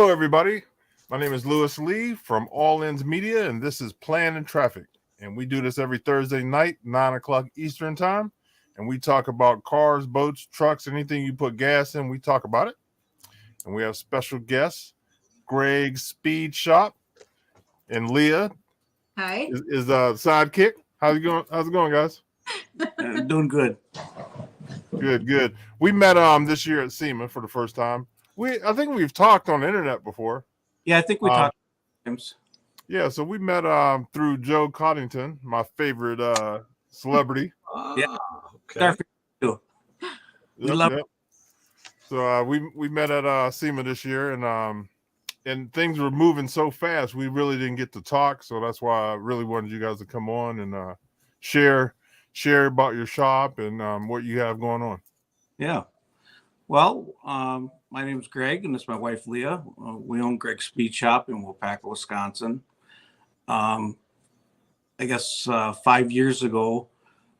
Hello, everybody. My name is Lewis Lee from All Ends Media, and this is Plan and Traffic. And we do this every Thursday night, 9 o'clock Eastern Time. And we talk about cars, boats, trucks, anything you put gas in, we talk about it. And we have special guests, Greg Speed Shop and Leah. Hi. Is sidekick. How's it going? How's it going, guys? Doing good. Good. We met this year at SEMA for the first time. I think we've talked on the internet before. Yeah, I think we talked times. Yeah, so we met through Joe Coddington, my favorite celebrity. Yeah, okay. We love it. So we met at SEMA this year, and things were moving so fast, we really didn't get to talk. So that's why I really wanted you guys to come on and share about your shop and what you have going on. Yeah. Well, my name is Greg, and this is my wife, Leah. We own Greg's Speed Shop in Waupaca, Wisconsin. I guess 5 years ago,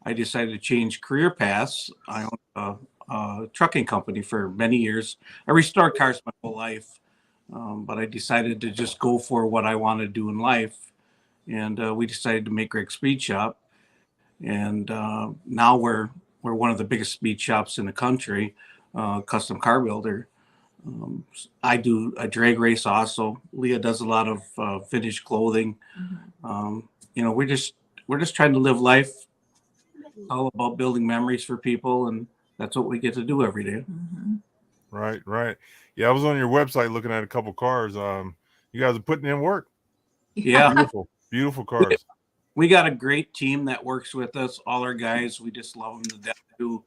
I decided to change career paths. I owned a trucking company for many years. I restored cars my whole life, but I decided to just go for what I want to do in life. And we decided to make Greg's Speed Shop. And now we're one of the biggest speed shops in the country. Custom car builder. I do a drag race also. Leah does a lot of vintage clothing. Mm-hmm. We're just trying to live life, all about building memories for people, and that's what we get to do every day. Mm-hmm. Right. Yeah, I was on your website looking at a couple cars. You guys are putting in work. Yeah, beautiful cars. We got a great team that works with us. All our guys, we just love them to death. We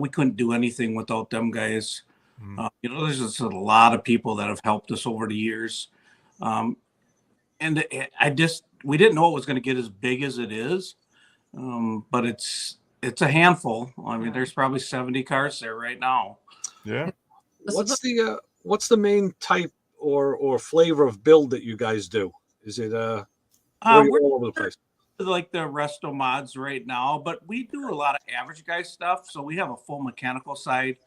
couldn't do anything without them guys. There's just a lot of people that have helped us over the years. And we didn't know it was going to get as big as it is. But it's a handful. I mean, there's probably 70 cars there right now. Yeah. What's the main type or flavor of build that you guys do? Is it we're all over the place? Like the resto mods right now, but we do a lot of average guy stuff. So we have a full mechanical side,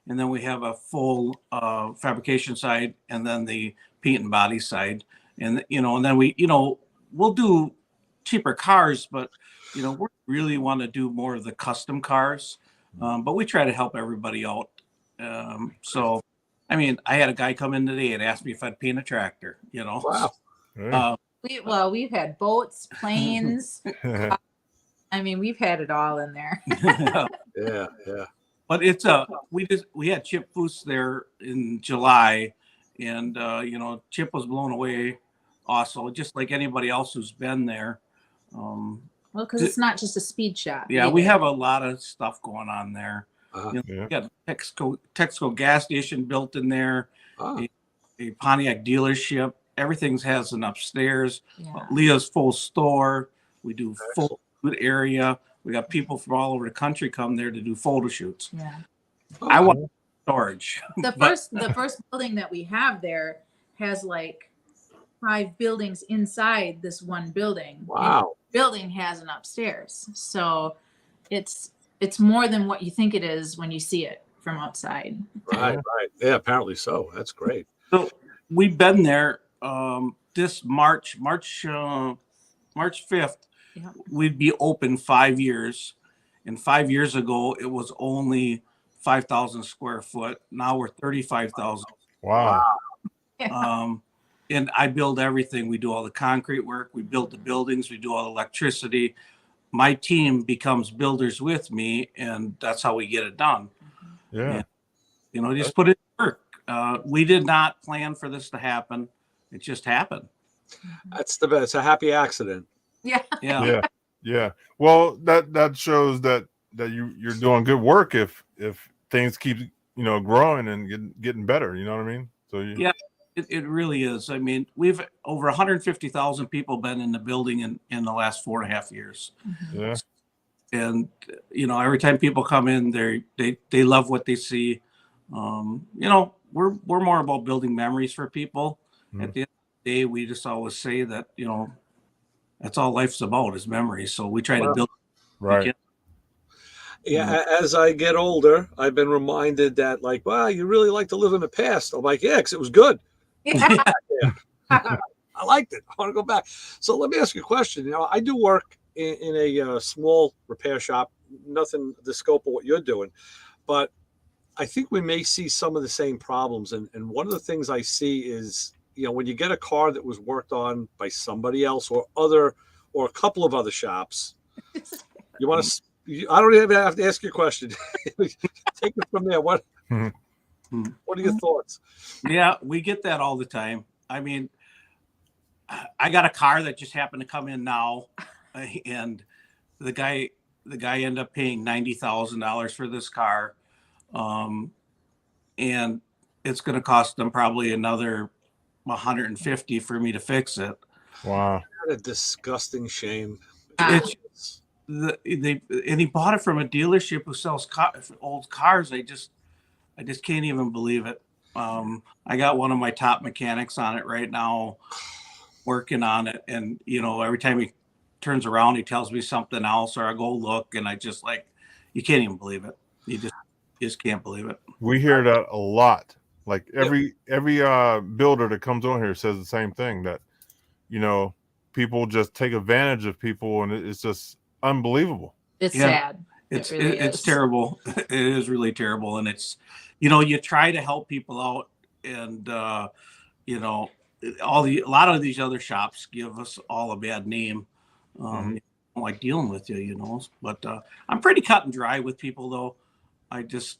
and then we have a full fabrication side, and then the paint and body side. And and then we'll do cheaper cars, but we really want to do more of the custom cars. But we try to help everybody out. So I mean, I had a guy come in today and ask me if I'd paint a tractor, Wow. Yeah. We've had boats, planes. I mean, we've had it all in there. Yeah. But we had Chip Foose there in July, and Chip was blown away also, just like anybody else who's been there. Well, because it's not just a speed shop. Yeah, either. we have a lot of stuff going on there. Uh-huh. We got a Texaco gas station built in there, Ah. a Pontiac dealership. Everything has an upstairs. Yeah. Leah's full store. We do full food area. We got people from all over the country come there to do photo shoots. Yeah. I want storage. The first building that we have there has like 5 buildings inside this one building. Wow. The building has an upstairs, so it's more than what you think it is when you see it from outside. Right. Yeah, apparently so. That's great. So we've been there this March 5th. Yeah. We'd be open 5 years. And 5 years ago, it was only 5,000 square foot. Now we're 35,000. Wow. Yeah. And I build everything. We do all the concrete work. We build the buildings. We do all the electricity. My team becomes builders with me, and that's how we get it done. Yeah. And, just put it to work. We did not plan for this to happen. It just happened. That's the best. It's a happy accident. Yeah. Yeah. Well, that shows that you're doing good work if things keep growing and getting better. You know what I mean? So Yeah, it really is. I mean, we've over 150,000 people been in the building in the last 4.5 years. Yeah. And every time people come in, they love what they see. We're more about building memories for people. At the end of the day, we just always say that that's all life's about is memories. So we try to build. Right. Yeah, as I get older, I've been reminded that, like, wow, you really like to live in the past. I'm like, yeah, because it was good. Yeah. I liked it. I want to go back. So let me ask you a question. You know, I do work in a small repair shop, nothing the scope of what you're doing, but I think we may see some of the same problems. And one of the things I see is, you know, when you get a car that was worked on by somebody else or a couple of other shops, you want to, I don't even have to ask you a question. Take it from there. What are your thoughts? Yeah, we get that all the time. I mean, I got a car that just happened to come in now, and the guy ended up paying $90,000 for this car, and it's going to cost them probably another 150 for me to fix it. Wow. What a disgusting shame. It's and he bought it from a dealership who sells old cars. I just can't even believe it. I got one of my top mechanics on it right now, working on it, and you know, every time he turns around, he tells me something else, or I go look, and I just like, you can't even believe it. You just can't believe it. We hear that a lot. Like every builder that comes on here says the same thing, that, you know, people just take advantage of people, and it's just unbelievable. It's sad. It's really it's terrible. It is really terrible, and it's, you know, you try to help people out, and you know, a lot of these other shops give us all a bad name. I don't like dealing with you, you know. But I'm pretty cut and dry with people, though. I just,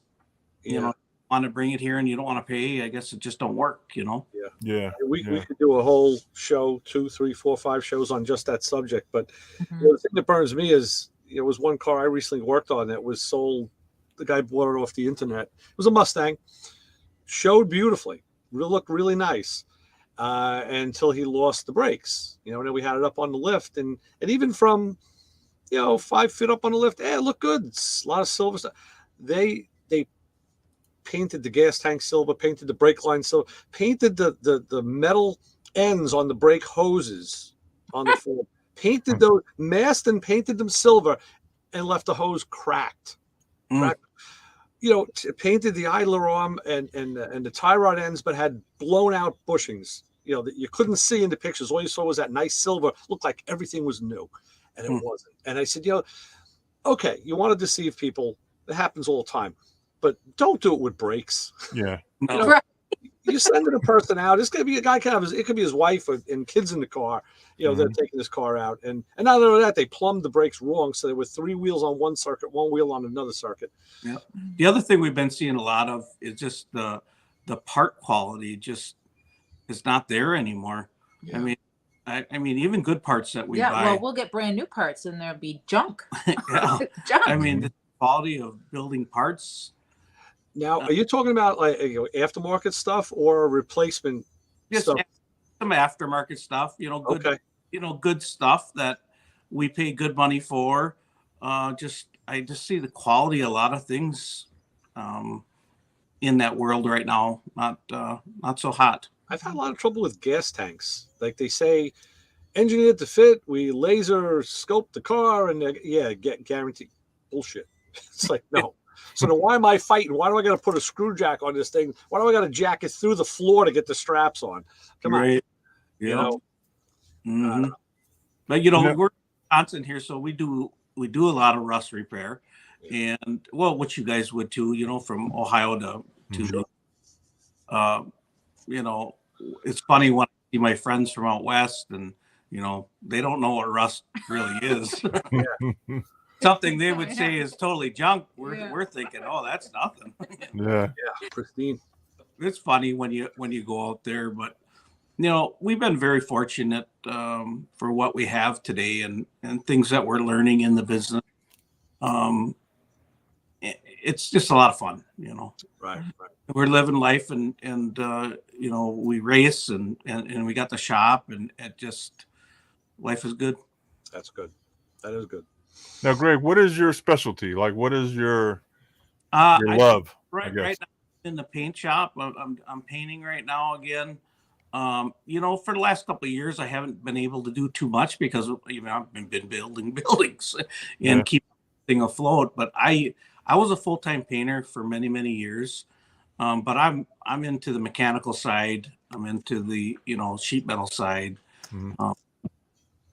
you know, want to bring it here, and you don't want to pay. I guess it just don't work, you know. Yeah. We could do a whole show, 2, 3, 4, 5 shows on just that subject. But you know, the thing that burns me is, it was one car I recently worked on that was sold. The guy bought it off the internet. It was a Mustang, showed beautifully, looked really nice, until he lost the brakes. You know, and then we had it up on the lift, and even from, you know, 5 feet up on the lift, it looked good. It's a lot of silver stuff. They painted the gas tank silver, painted the brake line silver, painted the metal ends on the brake hoses on the floor, painted those, masked and painted them silver, and left the hose cracked. You know, painted the idler arm and the tie rod ends, but had blown out bushings, you know, that you couldn't see in the pictures. All you saw was that nice silver, looked like everything was new, and it wasn't. And I said, you know, okay, you want to deceive people. It happens all the time, but don't do it with brakes. Yeah. You know, you're sending a person out. This could be a guy, it could be his wife and kids in the car. You know, they're taking this car out, and not only that, they plumbed the brakes wrong, so there were 3 wheels on one circuit, 1 wheel on another circuit. Yeah. The other thing we've been seeing a lot of is just the part quality just is not there anymore. Yeah. I mean, even good parts that we buy. Well, we'll get brand new parts, and there'll be junk. Junk. I mean, the quality of building parts. Now, are you talking about like, you know, aftermarket stuff or replacement stuff? Some aftermarket stuff, you know, good, you know, good stuff that we pay good money for. I just see the quality, a lot of things in that world right now, not so hot. I've had a lot of trouble with gas tanks. Like they say, engineered to fit. We laser scope the car, and get guaranteed. Bullshit. It's like, no. So then why am I fighting? Why do I got to put a screw jack on this thing? Why do I got to jack it through the floor to get the straps on? Come on. You know. But you know, we're in Wisconsin here, so we do a lot of rust repair, and well, what you guys would too. You know, from Ohio to you know, it's funny when I see my friends from out west, and you know, they don't know what rust really is. Something they would say is totally junk. We're thinking, oh, that's nothing. Yeah, pristine. It's funny when you go out there, but you know, we've been very fortunate for what we have today and things that we're learning in the business. It's just a lot of fun, you know. Right. We're living life, and you know, we race and we got the shop, and it just, life is good. That's good. That is good. Now, Greg, what is your specialty? Like, what is your love? Right now in the paint shop, I'm painting right now again. You know, for the last couple of years, I haven't been able to do too much because, you know, I've been building buildings and keep things afloat. But I was a full-time painter for many, many years. But I'm into the mechanical side. I'm into the sheet metal side. Mhm.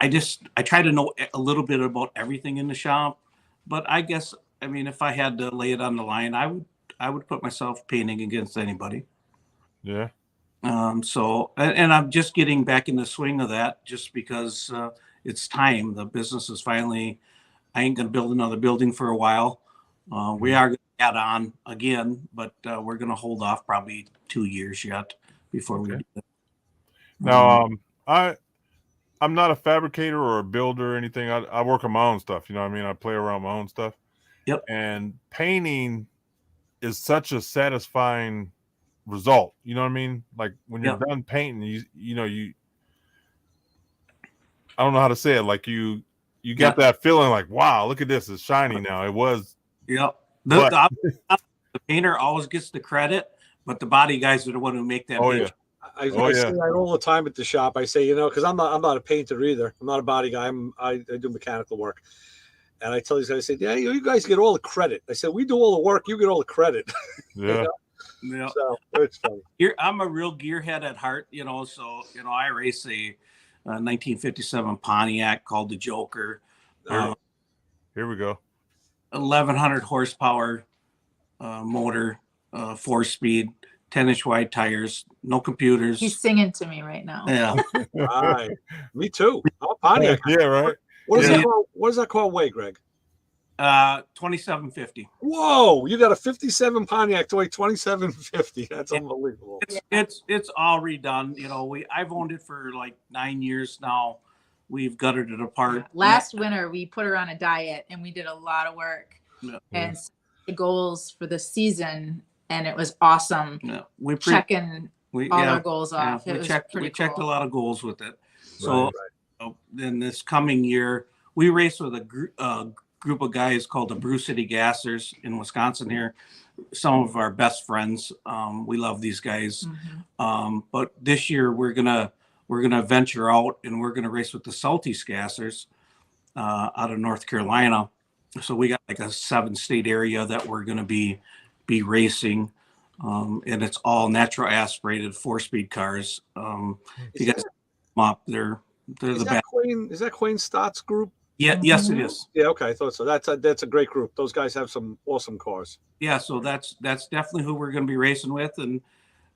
I try to know a little bit about everything in the shop, but I guess if I had to lay it on the line, I would put myself painting against anybody. Yeah. So and I'm just getting back in the swing of that just because it's time. The business is finally. I ain't going to build another building for a while. We are going to add on again, but we're going to hold off probably 2 years yet before we do it. Now, I'm not a fabricator or a builder or anything. I work on my own stuff. You know what I mean? I play around my own stuff. Yep. And painting is such a satisfying result. You know what I mean? Like when you're done painting, you I don't know how to say it. Like you get that feeling like, wow, look at this, it's shiny now. It was. Yep. The painter always gets the credit, but the body guys are the one who make that. I say that all the time at the shop. I say, because I'm not a painter either. I'm not a body guy. I do mechanical work. And I tell these guys, I say, yeah, you guys get all the credit. I said, we do all the work, you get all the credit. Yeah. Yeah. So it's funny. I'm a real gearhead at heart, so I race a 1957 Pontiac called the Joker. Here we go. 1100 horsepower motor, 4-speed, 10-inch wide tires, no computers. He's singing to me right now. Yeah. Right. Me too. I'm a Pontiac. Yeah, right. What does that car weigh, Greg? 2750. Whoa, you got a 57 Pontiac to weigh 2750. That's unbelievable. It's all redone. I've owned it for like 9 years now. We've gutted it apart. Last winter we put her on a diet and we did a lot of work and the goals for the season, and it was awesome. Yeah. Checking all our goals off. We checked a lot of goals with it. So Right. Then this coming year, we race with a group of guys called the Brew City Gassers in Wisconsin here. Some of our best friends. We love these guys. Mm-hmm. But this year we're gonna venture out and we're gonna race with the Salties Gassers out of North Carolina. So we got like a 7-state area that we're gonna be racing. And it's all natural aspirated 4-speed cars. If you guys come up, they're the best. Is that Quayne Stott's group? Yeah, yes, it is. Yeah, okay, I thought so. That's a great group. Those guys have some awesome cars. Yeah, so that's definitely who we're going to be racing with, and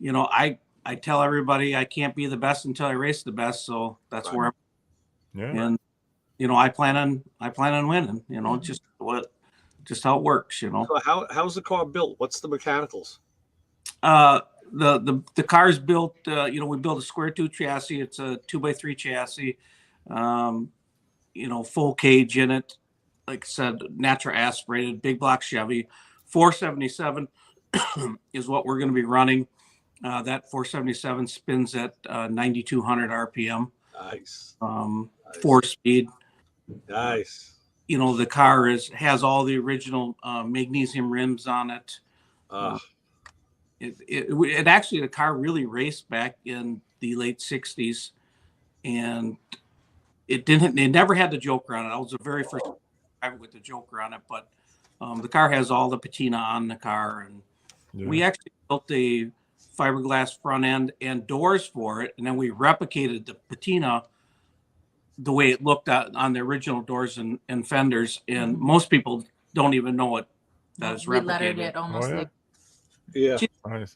I tell everybody I can't be the best until I race the best, so that's where I'm. And I plan on winning. Just how it works. So how's the car built? What's the mechanicals? The car's built. We built a square tube chassis. It's a 2x3 chassis. Full cage in it. Like I said, natural aspirated, big block Chevy. 477 is what we're going to be running. That 477 spins at 9,200 RPM. Nice. 4-speed. Nice. The car has all the original magnesium rims on it. It actually, the car really raced back in the late 60s, and it never had the Joker on it. I was the very first driver with the Joker on it, but the car has all the patina on the car, and we actually built a fiberglass front end and doors for it, and then we replicated the patina the way it looked on the original doors and fenders, and most people don't even know it that is replicated. We lettered it almost like. Yeah. Nice.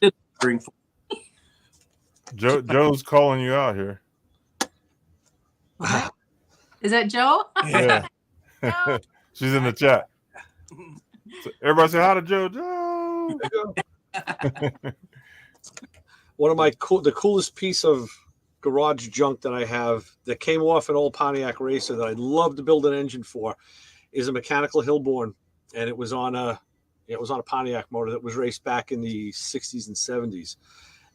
Joe's calling you out here. What? Is that Joe? Yeah. No. She's in the chat. So everybody say hi to Joe. Joe. One of the coolest piece of garage junk that I have that came off an old Pontiac Racer that I'd love to build an engine for is a mechanical Hillborn, and it was on a Pontiac motor that was raced back in the 60s and 70s.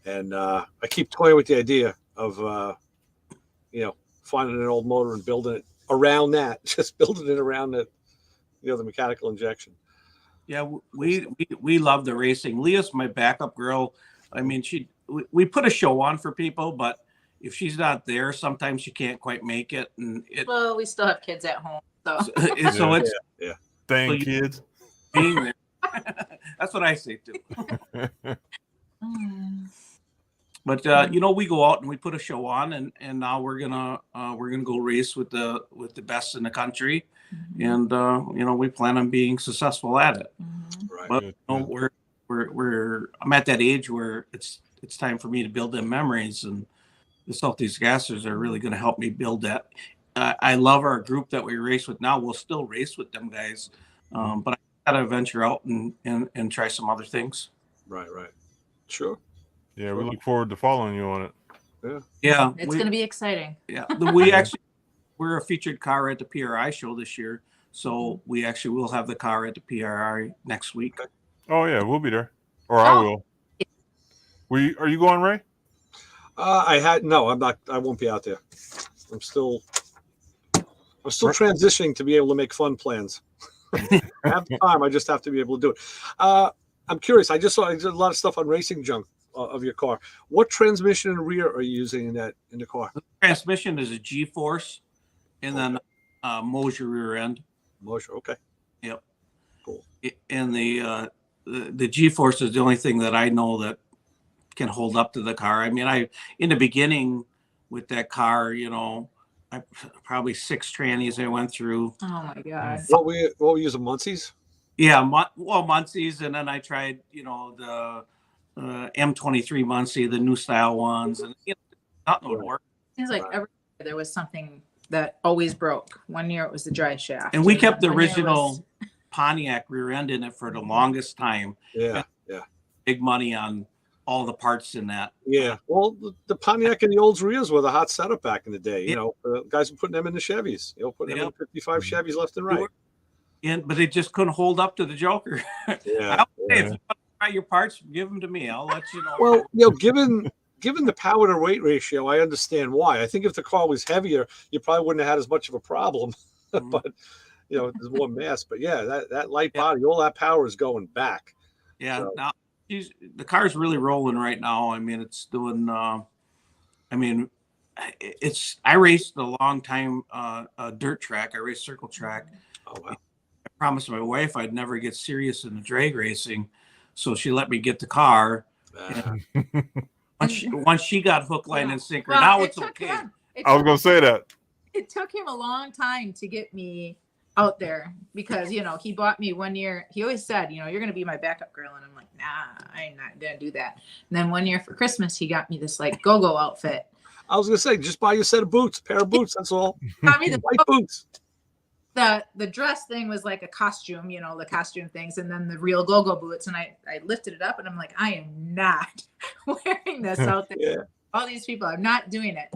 And I keep toying with the idea of finding an old motor and building it around that, just building it around the mechanical injection. Yeah, we love the racing. Leah's my backup girl. I mean, we put a show on for people, but if she's not there, sometimes she can't quite make it. And well, we still have kids at home, so it's Dang kids. being there. That's what I say too. But you know, we go out and we put a show on, and now we're gonna go race with the best in the country, and you know, we plan on being successful at it. Right. But you know, I'm at that age where it's time for me to build them memories, and the Southeast Gassers are really going to help me build that. I love our group that we race with now. We'll still race with them guys, but I gotta venture out and try some other things. Right. Sure. Yeah, we look forward to following you on it. Yeah, It's going to be exciting. Yeah, we're a featured car at the PRI show this year, so we actually will have the car at the PRI next week. Oh yeah, we'll be there, or I will. Are you going, Ray? No, I'm not. I won't be out there. I'm still transitioning to be able to make fun plans. I have the time. I just have to be able to do it. I'm curious. I did a lot of stuff on Racing Junk of your car. What transmission and rear are you using in the car? The transmission is a G-Force, and then Moser rear end. Moser, okay. Yep. Cool. And the G-Force is the only thing that I know that can hold up to the car. I mean, in the beginning with that car, you know, I probably 6 trannies I went through. Oh my God. What we using, Muncie's? Yeah, Muncie's, and then I tried, you know, the M23 Muncie, the new style ones, and you know, nothing would work. Seems like every year there was something that always broke. One year it was the dry shaft. And we kept the one year it original was- Pontiac rear end in it for the longest time. Yeah. Big money on all the parts in that. Yeah. Well, the Pontiac and the Oldsmobile were the hot setup back in the day. You know, guys were putting them in the Chevys. You know, putting them in 55 Chevys left and right. But they just couldn't hold up to the Joker. Yeah. If you want to try your parts, give them to me. I'll let you know. Well, you know, given the power to weight ratio, I understand why. I think if the car was heavier, you probably wouldn't have had as much of a problem. But you know, there's more mass. But yeah, that light body, all that power is going back. Yeah. So. Now the car's really rolling right now. I mean, it's doing. I raced a long time a dirt track. I raced circle track. Oh wow. I promised my wife I'd never get serious in the drag racing, so she let me get the car. Once she got hook, line, and sinker, Well, now it's okay. I was gonna say that. It took him a long time to get me out there because, you know, he bought me one year. He always said, you know, you're going to be my backup girl. And I'm like, nah, I'm not going to do that. And then one year for Christmas, he got me this like go-go outfit. I was going to say, just buy you a set of boots, pair of boots. That's all. Got me the White boots. The dress thing was like a costume, you know, the costume things, and then the real go-go boots. And I lifted it up and I'm like, I am not wearing this out there. Yeah. All these people, I'm not doing it.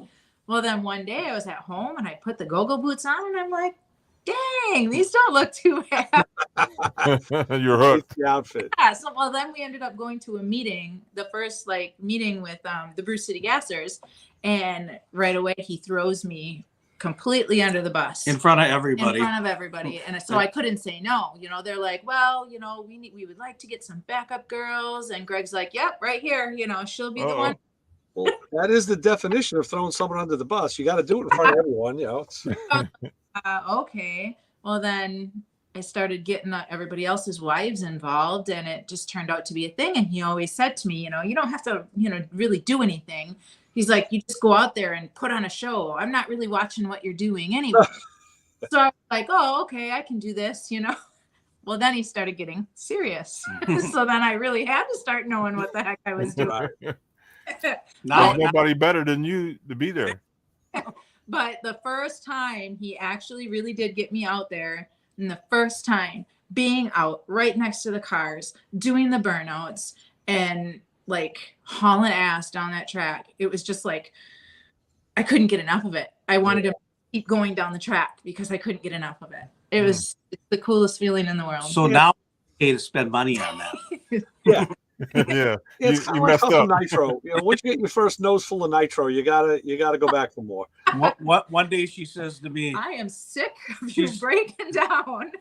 Well, then one day I was at home and I put the go-go boots on and I'm like, dang, these don't look too bad. You're hooked. The outfit. Yeah, so well, then we ended up going to a meeting, the first like meeting with the Bruce City Gassers, and right away he throws me completely under the bus In front of everybody. And so I couldn't say no. You know, they're like, well, you know, we would like to get some backup girls, and Greg's like, yep, right here, you know, she'll be the one. Well, that is the definition of throwing someone under the bus. You got to do it in front of everyone, you know. Okay. Well, then I started getting everybody else's wives involved, and it just turned out to be a thing. And he always said to me, you know, you don't have to, you know, really do anything. He's like, you just go out there and put on a show. I'm not really watching what you're doing anyway. So I was like, oh, okay, I can do this, you know. Well, then he started getting serious. So then I really had to start knowing what the heck I was doing. There's nobody better than you to be there. But the first time he actually really did get me out there, and the first time being out right next to the cars, doing the burnouts and like hauling ass down that track, it was just like, I couldn't get enough of it. I wanted to keep going down the track because I couldn't get enough of it. It was the coolest feeling in the world. So now okay to spend money on that. Yeah. Yeah, It's kind of like Hustle Nitro. You know, once you get your first nose full of nitro, you gotta go back for more. What one day she says to me, I am sick of you breaking down.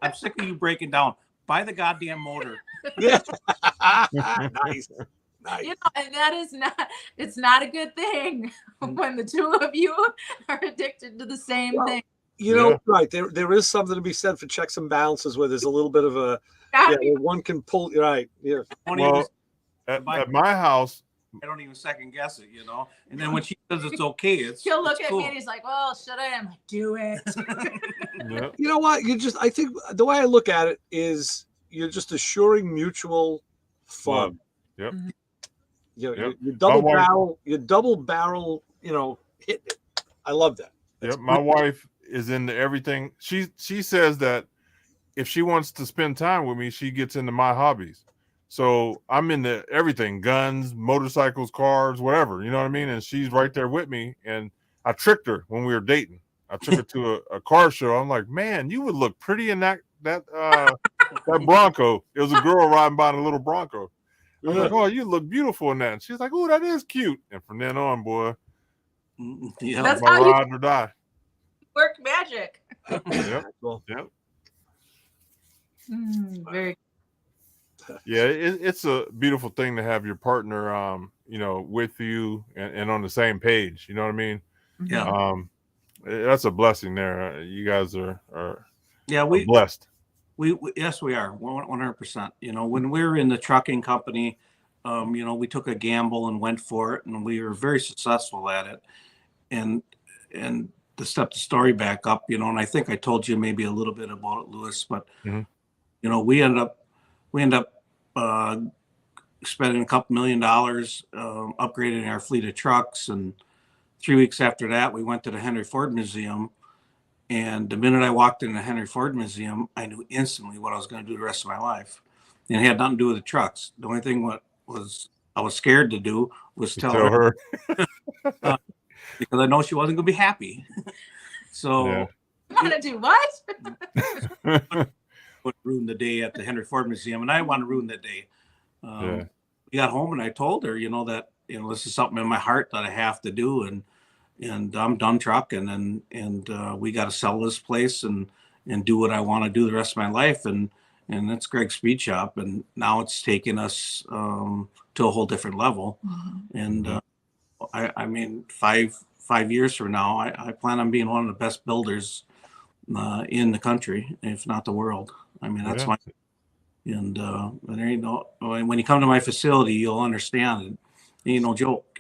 I'm sick of you breaking down. Buy the goddamn motor. Yeah. Nice. You know, and that is it's not a good thing when the two of you are addicted to the same thing. You know, right. There is something to be said for checks and balances where there's a little bit of a one can pull right. Yeah. Well, at my house. I don't even second guess it, you know. And then when she says it's okay, He'll look it's at cool. me and he's like, "Well, should I?" I'm like, "Do it." Yeah. You know what? I think the way I look at it is you're just assuring mutual fun. Yep. You double barrel, hit it. I love that. Yep. My wife is into everything. She says that if she wants to spend time with me, she gets into my hobbies. So I'm into everything, guns, motorcycles, cars, whatever, you know what I mean? And she's right there with me. And I tricked her when we were dating. I took her to a car show. I'm like, man, you would look pretty in that Bronco. It was a girl riding by in a little Bronco. I was like, oh, you look beautiful in that. And she's like, oh, that is cute. And from then on, boy, yeah, That's my how you ride or die. work magic. Yep. Well, Yep. Very. Yeah, it's a beautiful thing to have your partner, with you and on the same page. You know what I mean? Yeah. That's a blessing there. You guys are we blessed. Yes, we are 100%. You know, when we were in the trucking company, we took a gamble and went for it, and we were very successful at it. And to step the story back up, and I think I told you maybe a little bit about it, Lewis, but we end up spending a couple $1 million upgrading our fleet of trucks. And 3 weeks after that, we went to the Henry Ford Museum. And the minute I walked in the Henry Ford Museum, I knew instantly what I was going to do the rest of my life. And it had nothing to do with the trucks. The only thing I was scared to do was tell her. Because I know she wasn't going to be happy. So You want to do what? would ruin the day at the Henry Ford Museum, and I didn't want to ruin that day. We got home, and I told her, that this is something in my heart that I have to do, and I'm done trucking, and we got to sell this place and do what I want to do the rest of my life, and that's Greg's Speed Shop, and now it's taken us to a whole different level, and I mean 5 years from now, I plan on being one of the best builders in the country, if not the world. I mean, that's and there ain't no, when you come to my facility, you'll understand it ain't no joke,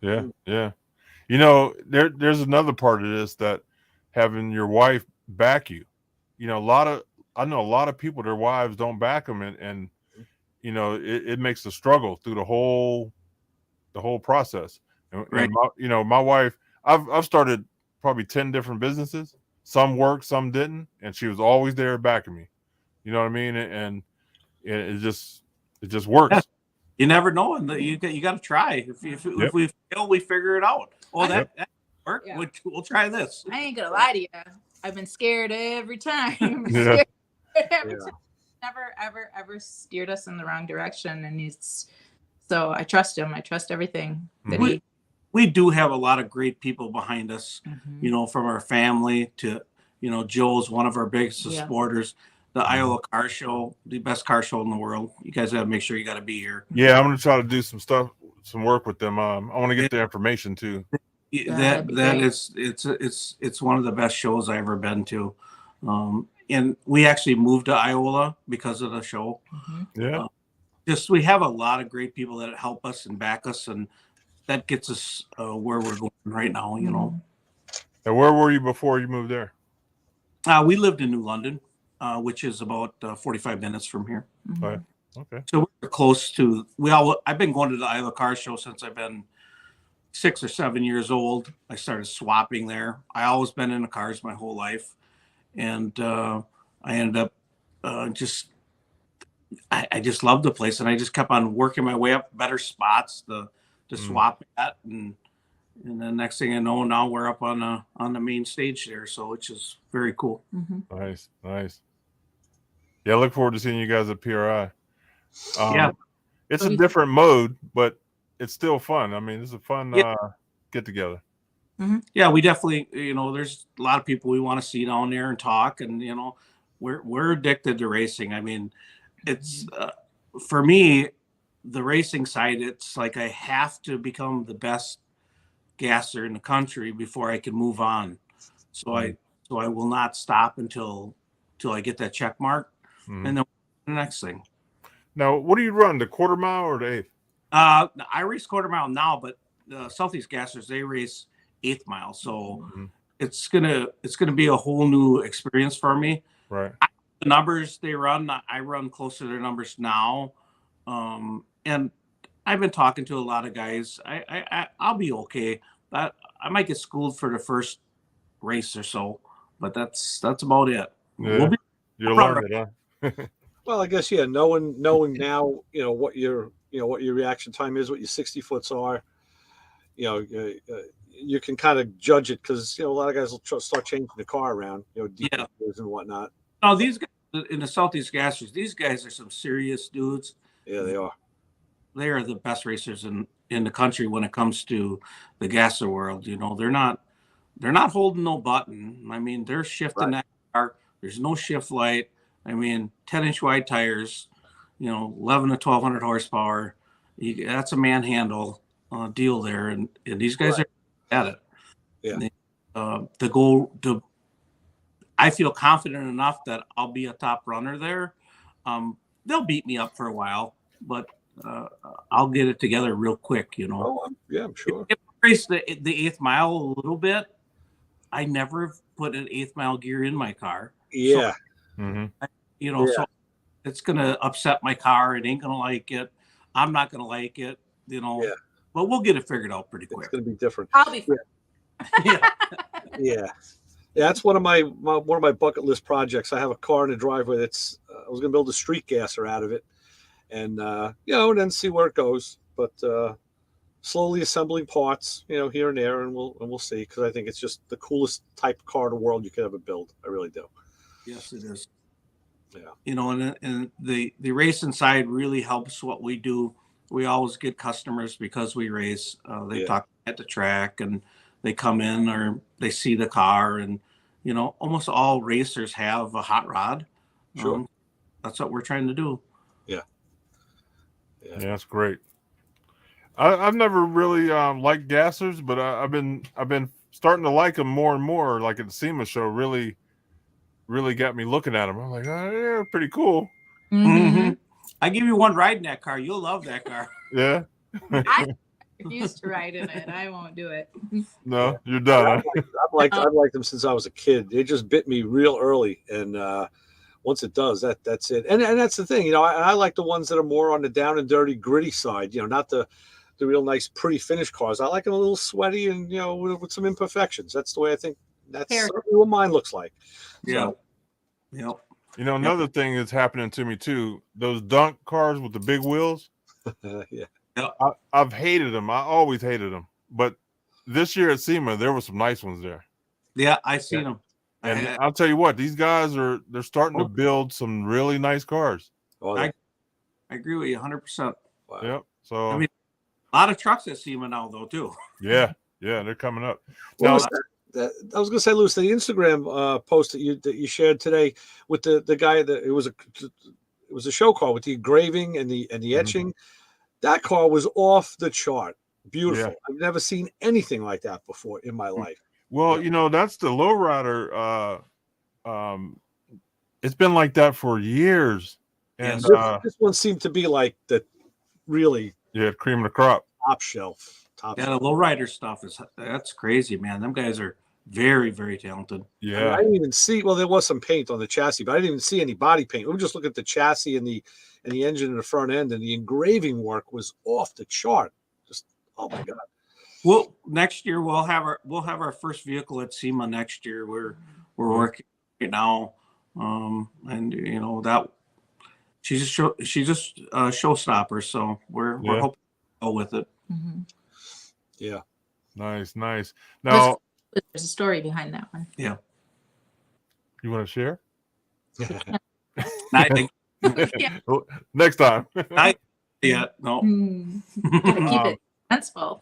Yeah. There's another part of this, that having your wife back you. I know a lot of people, their wives don't back them, and it makes the struggle through the whole process. And my wife, I've started probably 10 different businesses. Some worked, some didn't, and she was always there backing me. You know what I mean? And it just works. Yeah. You never know, and you got to try. If we fail, we figure it out. Oh, that worked. Yeah. We'll try this. I ain't gonna lie to you. I've been scared every time. Yeah. Every time. Never, ever, ever steered us in the wrong direction, and so I trust him. I trust everything that we do have a lot of great people behind us, from our family to, Joe's one of our biggest supporters. The Iowa Car Show, the best car show in the world. You guys got to make sure you got to be here. Yeah, I'm going to try to do some work with them. I want to get the information too. It's one of the best shows I ever been to. And we actually moved to Iowa because of the show. Yeah. We have a lot of great people that help us and back us, and that gets us where we're going right now, And where were you before you moved there? We lived in New London, which is about 45 minutes from here. Right. Okay. So we're close to. I've been going to the Iowa Car Show since I've been 6 or 7 years old. I started swapping there. I always been into cars my whole life, and I ended up I just loved the place, and I just kept on working my way up better spots to swap at, and then next thing I know, now we're up on the main stage there, so which is very cool. Nice. Yeah, I look forward to seeing you guys at PRI. It's a different mode, but it's still fun. I mean, it's a fun get together. Yeah, we definitely, there's a lot of people we want to see down there and talk, and we're addicted to racing. I mean, it's for me, the racing side, it's like I have to become the best gasser in the country before I can move on. So I will not stop until I get that check mark, and then the next thing. Now, what do you run, the quarter mile or the eighth? I race quarter mile now, but Southeast Gassers, they race 8th mile. So it's gonna be a whole new experience for me. Right. The numbers they run, I run close to their numbers now. And I've been talking to a lot of guys. I'll be okay. I might get schooled for the first race or so, but that's about it. Yeah. You'll learn it, huh? Well, I guess knowing now, what your reaction time is, what your 60 foots are, you can kind of judge it because a lot of guys will start changing the car around, deep and whatnot. Oh, these guys in the Southeast Gassers, these guys are some serious dudes. Yeah, they are. They are the best racers in the country when it comes to the gasser world. They're not holding no button. I mean, they're shifting that car. There's no shift light. I mean, 10-inch wide tires, 11 to 1200 horsepower. That's a manhandle deal there, and these guys are at it. Yeah. I feel confident enough that I'll be a top runner there. They'll beat me up for a while, but I'll get it together real quick. Oh, yeah, I'm sure. If I race the 8th mile a little bit, I never put an 8th mile gear in my car. Yeah. So, so it's going to upset my car. It ain't going to like it. I'm not going to like it, but we'll get it figured out pretty quick. It's going to be different. I'll be Yeah. That's one of my bucket list projects. I have a car in the driveway that's I was going to build a street gasser out of it, and and then see where it goes. But slowly assembling parts, here and there, and we'll see, because I think it's just the coolest type of car in the world you could ever build. I really do. Yes, it is. Yeah. And the racing side really helps what we do. We always get customers because we race. They talk at the track, and they come in or they see the car, and almost all racers have a hot rod. Sure. That's what we're trying to do. Yeah, that's great. I've never really liked gassers, but I've been starting to like them more and more. Like at the SEMA show, really got me looking at them. I'm like, oh, yeah, pretty cool. I give you one ride in that car. You'll love that car. Yeah. I used to ride in it. I won't do it. No, you're done. I've liked them since I was a kid. It just bit me real early, and once it does, that's it. And that's the thing, I like the ones that are more on the down and dirty, gritty side. Not the real nice, pretty finished cars. I like them a little sweaty and with some imperfections. That's the way I think. That's certainly what mine looks like. Yeah. So, Yep. Another thing that's happening to me too. Those dunk cars with the big wheels. Yeah. I've hated them. I always hated them. But this year at SEMA, there were some nice ones there. Yeah, I've seen them. And I'll tell you what, these guys they're starting to build some really nice cars. Oh, I agree with you 100%. wow. Yep. So I mean, a lot of trucks at SEMA now, though, too. Yeah, they're coming up. Now, Now, I was going to say, Louis, the Instagram post that you shared today with the guy that it was a show car with the engraving and the etching. That car was off the chart. Beautiful. Yeah. I've never seen anything like that before in my life. well, that's the lowrider. It's been like that for years. And This one seemed to be like the really cream of the crop. top shelf. The lowrider stuff that's crazy, man. Them guys are very, very talented. Yeah. I didn't even see. Well, there was some paint on the chassis, but I didn't even see any body paint. We were just looking at the chassis and the engine in the front end, and the engraving work was off the chart. Just oh my god. Well, next year we'll have our first vehicle at SEMA next year. We're working right now, and that she's just a showstopper. So we're hoping to go with it. Yeah. Nice. Now, There's a story behind that one. Yeah. You want to share? I think. Next time. No. Gotta keep it suspenseful.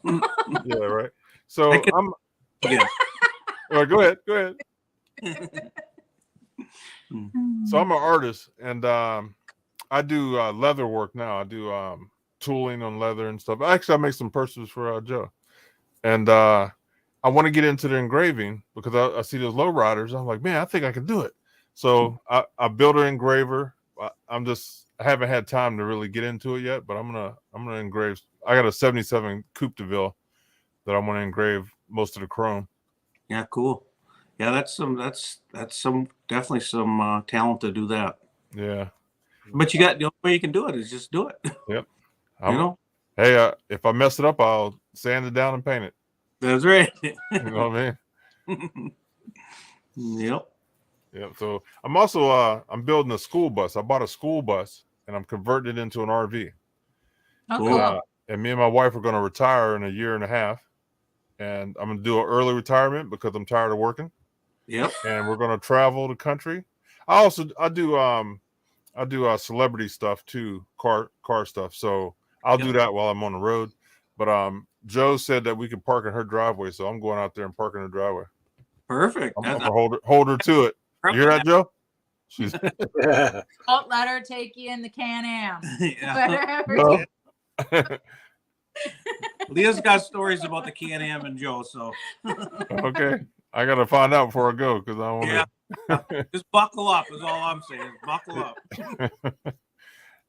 Yeah, right. So I'm. Yeah. All right, go ahead. So I'm an artist, and I do leather work now. I do tooling on leather and stuff. Actually, I make some purses for Joe, and I want to get into the engraving because I see those low riders. I'm like, man, I think I can do it. So I built an engraver. I haven't had time to really get into it yet, but I'm gonna engrave. I got a 77 Coupe de Ville that I want to engrave most of the chrome. Yeah, cool. Yeah, that's definitely some talent to do that. Yeah. But the only way you can do it is just do it. Yep. You know? Hey, if I mess it up, I'll sand it down and paint it. That's right. You know what I mean? Yep. Yeah. So I'm also I'm building a school bus. I bought a school bus and I'm converting it into an RV. Oh, Cool. cool. And me and my wife are going to retire in a year and a half. And I'm going to do an early retirement because I'm tired of working. Yep. And we're going to travel the country. I do celebrity stuff too, car stuff. So I'll do that while I'm on the road. But Joe said that we could park in her driveway, so I'm going out there and parking in her driveway. Perfect. I'm gonna hold her to it. You hear that, Joe? She's Don't let her take you in the Can-Am. Yeah. no. Leah's got stories about the Can-Am and Joe, so Okay. I gotta find out before I go because I want to. just buckle up is all I'm saying. Buckle up.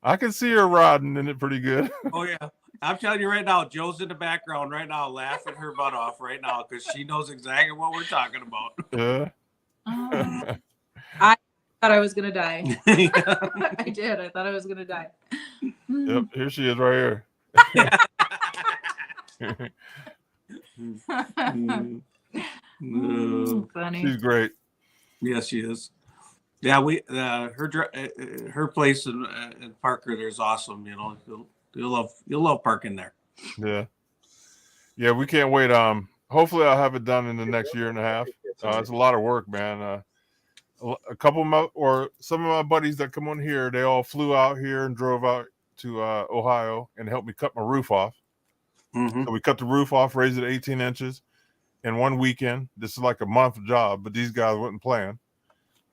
I can see her riding in it pretty good. Oh yeah. I'm telling you right now, Joe's in the background right now, laughing her butt off right now because she knows exactly what we're talking about. Yeah. I thought I was gonna die. I did. I thought I was gonna die. Yep. Here she is right here. Funny. She's great. Yes, she is. Yeah, her place in Parker there's awesome. You know, you'll love parking there. Yeah. Yeah, we can't wait. Hopefully I'll have it done in the next year and a half. It's a lot of work, man. A couple of some of my buddies that come on here, they all flew out here and drove out to Ohio and helped me cut my roof off. Mm-hmm. So we cut the roof off, raised it 18 inches in one weekend. This is like a month job, but these guys wasn't playing.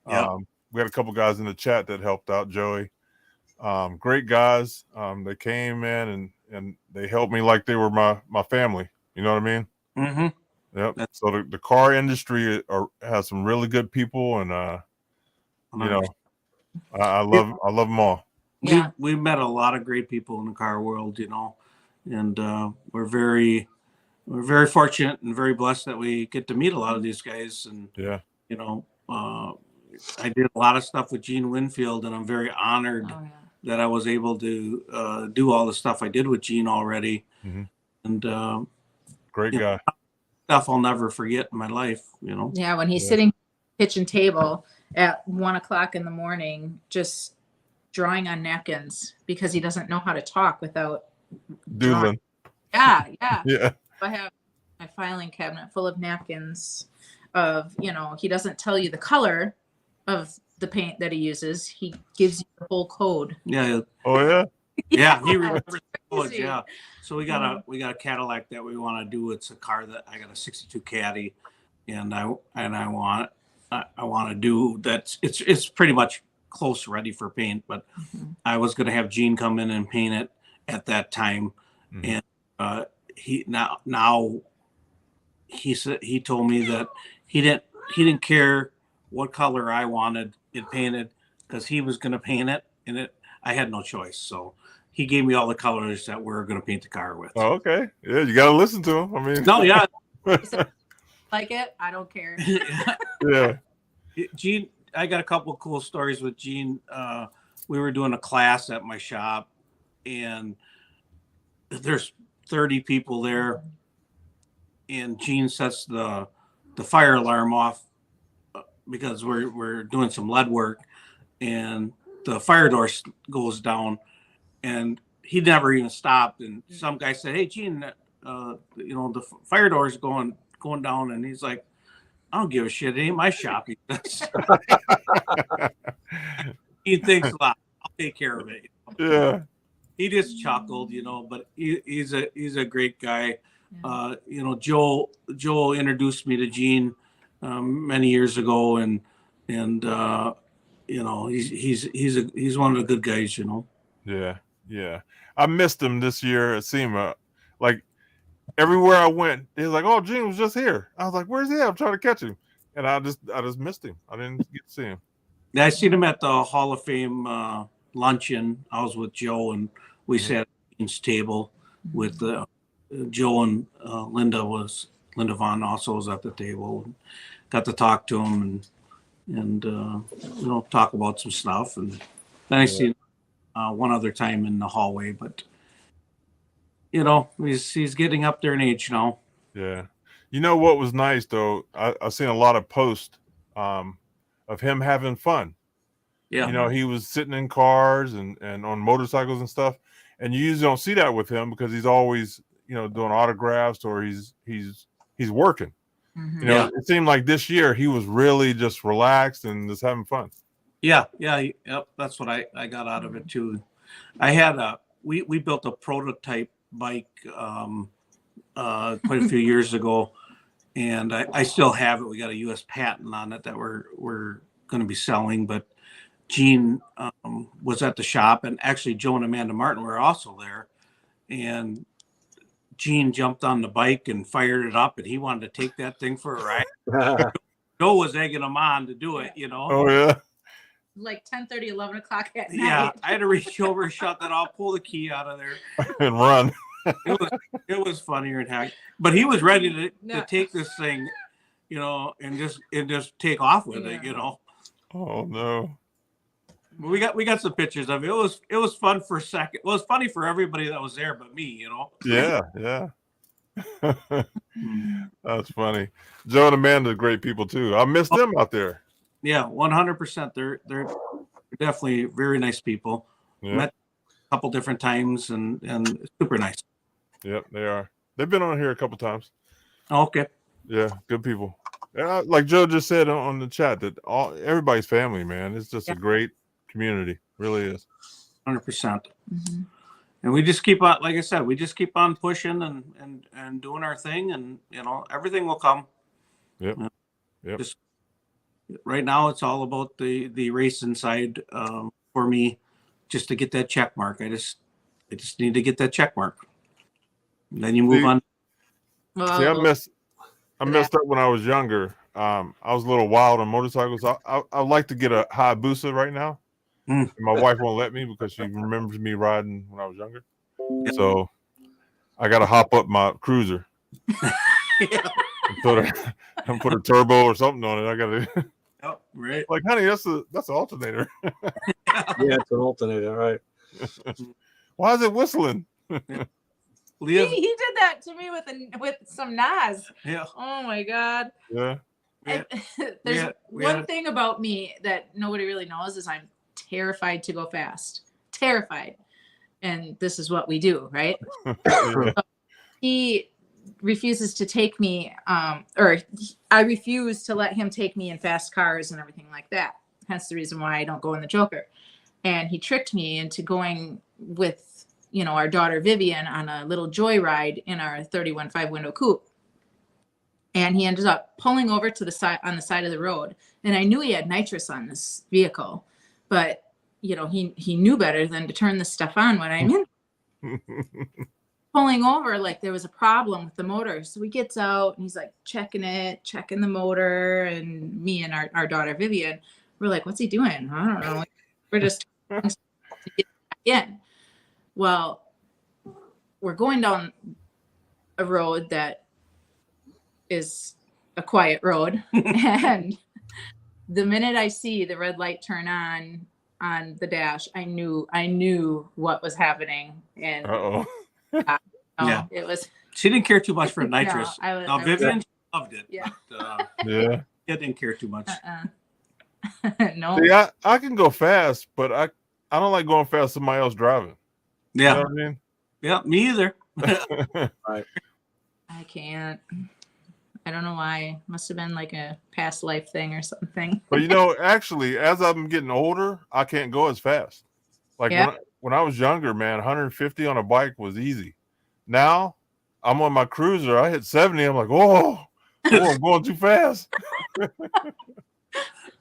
Yeah. We had a couple guys in the chat that helped out, Joey. Great guys. They came in and they helped me like they were my family. You know what I mean? Mm-hmm. Yep. So the car industry has some really good people, and you know, I love them all. Yeah. We've met a lot of great people in the car world, you know, and we're very fortunate and very blessed that we get to meet a lot of these guys. And Yeah, you know, I did a lot of stuff with Gene Winfield, and I'm very honored that I was able to do all the stuff I did with Gene already. Mm-hmm. And great guy. Stuff I'll never forget in my life, you know. Yeah, when he's sitting at the kitchen table at 1:00 in the morning, just drawing on napkins because he doesn't know how to talk without Doodling. Yeah. Yeah. I have my filing cabinet full of napkins of, you know, he doesn't tell you the color of the paint that he uses. He gives you the whole code. Yeah. Oh yeah. Yeah, he remembers college. Crazy. Yeah. So we got a Cadillac that we want to do. It's a car that I got a 62 Caddy, and I want to do that. It's pretty much close ready for paint, but I was going to have Gene come in and paint it at that time. And he told me that he didn't care what color I wanted it painted because he was going to paint it, and I had no choice. So he gave me all the colors that we're going to paint the car with. Oh, okay. Yeah, you got to listen to him. I mean, No, yeah. Like it? I don't care. Yeah. Gene, I got a couple of cool stories with Gene. We were doing a class at my shop, and there's 30 people there, and Gene sets the fire alarm off because we're doing some lead work, and the fire door goes down, and he never even stopped. And some guy said, "Hey, Gene, you know, the fire door is going down," and he's like, "I don't give a shit. It ain't my shop." He thinks a lot. I'll take care of it. Yeah. He just chuckled, you know, but he's a great guy. You know, Joel introduced me to Gene many years ago, and you know, he's one of the good guys, you know. Yeah. I missed him this year at SEMA. Like everywhere I went, he was like, "Oh, Gene was just here." I was like, "Where's he at? I'm trying to catch him," and I just missed him. I didn't get to see him. Yeah, I seen him at the Hall of Fame luncheon. I was with Joe, and we sat at Gene's table, with Joe and Linda Vaughn also was at the table. Got to talk to him and talk about some stuff. And then I seen one other time in the hallway, but he's getting up there in age now. Yeah. You know what was nice though? I've seen a lot of posts of him having fun. Yeah. He was sitting in cars and on motorcycles and stuff. And you usually don't see that with him because he's always, doing autographs or he's working. Mhm. It seemed like this year he was really just relaxed and just having fun. Yep. That's what I got out of it too. I had we built a prototype bike quite a few years ago, and I still have it. We got a U.S. patent on it that we're going to be selling. But Gene was at the shop, and actually Joe and Amanda Martin were also there, and Gene jumped on the bike and fired it up, and he wanted to take that thing for a ride. Joe was egging him on to do it, Oh yeah. Like 10:30, 11 o'clock at night. Yeah, I had to reach over, shut that off, pull the key out of there, And run. It was funnier than heck. But he was ready to take this thing, and just take off with it, Oh no. We got some pictures of it. It was fun for a second. Well, it was funny for everybody that was there, but me, Yeah. That's funny. Joe and Amanda are great people too. I miss them out there. Yeah, 100%. They're definitely very nice people. Yeah. Met a couple different times and super nice. Yep, they are. They've been on here a couple times. Okay. Yeah, good people. Yeah, like Joe just said on the chat that everybody's family, man. It's just a great community. Really is. 100%. Mm-hmm. And we just keep on, like I said, we just keep on pushing and doing our thing, and everything will come. Yep. Just right now, it's all about the racing side for me, just to get that check mark. I just need to get that check mark. And then you move on. Well, See, I messed up when I was younger. I was a little wild on motorcycles. I'd like to get a Hayabusa right now. And my wife won't let me because she remembers me riding when I was younger. Yep. So I got to hop up my cruiser. and put a turbo or something on it. I got to. Oh, right. Like, honey, that's an alternator. Yeah, it's an alternator, right? Why is it whistling? he did that to me with some Nas. Yeah. Oh my God. Yeah. There's one thing about me that nobody really knows is I'm terrified to go fast. Terrified. And this is what we do, right? Yeah. He refuses to take me, or I refuse to let him take me in fast cars and everything like that. Hence the reason why I don't go in the Joker. And he tricked me into going with, our daughter Vivian on a little joyride in our 31 5-window coupe. And he ended up pulling over to the side on the side of the road. And I knew he had nitrous on this vehicle, but he knew better than to turn this stuff on when I'm in. Pulling over like there was a problem with the motor. So he gets out and he's like checking the motor, and me and our daughter Vivian, we're like, what's he doing? I don't know. We're just to get back in. Well, we're going down a road that is a quiet road. And the minute I see the red light turn on the dash, I knew what was happening. And yeah, it was. She didn't care too much for nitrous. No, Vivian loved it. Yeah. But, yeah. It didn't care too much. No. See, I can go fast, but I don't like going fast somebody else driving. Yeah. You know what I mean? Yeah, me either. Right. I can't. I don't know why. Must have been like a past life thing or something. But actually, as I'm getting older, I can't go as fast. Like when I was younger, man, 150 on a bike was easy. Now I'm on my cruiser. I hit 70. I'm like, oh, I'm going too fast.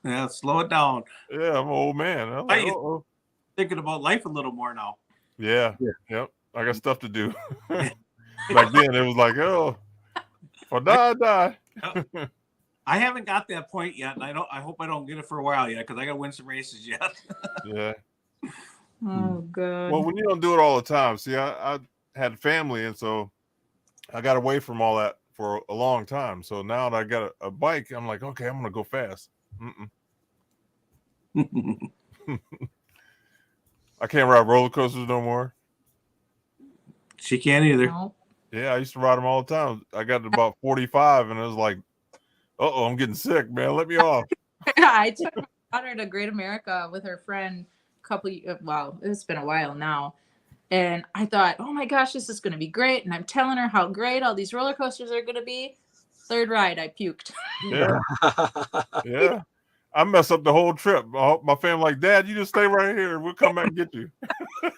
Yeah, slow it down. Yeah, I'm an old man. I'm like, thinking about life a little more now. Yeah. Yep. I got stuff to do. Back then, it was like, oh, if I die, I die. I haven't got that point yet, and I hope I don't get it for a while yet, because I got to win some races yet. Yeah. Oh, good. Well, when you don't do it all the time, see, I had family, and so I got away from all that for a long time. So now that I got a bike, I'm like, okay, I'm gonna go fast. I can't ride roller coasters no more. She can't either. No. Yeah, I used to ride them all the time. I got to about 45, and it was like, uh-oh, I'm getting sick, man. Let me off. I took my daughter to Great America with her friend well, it's been a while now. And I thought, oh my gosh, this is going to be great. And I'm telling her how great all these roller coasters are going to be. Third ride, I puked. Yeah, yeah. I messed up the whole trip. My family like, Dad, you just stay right here. We'll come back and get you.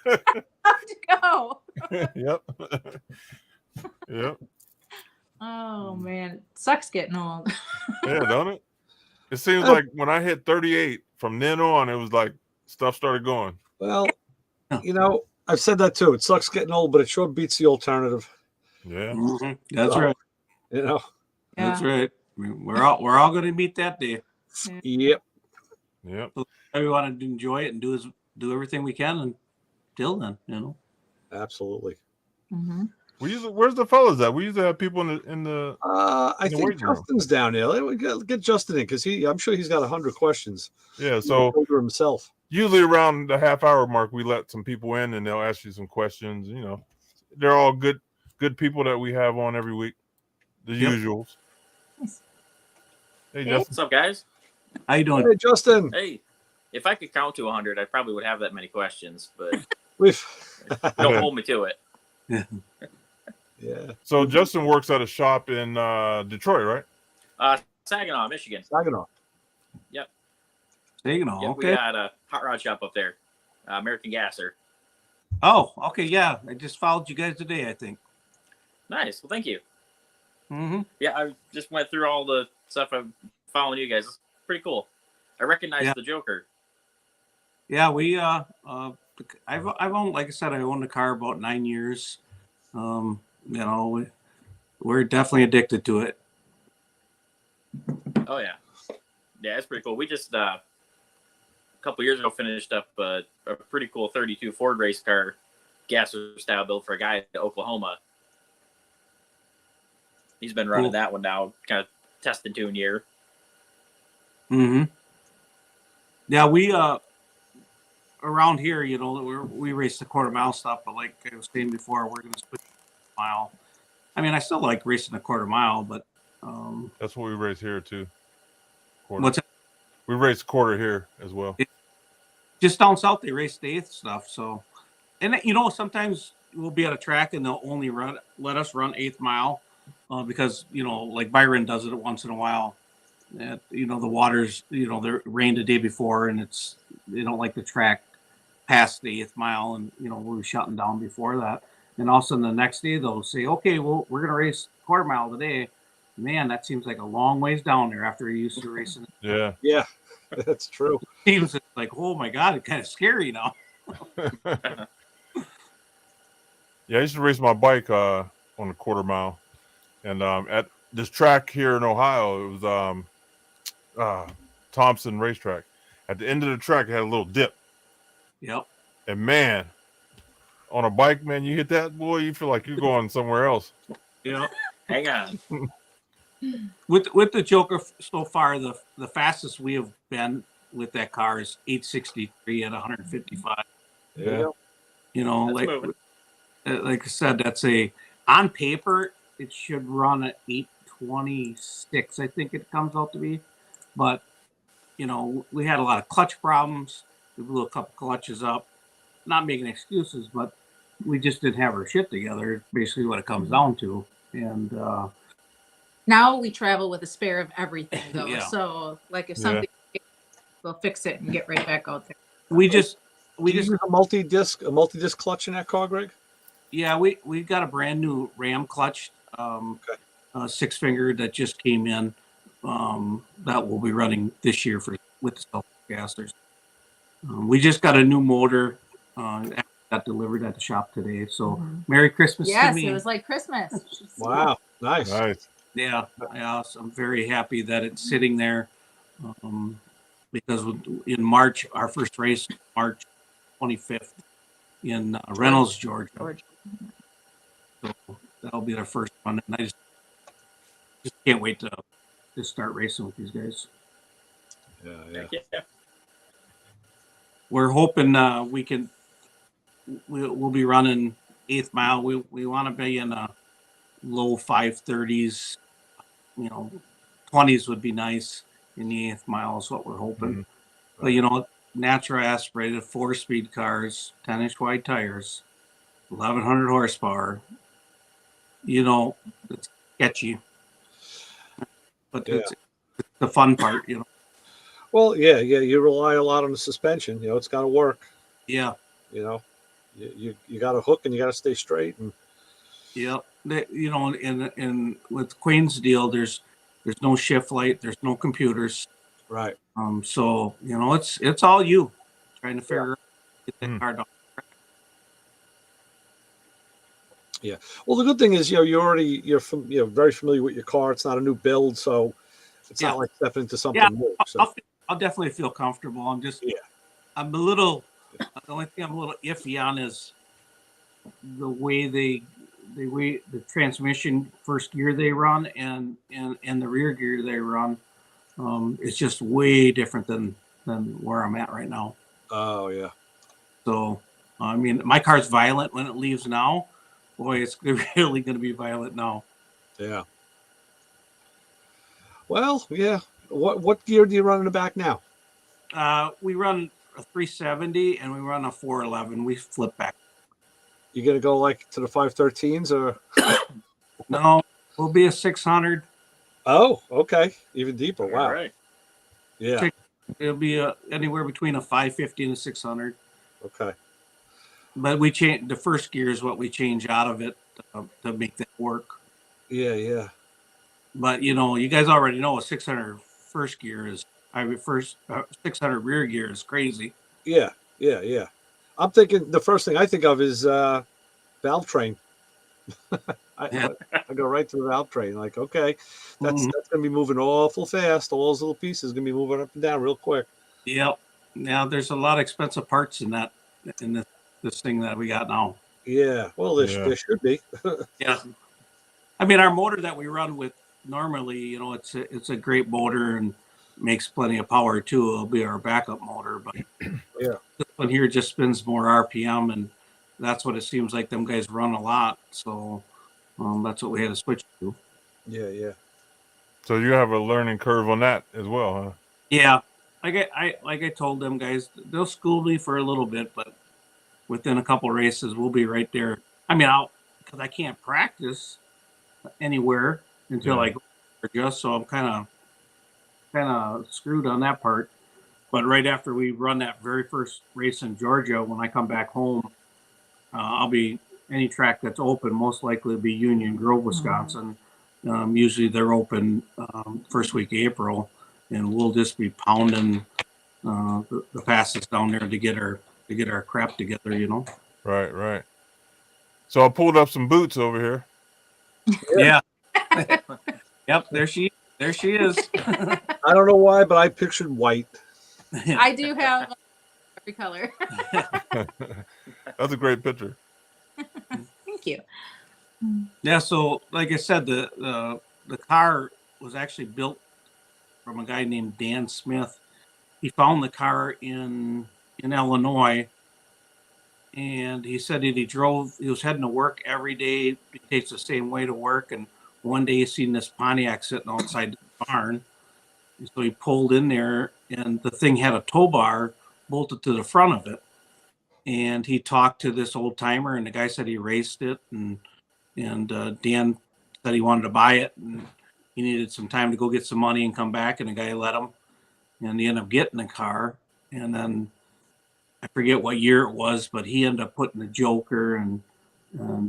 Have to go. Yep. Yep. Oh man, it sucks getting old. Yeah, don't it? It seems like when I hit 38, from then on, it was like stuff started going. Well, you know, I've said that too. It sucks getting old, but it sure beats the alternative. Yeah. Mm-hmm. That's So, right. You know. That's right. We're all going to meet that day. Yep. Yep. So we want to enjoy it and do everything we can until then, you know. Absolutely. Mm-hmm. Where's the fellas at? We usually have people in the I think waiting room. Justin's down there. We get Justin in because I'm sure he's got 100 questions. Yeah, so himself. Usually around the half-hour mark, we let some people in and they'll ask you some questions. You know, they're all good people that we have on every week. The usuals. Nice. Hey, Hey. Justin. What's up, guys? How you doing? Hey, Justin. Hey, if I could count to 100, I probably would have that many questions, but We've don't hold me to it. yeah. So Justin works at a shop in Detroit, right? Saginaw, Michigan. Saginaw. Saginaw, Yep, okay. we got a hot rod shop up there, American Gasser. Oh, okay, yeah. I just followed you guys today, I think. Nice. Well, thank you. Mm-hmm. Yeah, I just went through all the stuff. I'm following you guys. It's pretty cool. I recognize the Joker. Yeah, I've owned, like I said, I owned a car about 9 years. You know, we're definitely addicted to it. Oh yeah, yeah, it's pretty cool. We just a couple years ago finished up a pretty cool 32 Ford race car, Gasser style build for a guy in Oklahoma. He's been running that one now, kind of test and tune year. Mm-hmm. Yeah, we around here, you know, we race the quarter mile stuff, but like I was saying before, we're going to switch to mile. I mean, I still like racing a quarter mile, but that's what we race here too. Quarter. What's that? We race quarter here as well. Just down south, they race the eighth stuff. So, and you know, sometimes we'll be at a track and they'll only let us run eighth mile because you know, like Byron does it once in a while. You know, the waters, you know, there rained the day before, and they don't like the track past the eighth mile, and you know, we're shutting down before that. And all of a sudden, the next day they'll say, "Okay, well, we're gonna race quarter mile today." Man, that seems like a long ways down there after you're used to racing. Yeah. Yeah, that's true. It seems like, oh my God, it's kind of scary now. Yeah, I used to race my bike on a quarter mile, and at this track here in Ohio, it was Thompson Racetrack. At the end of the track, it had a little dip. Yep. And man, on a bike, man, you hit that, boy, you feel like you're going somewhere else. Yep. Hang on. With the Joker so far, the fastest we have been with that car is 863 at 155. Yeah. You know, That's like I said, that's on paper it should run at 826. I think it comes out to be, but you know, we had a lot of clutch problems. We blew a couple clutches up. Not making excuses, but we just didn't have our shit together. Basically, what it comes down to, and. Now we travel with a spare of everything, though. Yeah. So, like, if something, we'll fix it and get right back out there. We just use a multi-disc clutch in that car, Greg. Yeah, we got a brand new Ram clutch, 6-finger that just came in. That will be running this year with the self-gassers. We just got a new motor. Got delivered at the shop today. So Merry Christmas to me. Yes, it was like Christmas. Wow, nice. Yeah, so I'm very happy that it's sitting there because in March, our first race, March 25th in Reynolds, Georgia. So that'll be their first one, and I just can't wait to start racing with these guys. Yeah. Heck yeah. We're hoping we'll be running 8th mile. We want to be in a low 5:30s. 20s would be nice in the 8th mile is what we're hoping. But natural aspirated 4-speed cars, 10-inch wide tires, 1,100 horsepower. It's sketchy, but it's the fun part. Well, yeah. You rely a lot on the suspension. It's got to work. Yeah. You got to hook and you got to stay straight. And Yeah. In with Queen's deal, there's no shift light, there's no computers. right. So it's all you trying to figure out get that car done. Yeah. Well, the good thing is, you're very familiar with your car. It's not a new build, so it's not like stepping into something new. So. I'll definitely feel comfortable. I'm a little. The only thing I'm a little iffy on is the way the transmission first gear they run and the rear gear they run. It's just way different than where I'm at right now. Oh yeah. So I mean, my car's violent when it leaves now. Boy, it's really going to be violent now. Yeah. Well, yeah. What gear do you run in the back now? We run a 370 and we run a 411. We flip back. You gonna go like to the 513s or? No, we'll be a 600. Oh, okay. Even deeper. Wow. All right. Yeah. It'll be anywhere between a 550 and a 600. Okay. But we change the first gear is what we change out of it to make that work. Yeah. But you guys already know a 600 first gear is 600 rear gear is crazy. Yeah. I'm thinking the first thing I think of is valve train. I go right to the valve train. Like, okay, that's gonna be moving awful fast. All those little pieces gonna be moving up and down real quick. Yep. Now there's a lot of expensive parts in this thing that we got now. Yeah. Well, there should be. Yeah. I mean, our motor that we run with normally, it's a great motor and makes plenty of power too. It'll be our backup motor, but this one here just spins more RPM, and that's what it seems like them guys run a lot. So that's what we had to switch to. Yeah. So you have a learning curve on that as well, huh? Yeah. Like I told them guys, they'll school me for a little bit, but within a couple races, we'll be right there. I mean, because I can't practice anywhere until I go just, so I'm kind of screwed on that part. But right after we run that very first race in Georgia, when I come back home, I'll be any track that's open, most likely be Union Grove, Wisconsin. Usually they're open first week of April, and we'll just be pounding the passes down there to get our crap together, Right. So I pulled up some boots over here. Yeah. Yep, there she is. I don't know why, but I pictured white. I do have every color. That's a great picture. Thank you. Yeah, so like I said, the car was actually built from a guy named Dan Smith. He found the car in Illinois, and he said that he was heading to work every day. He takes the same way to work, and one day he seen this Pontiac sitting outside the barn. And so he pulled in there, and the thing had a tow bar bolted to the front of it. And he talked to this old timer, and the guy said he raced it, and Dan said he wanted to buy it, and he needed some time to go get some money and come back, and the guy let him, and he ended up getting the car. And then I forget what year it was, but he ended up putting the Joker and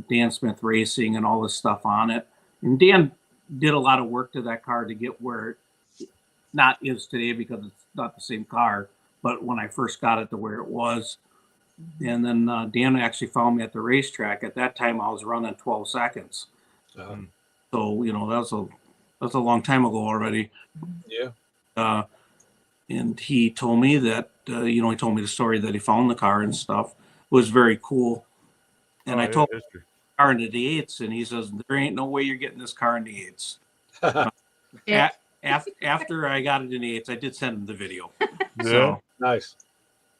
Dan Smith Racing and all this stuff on it. And Dan did a lot of work to that car to get where it not is today, because it's not the same car, but when I first got it to where it was. And then Dan actually found me at the racetrack. At that time, I was running 12 seconds. So, that's a long time ago already. Yeah. And he told me that, he told me the story that he found the car and stuff. It was very cool. And I told him, car into the eights, and he says, there ain't no way you're getting this car in the eights. Yeah. After I got it in the eights, I did send him the video. Yeah. So, Nice.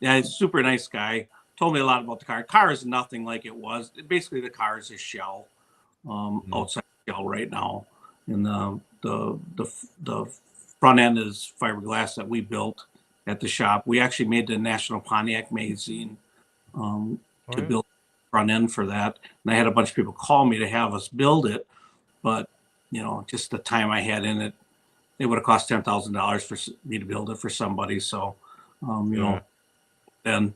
yeah, he's a super nice guy. Told me a lot about the car. Car is nothing like it was. Basically, the car is a shell, outside shell right now, and the front end is fiberglass that we built at the shop. We actually made the National Pontiac magazine to build the front end for that, and I had a bunch of people call me to have us build it, but just the time I had in it, it would have cost $10,000 for me to build it for somebody. So, then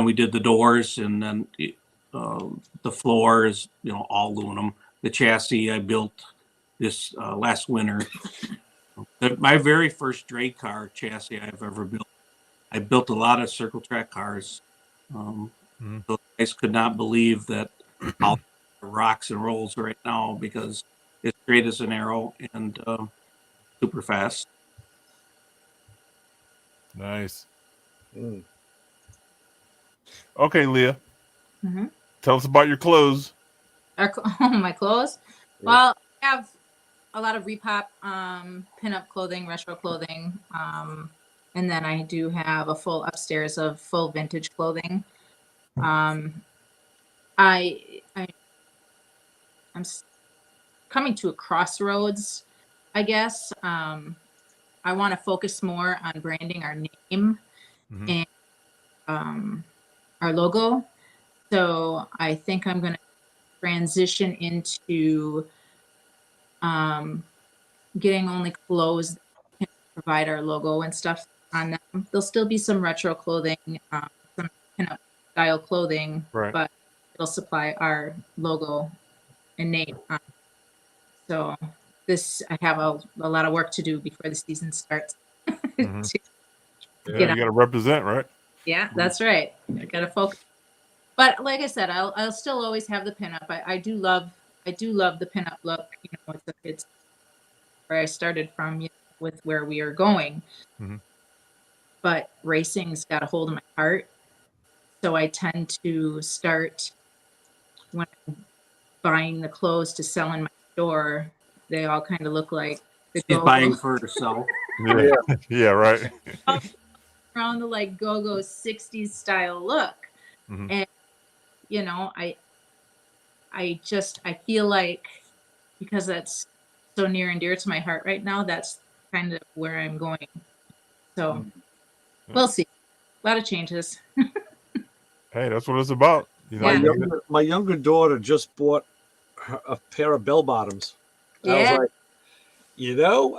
we did the doors, and then the floor is all aluminum. The chassis I built this last winter. My very first drag car chassis I've ever built. I built a lot of circle track cars. Those guys could not believe that how rocks and rolls right now, because it's straight as an arrow and super fast. Nice. Mm. Okay, Leah. Mhm. Tell us about your clothes. My clothes. Yeah. Well, I have a lot of repop, pinup clothing, retro clothing, and then I do have a full upstairs of full vintage clothing. I'm coming to a crossroads, I guess. I want to focus more on branding our name and our logo. So I think I'm going to transition into getting only clothes that can provide our logo and stuff on them. There'll still be some retro clothing, some pinup style clothing, Right. but it'll supply our logo and name. So I have a lot of work to do before the season starts. Yeah, Get you out. got to represent, right? Yeah, that's right. I gotta focus. But like I said, I'll still always have the pinup. I do love the pinup look. It's where I started from, with where we are going. But racing's got a hold of my heart, so I tend to start when I'm buying the clothes to sell in my store. They all kind of look like the She's go-go. buying for herself. Yeah. Yeah, right. Around the go-go 60s style look. And I feel like, because that's so near and dear to my heart right now, that's kind of where I'm going. So we'll see. A lot of changes. Hey, that's what it's about. My younger daughter just bought a pair of bell bottoms. I was like,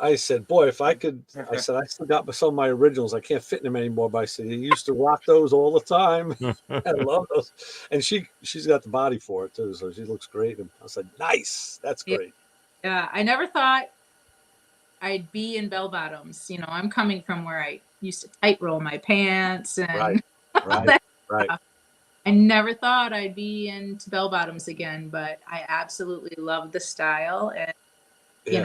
I said, boy, if I could, I said, I still got some of my originals. I can't fit in them anymore. But I said, you used to rock those all the time. I love those. And she's got the body for it too. So she looks great. And I said, nice. That's great. Yeah. I never thought I'd be in bell bottoms. I'm coming from where I used to tight roll my pants and Right. I never thought I'd be into bell bottoms again, but I absolutely love the style, and you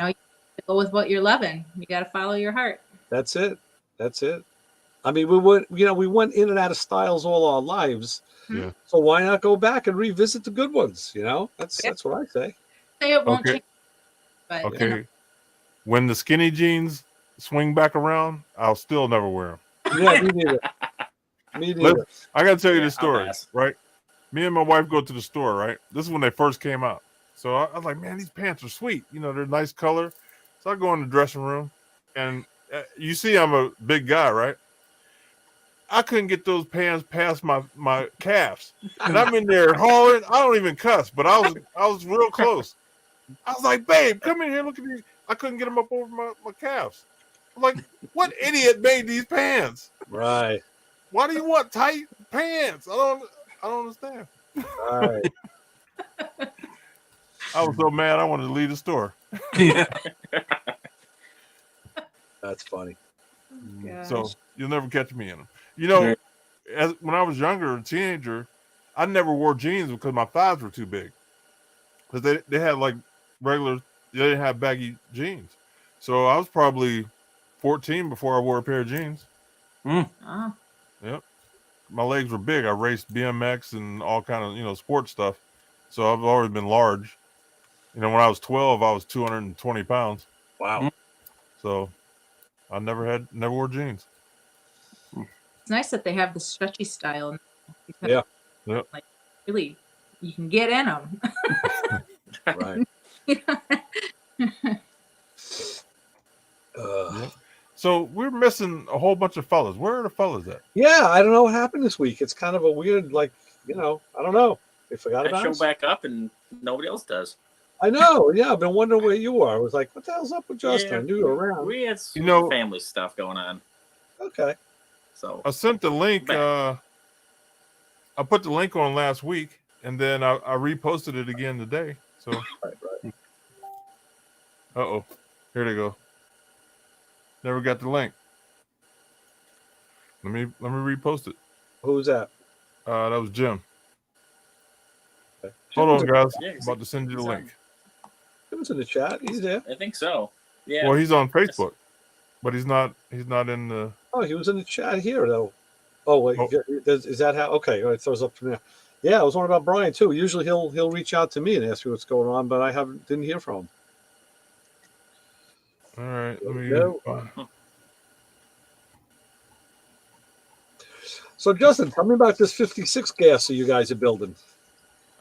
go with what you're loving. You got to follow your heart. That's it. I mean, we went in and out of styles all our lives. Yeah. So why not go back and revisit the good ones? That's what I say. Say it won't change, but Okay. When the skinny jeans swing back around, I'll still never wear them. Yeah, me neither. I got to tell you this story, right? Me and my wife go to the store, right? This is when they first came out. So I was like, man, these pants are sweet. They're nice color. So I go in the dressing room, and you see I'm a big guy, right? I couldn't get those pants past my calves. And I'm in there hollering. I don't even cuss, but I was real close. I was like, babe, come in here, look at these. I couldn't get them up over my calves. I'm like, what idiot made these pants? Right. Why do you want tight pants? I don't understand. Right. I was so mad I wanted to leave the store. Yeah. That's funny. So you'll never catch me in them. When I was younger, a teenager, I never wore jeans because my thighs were too big. Because they had like they didn't have baggy jeans. So I was probably 14 before I wore a pair of jeans. Yep. My legs were big. I raced BMX and all kind of, sports stuff. So I've always been large. You know, when I was 12, I was 220 pounds. Wow. So I never wore jeans. It's nice that they have the stretchy style. Because, Yeah. Yep. like, really, you can get in them. Right. Yep. So we're missing a whole bunch of fellas. Where are the fellas at? Yeah, I don't know what happened this week. It's kind of a weird, like, I don't know. They forgot I about show us. back up and nobody else does. I know. Yeah, I've been wondering where you are. I was like, what the hell's up with Justin? Yeah, I knew you were around. We had some family stuff going on. Okay. So I sent the link. I put the link on last week, and then I reposted it again today. So, Right. oh, here they go. Never got the link. Let me repost it. Who's that? That was Jim. Okay. Hold on, guys. Yeah, I'm about to send you the link. Jim's in the chat. He's there. I think so. Yeah. Well, he's on Facebook, but he's not in the. Oh, he was in the chat here though. Oh wait, is that how? Okay, all right, throws up from there. Yeah, I was wondering about Brian too. Usually he'll reach out to me and ask me what's going on, but I didn't hear from him. All right, let me. So Justin, tell me about this 56 gasser you guys are building.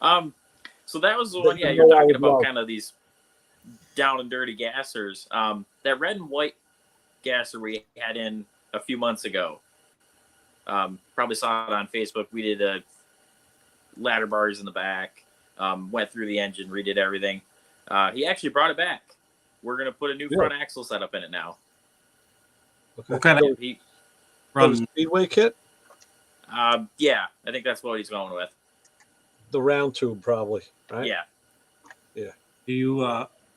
So that was the one. Yeah, you're talking about kind of these down and dirty gassers. That red and white gasser we had in a few months ago. Probably saw it on Facebook. We did ladder bars in the back. Went through the engine, redid everything. He actually brought it back. We're gonna put a new front axle setup in it now. Okay. What kind of run Speedway kit? Yeah, I think that's what he's going with. The round tube, probably. Right? Yeah. Yeah. Do you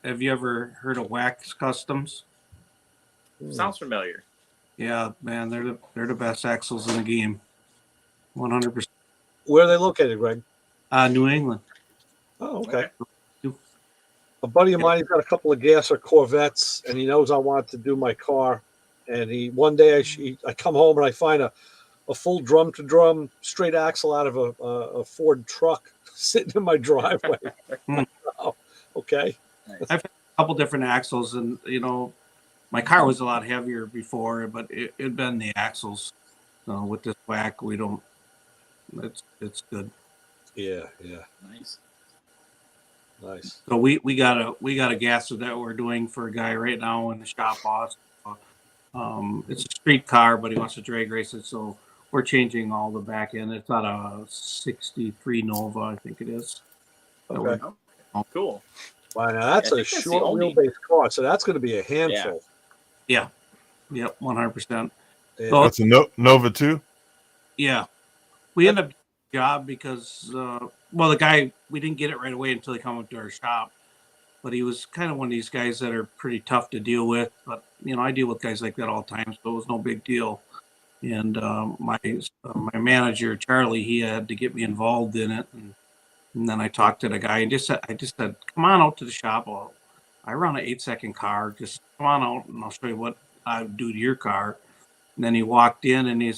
have you ever heard of Wax Customs? Sounds familiar. Yeah, man, they're the best axles in the game. 100%. Where are they located, Greg? New England. Oh, okay. A buddy of mine, he's got a couple of gasser Corvettes, and he knows I want to do my car. And one day I come home and I find a full drum to drum straight axle out of a Ford truck sitting in my driveway. Oh, okay. Nice. I've had a couple different axles, and my car was a lot heavier before, but it'd been the axles. With this whack, we don't. It's good. Yeah. Nice. So we got a gasser that we're doing for a guy right now in the shop boss. It's a street car, but he wants to drag race it, so we're changing all the back end. It's on a '63 Nova, I think it is. Okay. Cool. Wow, now that's a short wheelbase car, so that's going to be a handful. Yeah. Yep, 100%. Yeah. So, That's a Nova 2? Yeah. We ended up getting a job because, the guy, we didn't get it right away until he came up to our shop. But he was kind of one of these guys that are pretty tough to deal with. But, I deal with guys like that all the time, so it was no big deal. And my manager, Charlie, he had to get me involved in it. And then I talked to the guy and I just said, come on out to the shop. I run an 8-second car. Just come on out and I'll show you what I would do to your car. And then he walked in and he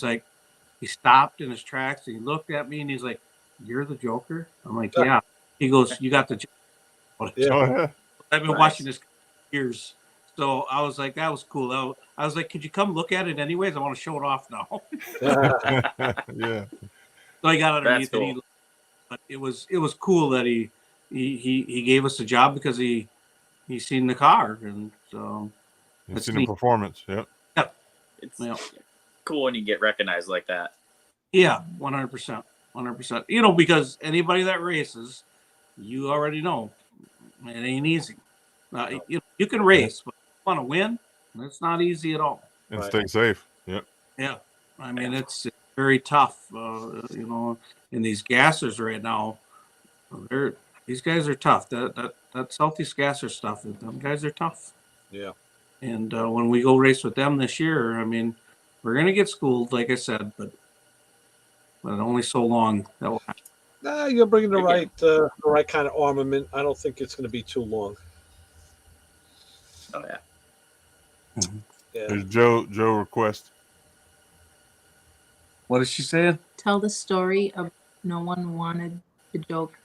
stopped in his tracks and he looked at me and he's like, "You're the Joker?" I'm like, "Yeah." He goes, "You got the Joker." Yeah. I've been watching this for years. So I was like, that was cool. I was like, could you come look at it anyways? I want to show it off now. Yeah. So I got underneath That's it. cool. But it was cool that he gave us a job because he seen the car, and so You've seen the performance. Yep. It's cool when you get recognized like that. Yeah, 100%. 100%. Because anybody that races, you already know it ain't easy. You can race, but you want to win, it's not easy at all. And stay safe. Yep. Yeah. I mean, it's very tough, in these gassers right now. These guys are tough. That Southeast gasser stuff, them guys are tough. Yeah. And when we go race with them this year, I mean, we're going to get schooled, like I said, but only so long that will happen. Nah, you're bringing the right kind of armament. I don't think it's going to be too long. Oh yeah. Mm-hmm. Yeah. There's Joe request. What is she saying? Tell the story of no one wanted the joke.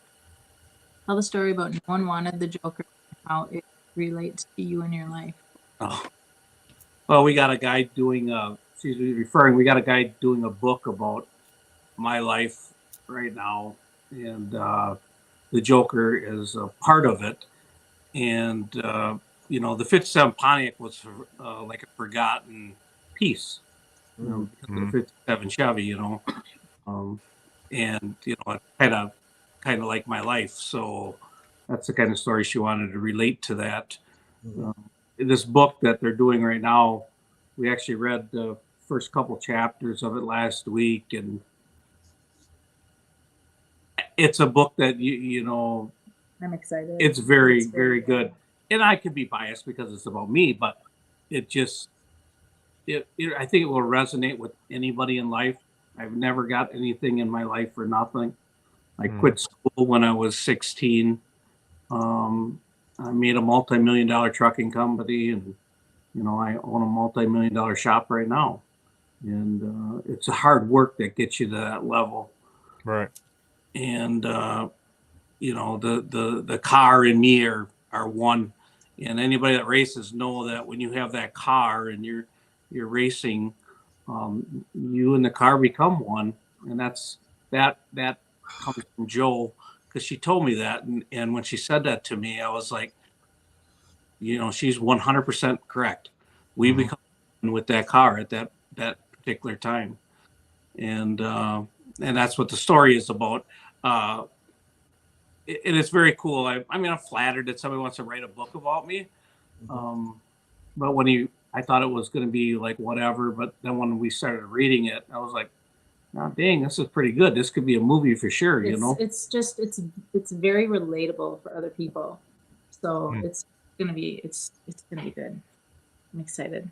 Tell the story about No One Wanted the Joker and how it relates to you in your life. Oh. Well, we got a guy doing we got a guy doing a book about my life right now, and the Joker is a part of it. And the 57 Pontiac was like a forgotten piece, because of the 57 Chevy, and it kind of like my life. So that's the kind of story she wanted to relate to that. This book that they're doing right now, we actually read the first couple chapters of it last week, and it's a book that I'm excited. it's very, very good. And I could be biased because it's about me, but I think it will resonate with anybody in life. I've never got anything in my life for nothing. I quit school when I was 16. I made a multi-million-dollar trucking company, and I own a multi-million-dollar shop right now. And it's a hard work that gets you to that level. Right. And the car and me are one. And anybody that races know that when you have that car and you're racing, you and the car become one. And that comes from Joe, because she told me that. And when she said that to me, I was like, she's 100% correct. We become one with that car at that particular time. And that's what the story is about. It is very cool. I'm flattered that somebody wants to write a book about me. But I thought it was going to be like whatever. But then when we started reading it, I was like, oh, dang, this is pretty good. This could be a movie for sure. It's very relatable for other people. So it's gonna be good. I'm excited.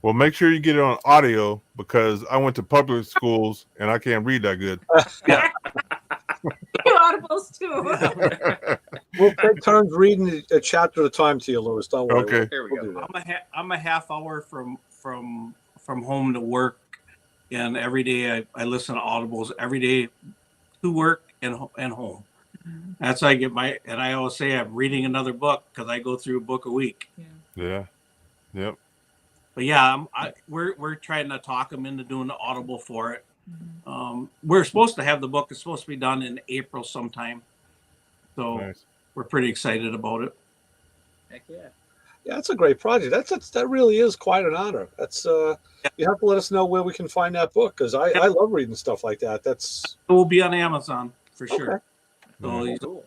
Well, make sure you get it on audio, because I went to public schools and I can't read that good. Yeah. Audibles too. We'll take turns reading a chapter at a time to you, Louis. Don't worry. Okay. There we We'll go. do that. I'm a half hour from home to work, and every day I listen to audibles every day to work and home. That's how I get and I always say I'm reading another book, because I go through a book a week. Yeah. Yep. But yeah, we're trying to talk them into doing the audible for it. We're supposed to have the book. It's supposed to be done in April sometime. So Nice. We're pretty excited about it. Heck yeah. Yeah, it's a great project. That really is quite an honor. That's you have to let us know where we can find that book, because I love reading stuff like that. It will be on Amazon for sure. Okay. So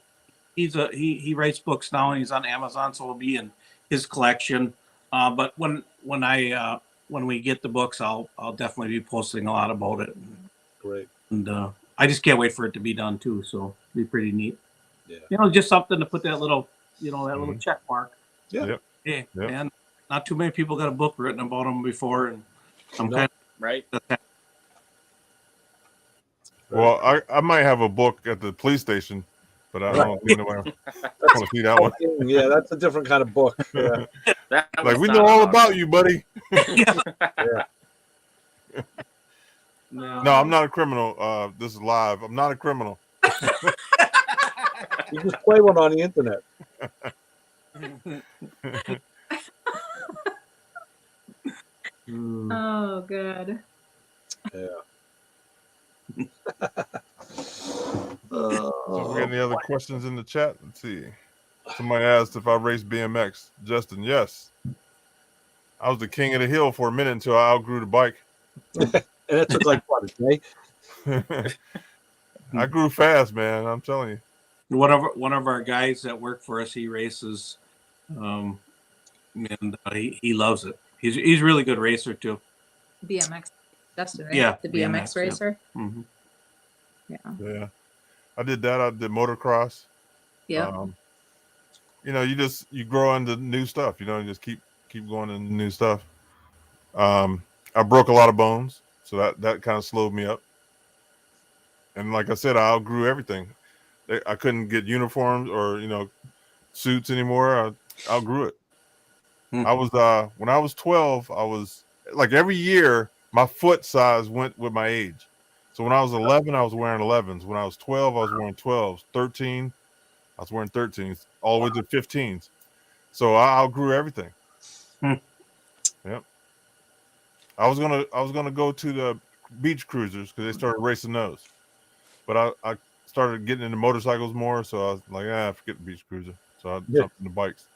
he writes books now, and he's on Amazon, so it'll be in his collection. But when we get the books, I'll definitely be posting a lot about it. Great. And I just can't wait for it to be done too. So it'll be pretty neat. Yeah. Just something to put that little, little check mark. Yeah. Yep. Hey, man, not too many people got a book written about them before, and I'm kind of right. Well, I might have a book at the police station, but I don't think I want to see that one. Yeah, that's a different kind of book. Yeah. Like, we know all about you, buddy. Yeah. No, I'm not a criminal. This is live. I'm not a criminal. You just play one on the internet. Oh, good. Yeah. So we got any other questions in the chat? Let's see. Somebody asked if I raced BMX. Justin, yes. I was the king of the hill for a minute until I outgrew the bike. And it took like what, a day? I grew fast, man. I'm telling you. One of our guys that work for us, he races, and he loves it. He's a really good racer too. BMX, Justin, right? Yeah, The BMX racer. Yeah. Mm-hmm. Yeah. I did that. I did motocross. Yeah. You grow into new stuff. You just keep going into new stuff. I broke a lot of bones, so that kind of slowed me up. And like I said, I outgrew everything. I couldn't get uniforms or suits anymore. I outgrew it. I was when I was 12, I was like, every year my foot size went with my age. So when I was 11, I was wearing 11s. When I was 12, I was wearing 12s. 13, I was wearing 13s all the way to 15s. So I outgrew everything. Yep. I was gonna go to the beach cruisers because they started racing those, but I started getting into motorcycles more, so I was like, forget the beach cruiser. So I jumped into bikes.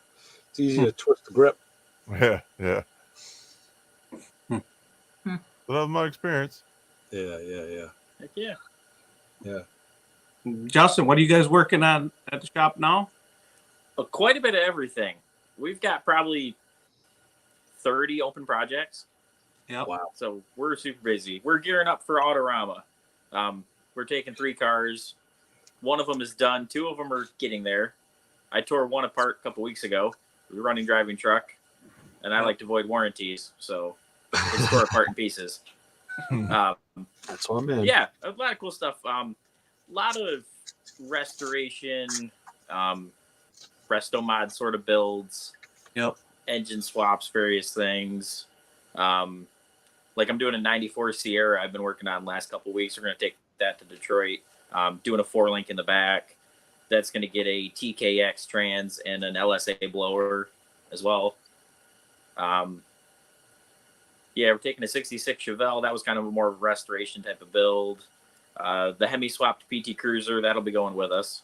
It's easy to twist the grip. Yeah. So that was my experience. Yeah. Heck yeah. Justin, what are you guys working on at the shop now? Quite a bit of everything. We've got probably 30 open projects. Yep. Wow. So we're super busy. We're gearing up for Autorama. We're taking 3 cars. One of them is done. 2 of them are getting there. I tore one apart a couple weeks ago. We were running driving truck, and I like to avoid warranties, so it's tore apart in pieces. That's what I'm in. Yeah, a lot of cool stuff. A lot of restoration, resto mod sort of builds. Yep. Engine swaps, various things. Like I'm doing a 94 Sierra I've been working on the last couple of weeks. We're going to take that to Detroit. Doing a 4-link in the back. That's going to get a TKX trans and an LSA blower as well. Yeah, we're taking a 66 Chevelle. That was kind of a more restoration type of build. The Hemi swapped PT Cruiser, that'll be going with us.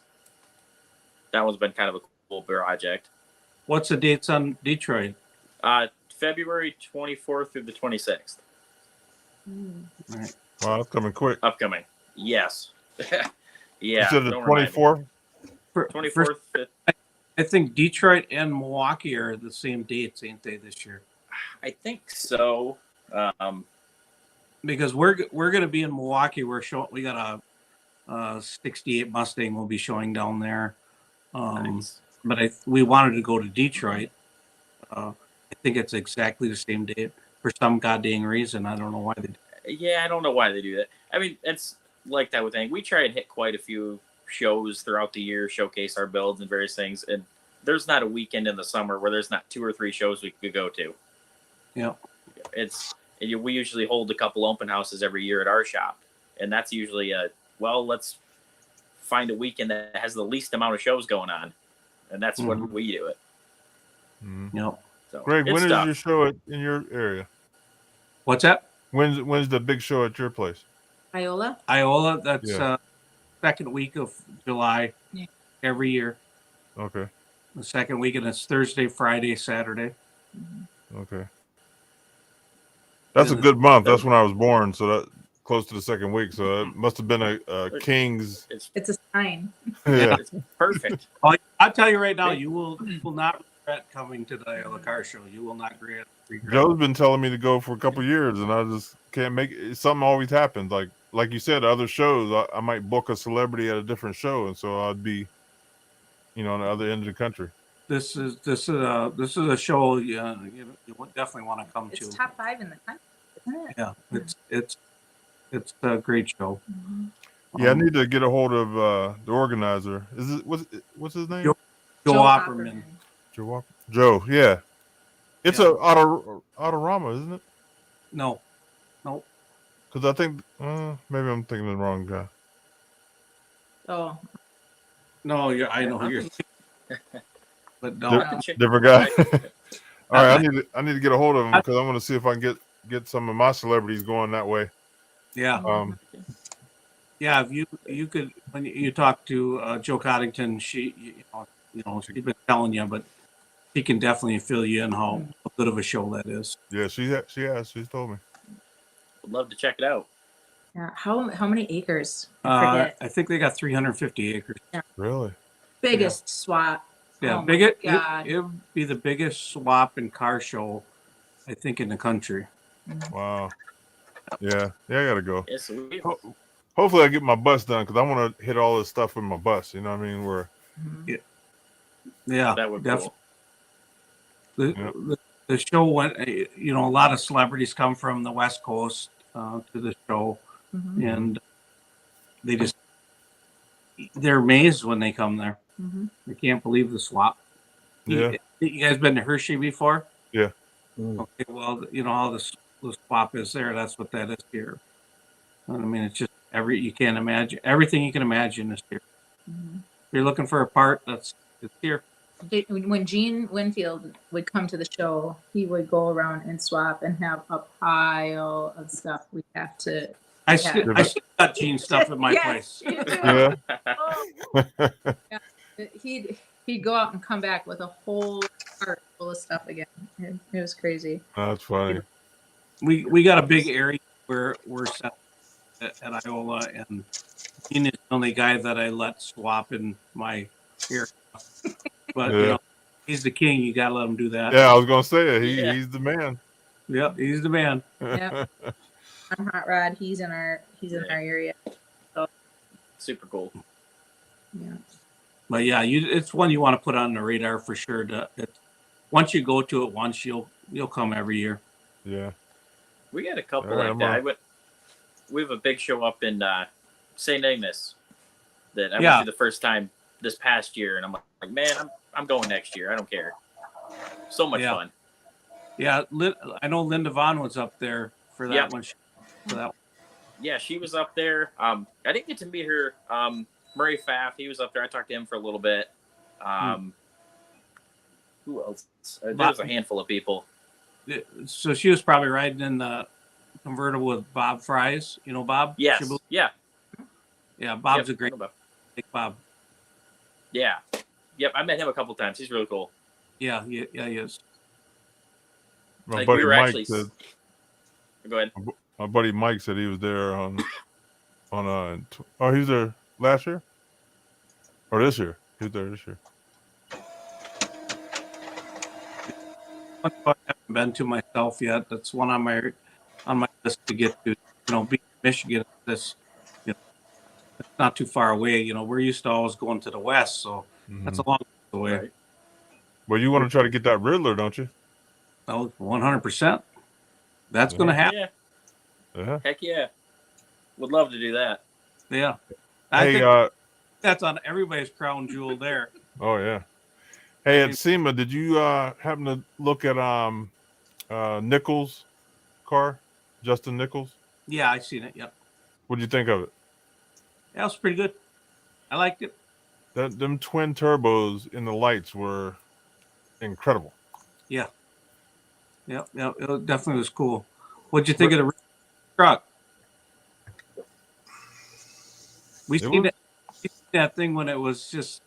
That one's been kind of a cool project. What's the dates on Detroit? February 24th through the 26th. Right. Wow, that's coming quick. Upcoming. Yes. Yeah. You said the 24th? 24th. I think Detroit and Milwaukee are the same dates, ain't they, this year? I think so. Because we're going to be in Milwaukee. We got a 68 Mustang we'll be showing down there. Nice. But we wanted to go to Detroit. I think it's exactly the same date for some goddamn reason. I don't know why they. Yeah, I don't know why they do that. I mean, it's like that with anything. We try and hit quite a few shows throughout the year, showcase our builds and various things. And there's not a weekend in the summer where there's not 2 or 3 shows we could go to. Yeah. We usually hold a couple open houses every year at our shop. And that's usually let's find a weekend that has the least amount of shows going on. And that's when we do it. Mm-hmm. Yep. So, Greg, when is your show in your area? What's that? When's the big show at your place? Iola. That's second week of July every year. Okay. The second week, and it's Thursday, Friday, Saturday. Okay. That's a good month. That's when I was born, so that close to the second week. So it must have been a King's. It's a sign. Yeah. It's perfect. I'll tell you right now, you will not regret coming to the Iola Car Show. You will not regret. Joe's been telling me to go for a couple of years, and I just can't make it. Something always happens. Like you said, other shows, I might book a celebrity at a different show, and so I'd be, on the other end of the country. This is a show you would definitely want to come to. It's top 5 in the country, isn't it? Yeah, it's a great show. Yeah, I need to get a hold of the organizer. What's his name? Joe Opperman. Joe, yeah. It's a Autorama, isn't it? No. Because I think maybe I'm thinking of the wrong guy. Oh. No, I know who you're thinking. But no. Different guy. All right, I need to get a hold of him because I want to see if I can get some of my celebrities going that way. Yeah. Yeah, if you could, when you talk to Joe Coddington, she's been telling you, but he can definitely fill you in how good of a show that is. Yeah, she has. She's told me. Would love to check it out. Yeah. How many acres? I think they got 350 acres. Yeah. Really? Biggest swap. Yeah, Oh it would be the biggest swap and car show, I think, in the country. Wow. Yeah, I gotta go. Yes, sweet. Hopefully, I get my bus done because I want to hit all this stuff with my bus. You know what I mean? Yeah, that would definitely. Cool. The show went. A lot of celebrities come from the West Coast to the show, and they're amazed when they come there. They can't believe the swap. Yeah. You guys been to Hershey before? Yeah. Okay. Well, how the swap is there. That's what that is here. I mean, it's just you can't imagine everything you can imagine is here. you're looking for a part, it's here. When Gene Winfield would come to the show, he would go around and swap and have a pile of stuff we have to. I Yeah. still got Gene stuff at my Yes, place. you do. Yeah. Oh, he'd go out and come back with a whole cart full of stuff again. It was crazy. That's funny. We got a big area where we're set at Iola, and Gene is the only guy that I let swap in my area. But Yeah. you know, he's the king. You gotta let him do that. Yeah, I was gonna say it. Yeah. He's the man. Yep, he's the man. Yep. I'm Hot Rod. He's in our area. Super cool. Yeah. But yeah, it's one you want to put on the radar for sure. Once you go to it once, you'll come every year. Yeah. We got a couple All right, like that. We have a big show up in St. Ignace that I Yeah. went to the first time this past year, and I'm like, man, I'm going next year. I don't care. So much fun. Yeah, I know Linda Vaughn was up there for that one. For that one. Yeah, she was up there. I didn't get to meet her. Murray Pfaff, he was up there. I talked to him for a little bit. Who else? There was a handful of people. So she was probably riding in the convertible with Bob Fries. You know Bob? Yes. Yeah. Yeah, Bob's a great big Bob. Yeah. Yep, I met him a couple times. He's really cool. Yeah, he is. My Like, buddy we were Mike actually- said. Go ahead. My buddy Mike said he was there on he was there last year or this year. He was there this year. I haven't been to myself yet. That's one on my list to get to. You know, being in Michigan, it's not too far away. You know, we're used to always going to the west, so that's a long way. Right. Well, you want to try to get that Riddler, don't you? Oh, 100%. That's going to happen. Yeah. Yeah. Heck yeah. Would love to do that. Yeah. I Hey, think that's on everybody's crown jewel there. oh yeah. Hey, at SEMA, did you happen to look at Nichols' car, Justin Nichols? Yeah, I seen it. Yep. What'd you think of it? That was pretty good. I liked it. Them twin turbos in the lights were incredible. Yeah. Yeah. It definitely was cool. What'd you think of the truck? We seen that thing when it was just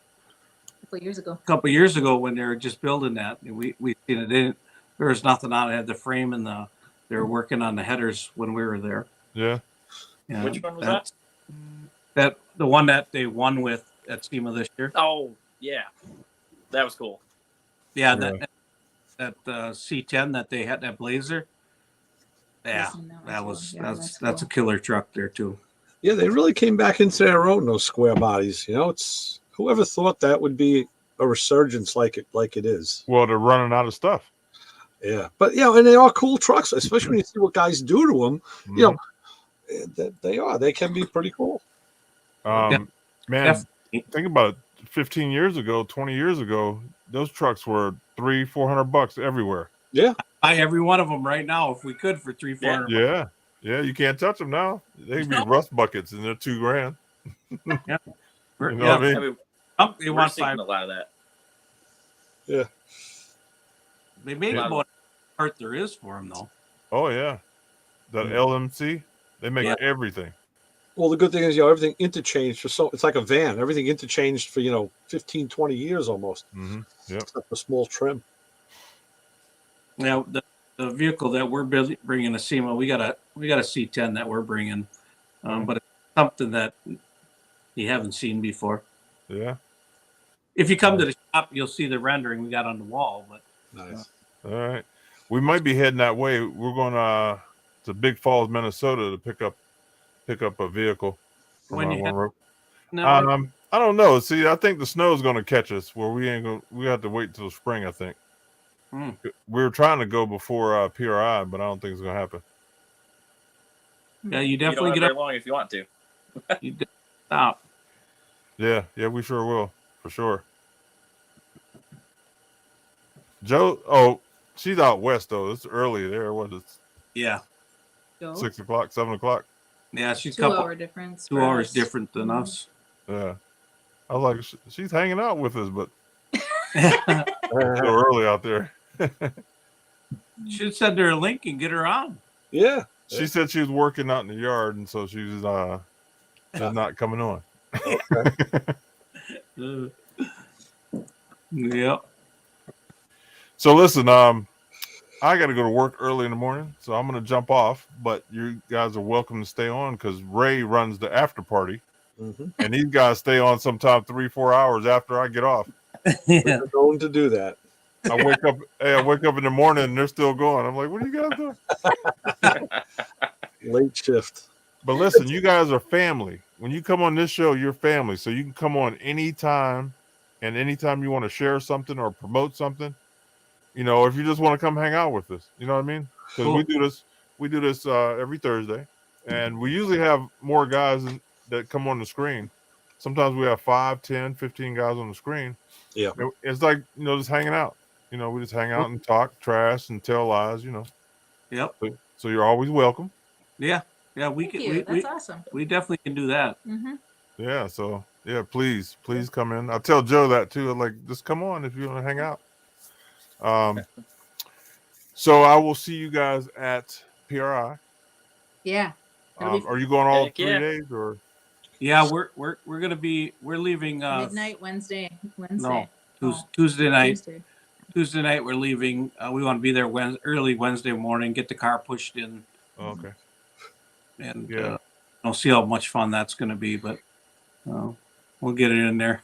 A couple years ago. a couple of years ago when they were just building that. And we seen it. There was nothing on it. It had the frame and they were working on the headers when we were there. Yeah. Yeah, Which one was that? The one that they won with at SEMA this year. Oh, yeah. That was cool. Yeah, that C10 that they had, that Blazer. Yeah, that's a killer truck there too. Yeah, they really came back into their own, those square bodies. You know, it's whoever thought that would be a resurgence like it is. Well, they're running out of stuff. Yeah, but and they are cool trucks, especially when you see what guys do to them. Mm-hmm. You know, they can be pretty cool. Man, think about it. 15 years ago, 20 years ago, those trucks were $300-$400 everywhere. Yeah, buy every one of them right now if we could for $300-$400. Yeah, you can't touch them now. They can be rust buckets and they're $2,000. Yeah, you know what I mean? They We're want seeing five. a lot of that. Yeah, They make about part there is for them though. Oh yeah, that LMC, they make everything. well, the good thing is, everything interchanged for it's like a van. Everything interchanged for 15, 20 years almost. Mm-hmm. Yep. Except a small trim. Now the vehicle that we're bringing to SEMA, we got a C10 that we're bringing, but it's something that you haven't seen before. Yeah. If you come to the shop, you'll see the rendering we got on the wall. But Nice. All right. We might be heading that way. We're going to Big Falls, Minnesota to pick up a vehicle. when you have, I don't know. See, I think the snow is going to catch us where we have to wait till spring, I think. We were trying to go before PRI, but I don't think it's going to happen. yeah, you You don't definitely have get very up. long if you want to. You stop. Yeah, we sure will, for sure. Joe, she's out west though. It's early there. What is Yeah, 6 o'clock, 7 o'clock? yeah, she's 2 hour difference. 2 for hours us. different than us. Yeah. I was like, she's hanging out with us, but Should still early out there. send her a link and get her on. Yeah. She said she was working out in the yard, and so she's not coming on. Yeah. So listen, I got to go to work early in the morning, so I'm going to jump off. But you guys are welcome to stay on because Ray runs the after party, and these guys stay on sometime 3-4 hours after I get off. Yeah. We're known to do that. I wake up in the morning and they're still going. I'm like, what are you guys doing? Late shift. But listen, you guys are family. When you come on this show, you're family. So you can come on anytime, and anytime you want to share something or promote something, if you just want to come hang out with us, you know what I mean? Because Cool. we do this every Thursday, and we usually have more guys that come on the screen. Sometimes we have 5, 10, 15 guys on the screen. Yeah. It's like, just hanging out. We just hang out and talk trash and tell lies, Yep. So you're always welcome. Yeah. Yeah. Thank you. That's awesome. We definitely can do that. Yeah. So yeah, please come in. I'll tell Joe that too. Like, just come on if you want to hang out. So I will see you guys at PRI. Yeah. Are you going all 3 yeah. days or? Yeah, we're leaving Midnight Wednesday. No, Tuesday night. Tuesday. Tuesday night we're leaving. We want to be there early Wednesday morning, get the car pushed in. Oh, okay. And Yeah. I'll see how much fun that's going to be, but we'll get it in there.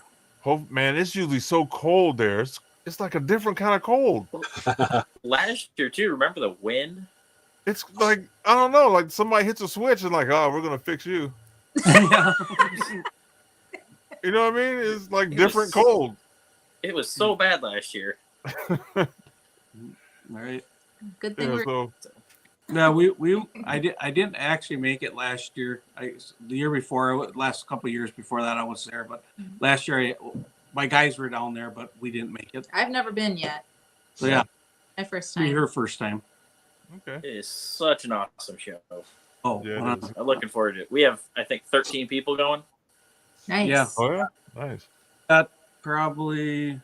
Man, it's usually so cold there. It's like a different kind of cold. Last year too, remember the wind? It's like, I don't know, like somebody hits a switch and like, oh, we're gonna fix you. You know what I mean? It's like different cold. It was so bad last year. All right. Good thing No, I didn't actually make it last year. The year before, last couple of years before that, I was there. But last year, my guys were down there, but we didn't make it. I've never been yet. So yeah, My first be time. her first time. Okay. It is such an awesome show. Oh, Yeah, it is. I'm looking forward to it. We have, I think, 13 people going. Nice. Yeah. Oh yeah, nice. probably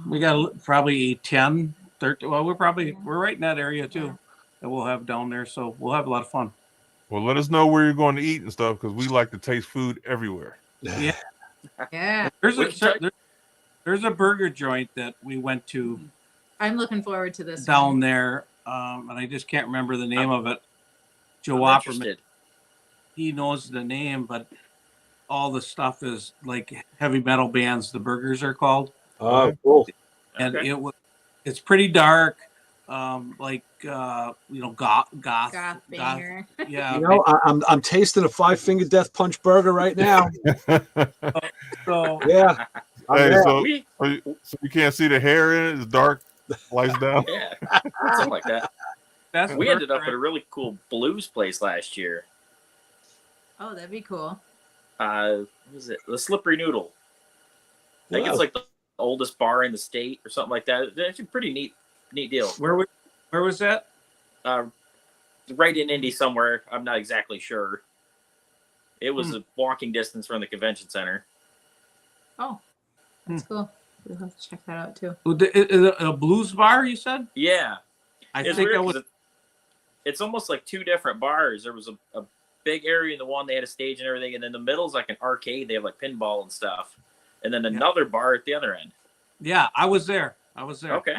we got probably 10, 13. Well, we're right in that area too that we'll have down there. So we'll have a lot of fun. Well, let us know where you're going to eat and stuff because we like to taste food everywhere. Yeah. Yeah. There's a burger joint that we went to I'm looking forward to this down one. there, and I just can't remember the name of it. Joe I'm Opperman, interested. he knows the name, but all the stuff is like heavy metal bands. The burgers are called, Oh, cool. and Okay. it's pretty dark, goth Goth banger. Yeah. I'm tasting a 5-finger death punch burger right now. So Yeah. I'm Hey, there. so We, you can't see the hair in it. It's dark, lights down. yeah, something like that. that's We ended up at a really cool blues place last year. Oh, that'd be cool. What was it? The Slippery Noodle. I think Wow. it's like the oldest bar in the state or something like that. It's actually a pretty neat deal. Where was that? Right in Indy somewhere. I'm not exactly sure. It was a walking distance from the convention center. Oh, that's cool. We'll have to check that out too. A blues bar, you said? Yeah. I It's think weird that 'cause was. it's almost like two different bars. There was a big area in the one, they had a stage and everything, and then the middle's like an arcade. They have like pinball and stuff. And then another bar at the other end. Yeah, I was there. Okay.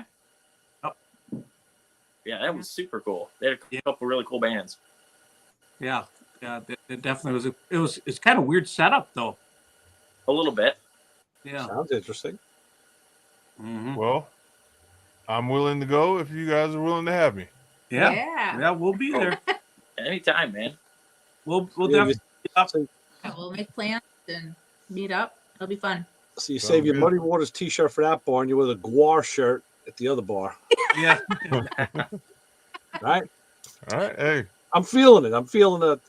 Yep. Yeah, that was super cool. They had a couple really cool bands. Yeah, it definitely was. It's kind of weird setup though. A little bit. Yeah. Sounds interesting. Mhm. Well, I'm willing to go if you guys are willing to have me. Yeah. Yeah. Yeah, we'll be there. Anytime, man. We'll Yeah, definitely. Yeah, we'll make plans and meet up. It'll be fun. So you Sounds save your good. Muddy Waters t-shirt for that bar and you wear the Guar shirt at the other bar. Yeah. Right? All right. Hey, I'm feeling it. I'm feeling it.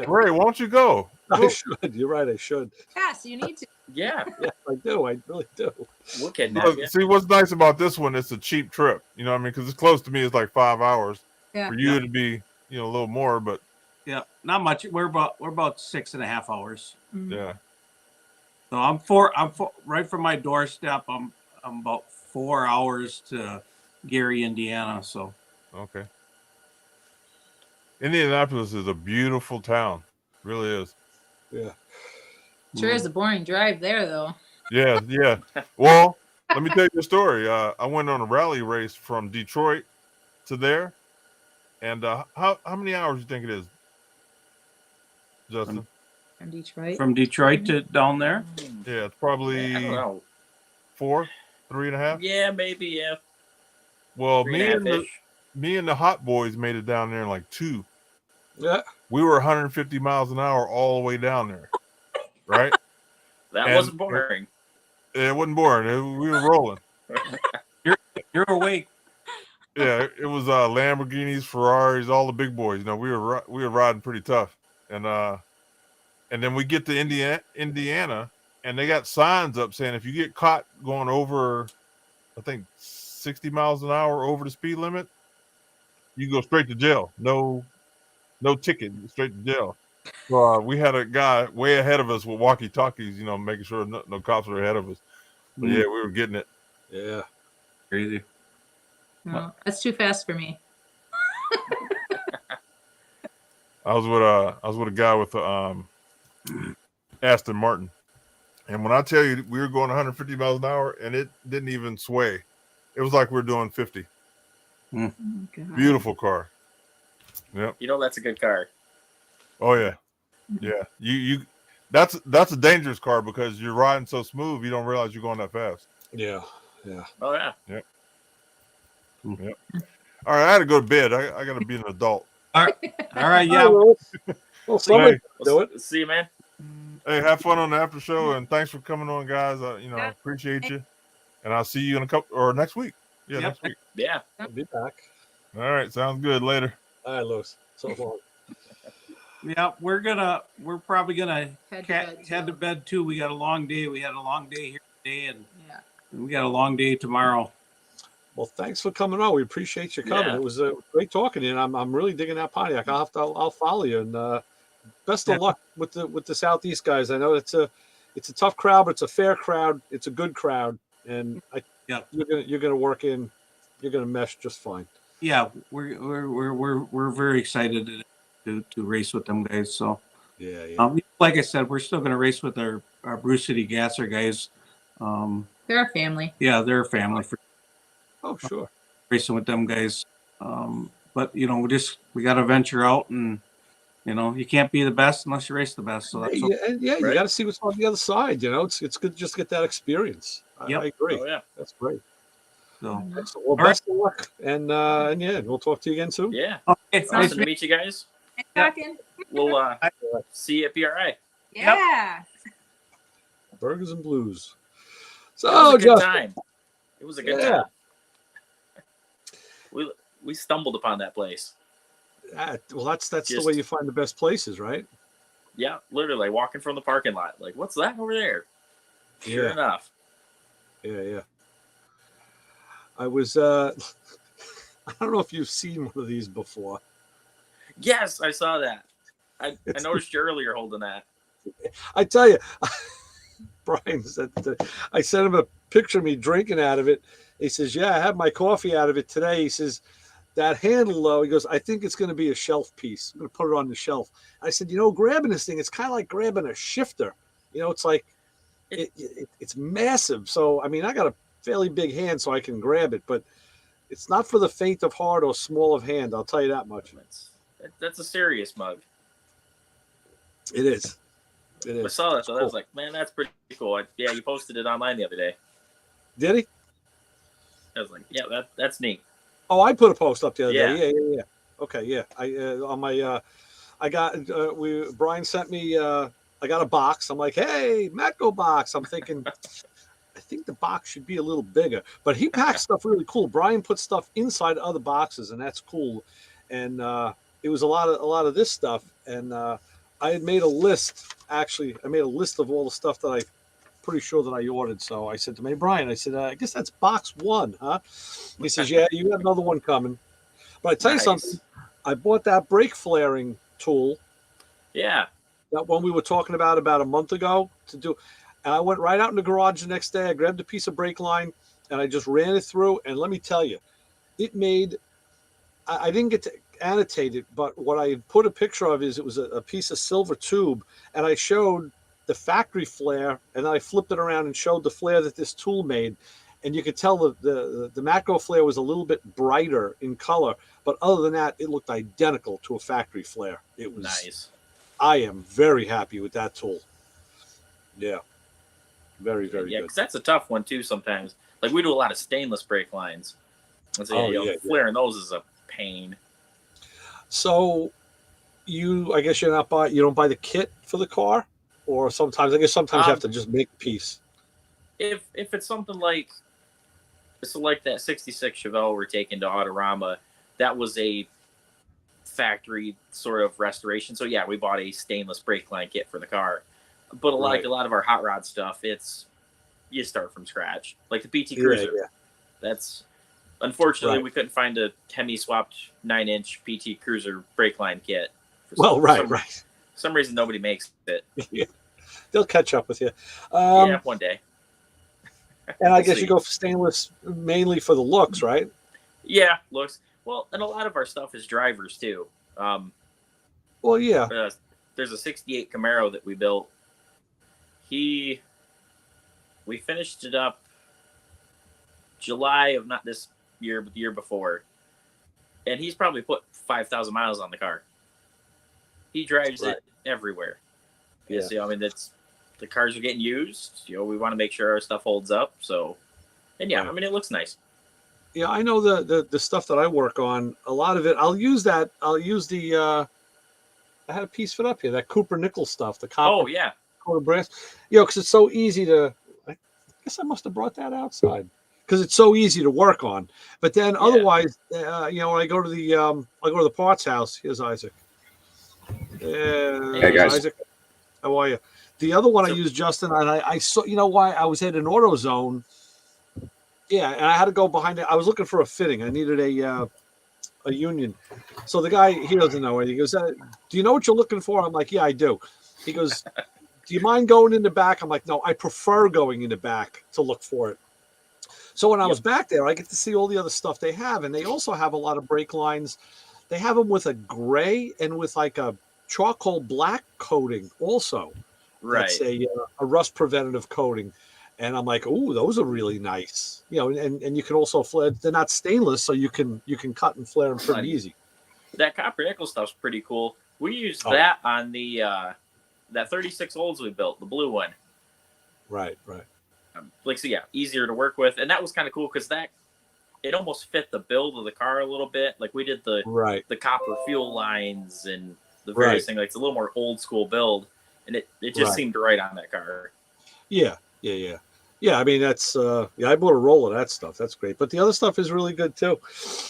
Ray, why don't you go? I should. You're right. I should. Yes, you need to. Yeah, Yeah, I do. I really do. we'll kidnap Look, you. see, what's nice about this one, it's a cheap trip. You know what I mean? Because it's close to me. It's like 5 hours. Yeah. For you, it'd be, a little more, but Yeah. Not much. We're about 6.5 hours. Mm. yeah. So right from my doorstep. I'm about 4 hours to Gary, Indiana. So Okay. Indianapolis is a beautiful town. Really is. Yeah. Sure is a boring drive there, though. Yeah, yeah. Well, let me tell you a story. I went on a rally race from Detroit to there, and how many hours do you think it is, Justin? From Detroit. from Detroit to down there. Yeah, it's I probably don't know. 3.5. Yeah, maybe. Yeah, Well, 3.5-ish. me and the hot boys made it down there in like 2. Yeah. We were 150 miles an hour all the way down there, right? That And wasn't boring. It wasn't boring. We were rolling. You're awake. Yeah, it was Lamborghinis, Ferraris, all the big boys. You know, we were riding pretty tough, and then we get to Indiana, and they got signs up saying if you get caught going over, I think 60 miles an hour over the speed limit, you go straight to jail. No ticket, straight to jail. So we had a guy way ahead of us with walkie-talkies, you know, making sure no cops were ahead of us. But yeah, we were getting it. Yeah. Crazy. No, that's too fast for me. I was with a guy with Aston Martin, and when I tell you we were going 150 miles an hour and it didn't even sway, it was like we were doing 50. Oh, God. Beautiful car. Yep. You know that's a good car. Oh yeah, yeah. You that's a dangerous car because you're riding so smooth you don't realize you're going that fast. Yeah. Yeah. Oh yeah. Yep. Yep. All right, I had to go to bed. I got to be an adult. All right. Yeah. Well, somebody do it. See you, man. Hey, have fun on the after show, and thanks for coming on, guys. Appreciate you, and I'll see you in a couple or next week. Yeah, Yep. next week. Yeah. I'll be back. All right, sounds good. Later. All right, Lewis. So long. Yeah, we're probably gonna Head to bed too. We got a long day. We had a long day here today, and Yeah. we got a long day tomorrow. Well, thanks for coming on. We appreciate you coming. Yeah. It was great talking to you, and I'm really digging that Pontiac. I'll follow you, and best of luck with the Southeast guys. I know it's a tough crowd, but it's a fair crowd. It's a good crowd, and you're gonna work in. You're gonna mesh just fine. Yeah, we're very excited to race with them guys. So yeah. Like I said, we're still gonna race with our Bruce City Gasser guys. They're a family. Yeah, they're a family for Oh, sure. racing with them guys. But we got to venture out, and you can't be the best unless you race the best. So that's You got to see what's on the other side. It's good to just get that experience. Yep. I agree. Oh yeah. That's great. so. Excellent. Well, best of luck, and we'll talk to you again soon. Yeah. Okay, Awesome to meet you guys. Talking. We'll see you at PRI. Yeah. Burgers and Blues. It was a good Justin, time. It was a good time. We stumbled upon that place. well, that's the Just- way you find the best places, right? Yeah, literally walking from the parking lot. Like, what's that over there? Sure enough. Yeah. I was I don't know if you've seen one of these before. Yes, I saw that. I noticed you earlier holding that. I tell you, Brian said I sent him a picture of me drinking out of it. He says, "Yeah, I had my coffee out of it today." He says, "That handle, though," he goes, "I think it's going to be a shelf piece. I'm going to put it on the shelf." I said, "Grabbing this thing, it's kind of like grabbing a shifter. It's like it's massive. So, I mean, I got a fairly big hand, so I can grab it, but it's not for the faint of heart or small of hand. I'll tell you that much." That's a serious mug. It is. I saw that, so I was like, man, that's pretty cool. You posted it online the other day. Did he? I was like, yeah, that's neat. Oh, I put a post up the other Yeah. day. Yeah. Okay, yeah. I on my I got Brian sent me I got a box. I'm like, "Hey, Matco box." I'm thinking I think the box should be a little bigger, but he packs stuff really cool. Brian puts stuff inside other boxes, and that's cool. And it was a lot of this stuff, and I had made a list. Actually, I made a list of all the stuff that I pretty sure that I ordered. So I said to me, Brian, I said, "I guess that's box 1, huh?" He says, "Yeah, you got another one coming." But I tell you something, I bought that brake flaring tool. Yeah. That one we were talking about a month ago to do. And I went right out in the garage the next day. I grabbed a piece of brake line and I just ran it through. And let me tell you, it made, I didn't get to annotate it, but what I put a picture of is it was a piece of silver tube. And I showed the factory flare, and then I flipped it around and showed the flare that this tool made. And you could tell the macro flare was a little bit brighter in color. But other than that, it looked identical to a factory flare. It was Nice. I am very happy with that tool. Yeah. Very, very Yeah, good. because that's a tough one too sometimes. Like we do a lot of stainless brake lines. And so, flaring those is a pain. So I guess you don't buy the kit for the car, or sometimes you have to just make a piece. If it's something like that 66 Chevelle we're taking to Autorama, that was a factory sort of restoration. So yeah, we bought a stainless brake line kit for the car. But like a lot of our hot rod stuff, you start from scratch. Like the PT Cruiser. Yeah. That's unfortunately we couldn't find a Hemi swapped 9-inch PT Cruiser brake line kit. For some reason nobody makes it. Yeah. They'll catch up with you. One day. And I guess you go for stainless mainly for the looks, right? Yeah, looks. Well, and a lot of our stuff is drivers too. Well, yeah. There's a 68 Camaro that we built. We finished it up July of not this year, but the year before. And he's probably put 5,000 miles on the car. He drives it everywhere. Yeah. So, I mean, the cars are getting used. We want to make sure our stuff holds up. So, and I mean, it looks nice. Yeah, I know the stuff that I work on. A lot of it, I'll use the. I had a piece fit up here, that Cooper nickel stuff, the copper. Oh yeah. Copper brass. Because it's so easy to. I guess I must have brought that outside because it's so easy to work on. But then otherwise, when I go to the parts house. Here's Isaac. Hey guys. Isaac, how are you? The other one I used, Justin, and I saw. You know why? I was at an AutoZone. Yeah, and I had to go behind it. I was looking for a fitting. I needed a union. So the guy, he doesn't know it. He goes, do you know what you're looking for? I'm like, yeah, I do. He goes, do you mind going in the back? I'm like, no, I prefer going in the back to look for it. So when I was back there, I get to see all the other stuff they have. And they also have a lot of brake lines. They have them with a gray and with like a charcoal black coating also. Right. That's a rust preventative coating. And I'm like, ooh, those are really nice. And you can also flare. They're not stainless, so you can cut and flare them pretty easy. That copper nickel stuff's pretty cool. We used that on the that 36 Olds we built, the blue one. Right. Easier to work with, and that was kind of cool because it almost fit the build of the car a little bit. Like we did the copper fuel lines and the various things. Like it's a little more old school build, and it just seemed right on that car. Yeah. Yeah, I mean, that's, I bought a roll of that stuff. That's great. But the other stuff is really good, too.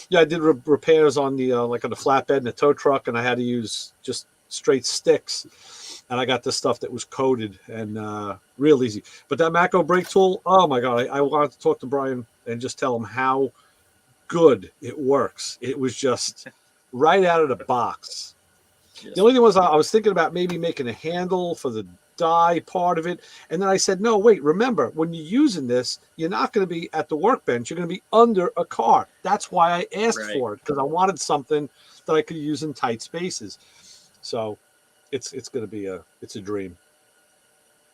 Yeah, I did repairs on the, on the flatbed and the tow truck, and I had to use just straight sticks. And I got this stuff that was coated and real easy. But that Macro brake tool, oh, my God. I wanted to talk to Brian and just tell him how good it works. It was just right out of the box. Yes. The only thing was I was thinking about maybe making a handle for the die part of it, and then I said, no, wait, remember, when you're using this, you're not going to be at the workbench, you're going to be under a car. That's why I asked for it, because I wanted something that I could use in tight spaces. So it's going to be a dream.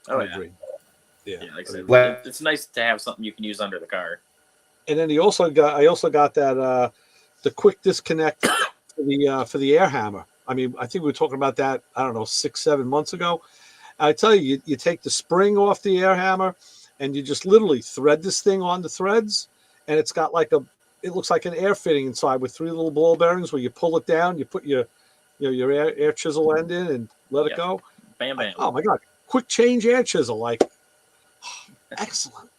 A dream. Yeah, like I said, it's nice to have something you can use under the car. And then I also got that the quick disconnect for the air hammer. I mean, I think we were talking about that, I don't know, 6-7 months ago. I tell you, you take the spring off the air hammer and you just literally thread this thing on the threads, and it's got it looks like an air fitting inside with 3 little ball bearings where you pull it down, you put your air chisel end in and let it go. Bam, bam. Oh my God. Quick change air chisel. Excellent.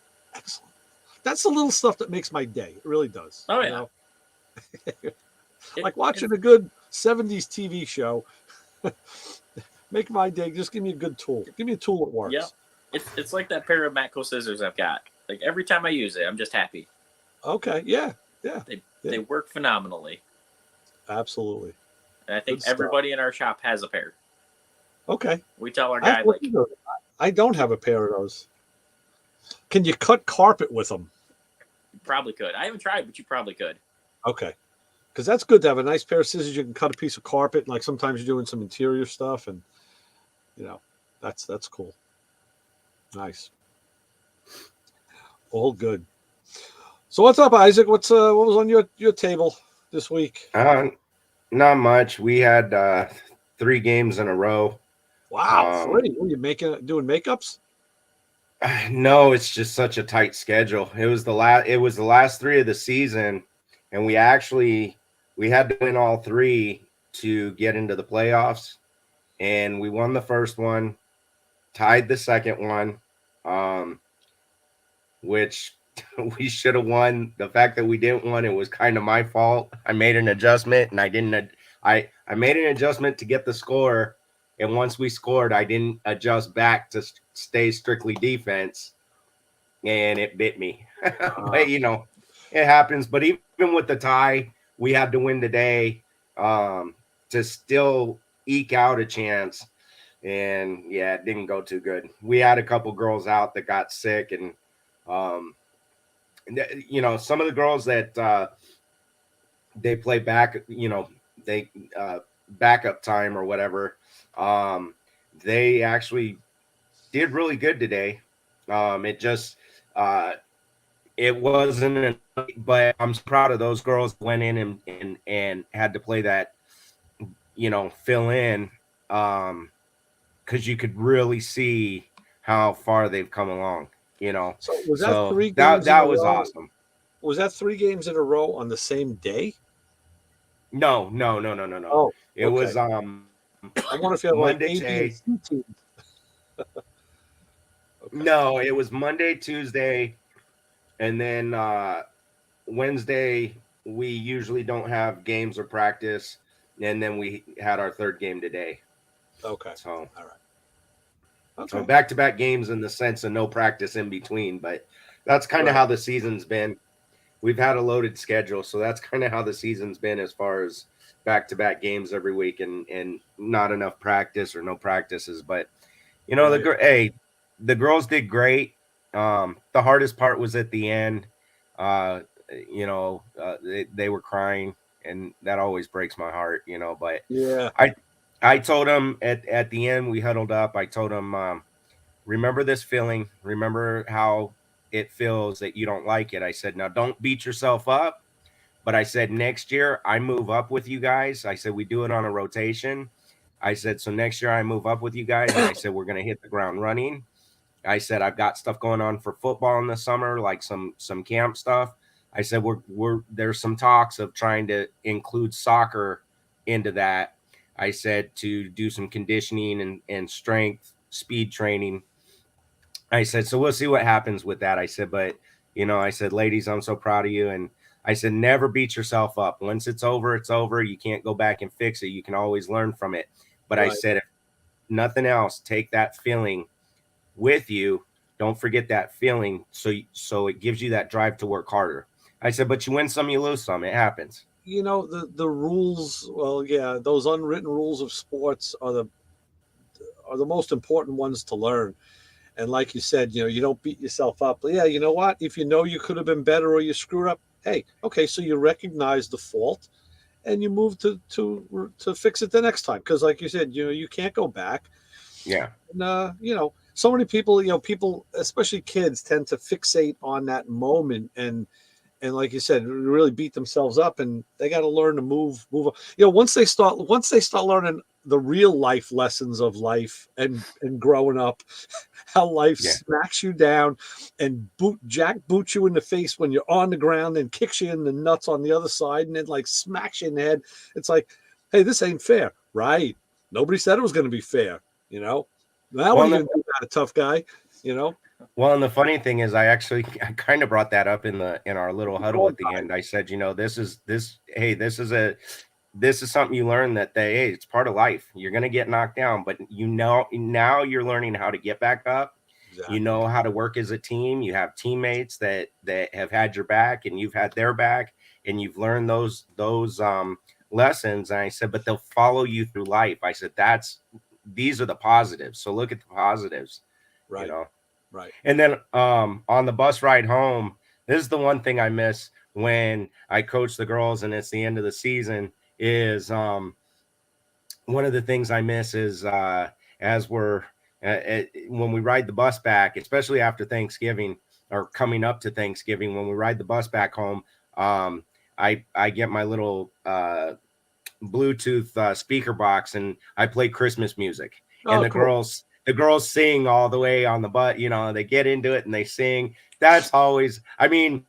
That's the little stuff that makes my day. It really does. Oh, yeah. Like watching a good 70s TV show. Make my day. Just give me a good tool. Give me a tool that works. Yeah, it's like that pair of Matco scissors I've got. Like every time I use it, I'm just happy. Okay. Yeah. They work phenomenally. Absolutely. And I think everybody in our shop has a pair. Okay. We tell our guy I don't have a pair of those. Can you cut carpet with them? You probably could. I haven't tried, but you probably could. Okay. Because that's good to have a nice pair of scissors. You can cut a piece of carpet. Like sometimes you're doing some interior stuff, and that's cool. Nice. All good. So what's up, Isaac? What was on your table this week? Not much. We had 3 games in a row. Wow, 3. What are you doing makeups? No, it's just such a tight schedule. It was the last 3 of the season, and we had to win all 3 to get into the playoffs, and we won the first one, tied the second one, which we should have won. The fact that we didn't win, it was kind of my fault. I made an adjustment, and I made an adjustment to get the score, and once we scored, I didn't adjust back to stay strictly defense, and it bit me. But it happens. But even with the tie, we had to win today to still eke out a chance. And yeah, it didn't go too good. We had a couple girls out that got sick, and some of the girls that they play back, they backup time or whatever. They actually did really good today. It wasn't, but I'm proud of those girls who went in and had to play that, fill in, because you could really see how far they've come along. So was that 3 games? That was row? Awesome. Was that 3 games in a row on the same day? No. Oh, it was I wonder if you had like Monday, A, B, and C teams. Okay. No, it was Monday, Tuesday, and then Wednesday we usually don't have games or practice, and then we had our 3rd game today. Okay. So all right. Okay. So back-to-back games in the sense of no practice in between, but that's kind of how the season's been. We've had a loaded schedule, so that's kind of how the season's been as far as back-to-back games every week and not enough practice or no practices. But the girls did great. The hardest part was at the end. They were crying, and that always breaks my heart. But yeah, I told them at the end, we huddled up. I told them, remember this feeling. Remember how it feels that you don't like it. I said, now don't beat yourself up. But I said, next year I move up with you guys. I said, we do it on a rotation. I said, so next year I move up with you guys. And I said, we're going to hit the ground running. I said, I've got stuff going on for football in the summer, like some camp stuff. I said, there's some talks of trying to include soccer into that. I said to do some conditioning and strength, speed training. I said, so we'll see what happens with that. I said, but, I said, ladies, I'm so proud of you. And I said, never beat yourself up. Once it's over, it's over. You can't go back and fix it. You can always learn from it. But right. I said, if nothing else, take that feeling with you. Don't forget that feeling. So it gives you that drive to work harder. I said, but you win some, you lose some. It happens. The rules. Well, yeah, those unwritten rules of sports are the most important ones to learn. And like you said, you don't beat yourself up. But yeah, you know what? If you could have been better or you screwed up, hey, okay, so you recognize the fault and you move to fix it the next time. Because like you said, you can't go back. Yeah. And so many people, especially kids, tend to fixate on that moment and like you said, really beat themselves up, and they got to learn to move on. Once they start learning the real life lessons of life and growing up, how life smacks you down and jack boots you in the face when you're on the ground and kicks you in the nuts on the other side and then like smacks you in the head. It's like, hey, this ain't fair, right? Nobody said it was going to be fair, Now what are you going to do about a tough guy, Well, and the funny thing is, I kind of brought that up in our little huddle at the end. I said, this is something you learn that it's part of life. You're going to get knocked down, but now you're learning how to get back up. Exactly. You know how to work as a team. You have teammates that have had your back and you've had their back, and you've learned those lessons. And I said, but they'll follow you through life. I said, these are the positives. So look at the positives. Right. You know. Right. And then on the bus ride home, this is the one thing I miss when I coach the girls and it's the end of the season is one of the things I miss is as we're when we ride the bus back, especially after Thanksgiving or coming up to Thanksgiving, when we ride the bus back home, I get my little Bluetooth speaker box and I play Christmas music, and Oh, cool. the girls sing all the way on the butt. You know, they get into it and they sing. That's always, I mean,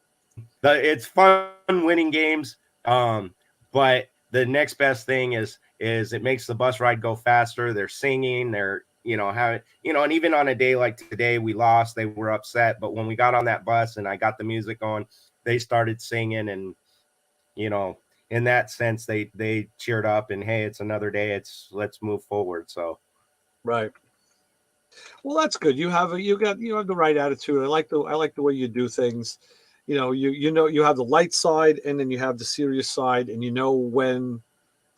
it's fun winning games. But the next best thing is it makes the bus ride go faster. They're singing, they're, you know, how, you know, and even on a day like today, we lost, they were upset. But when we got on that bus and I got the music on, they started singing, and, you know, in that sense, they cheered up and, hey, it's another day. Let's move forward. So Right. Well, that's good. You have the right attitude. I like the way you do things. You know, you have the light side and then you have the serious side, and you know when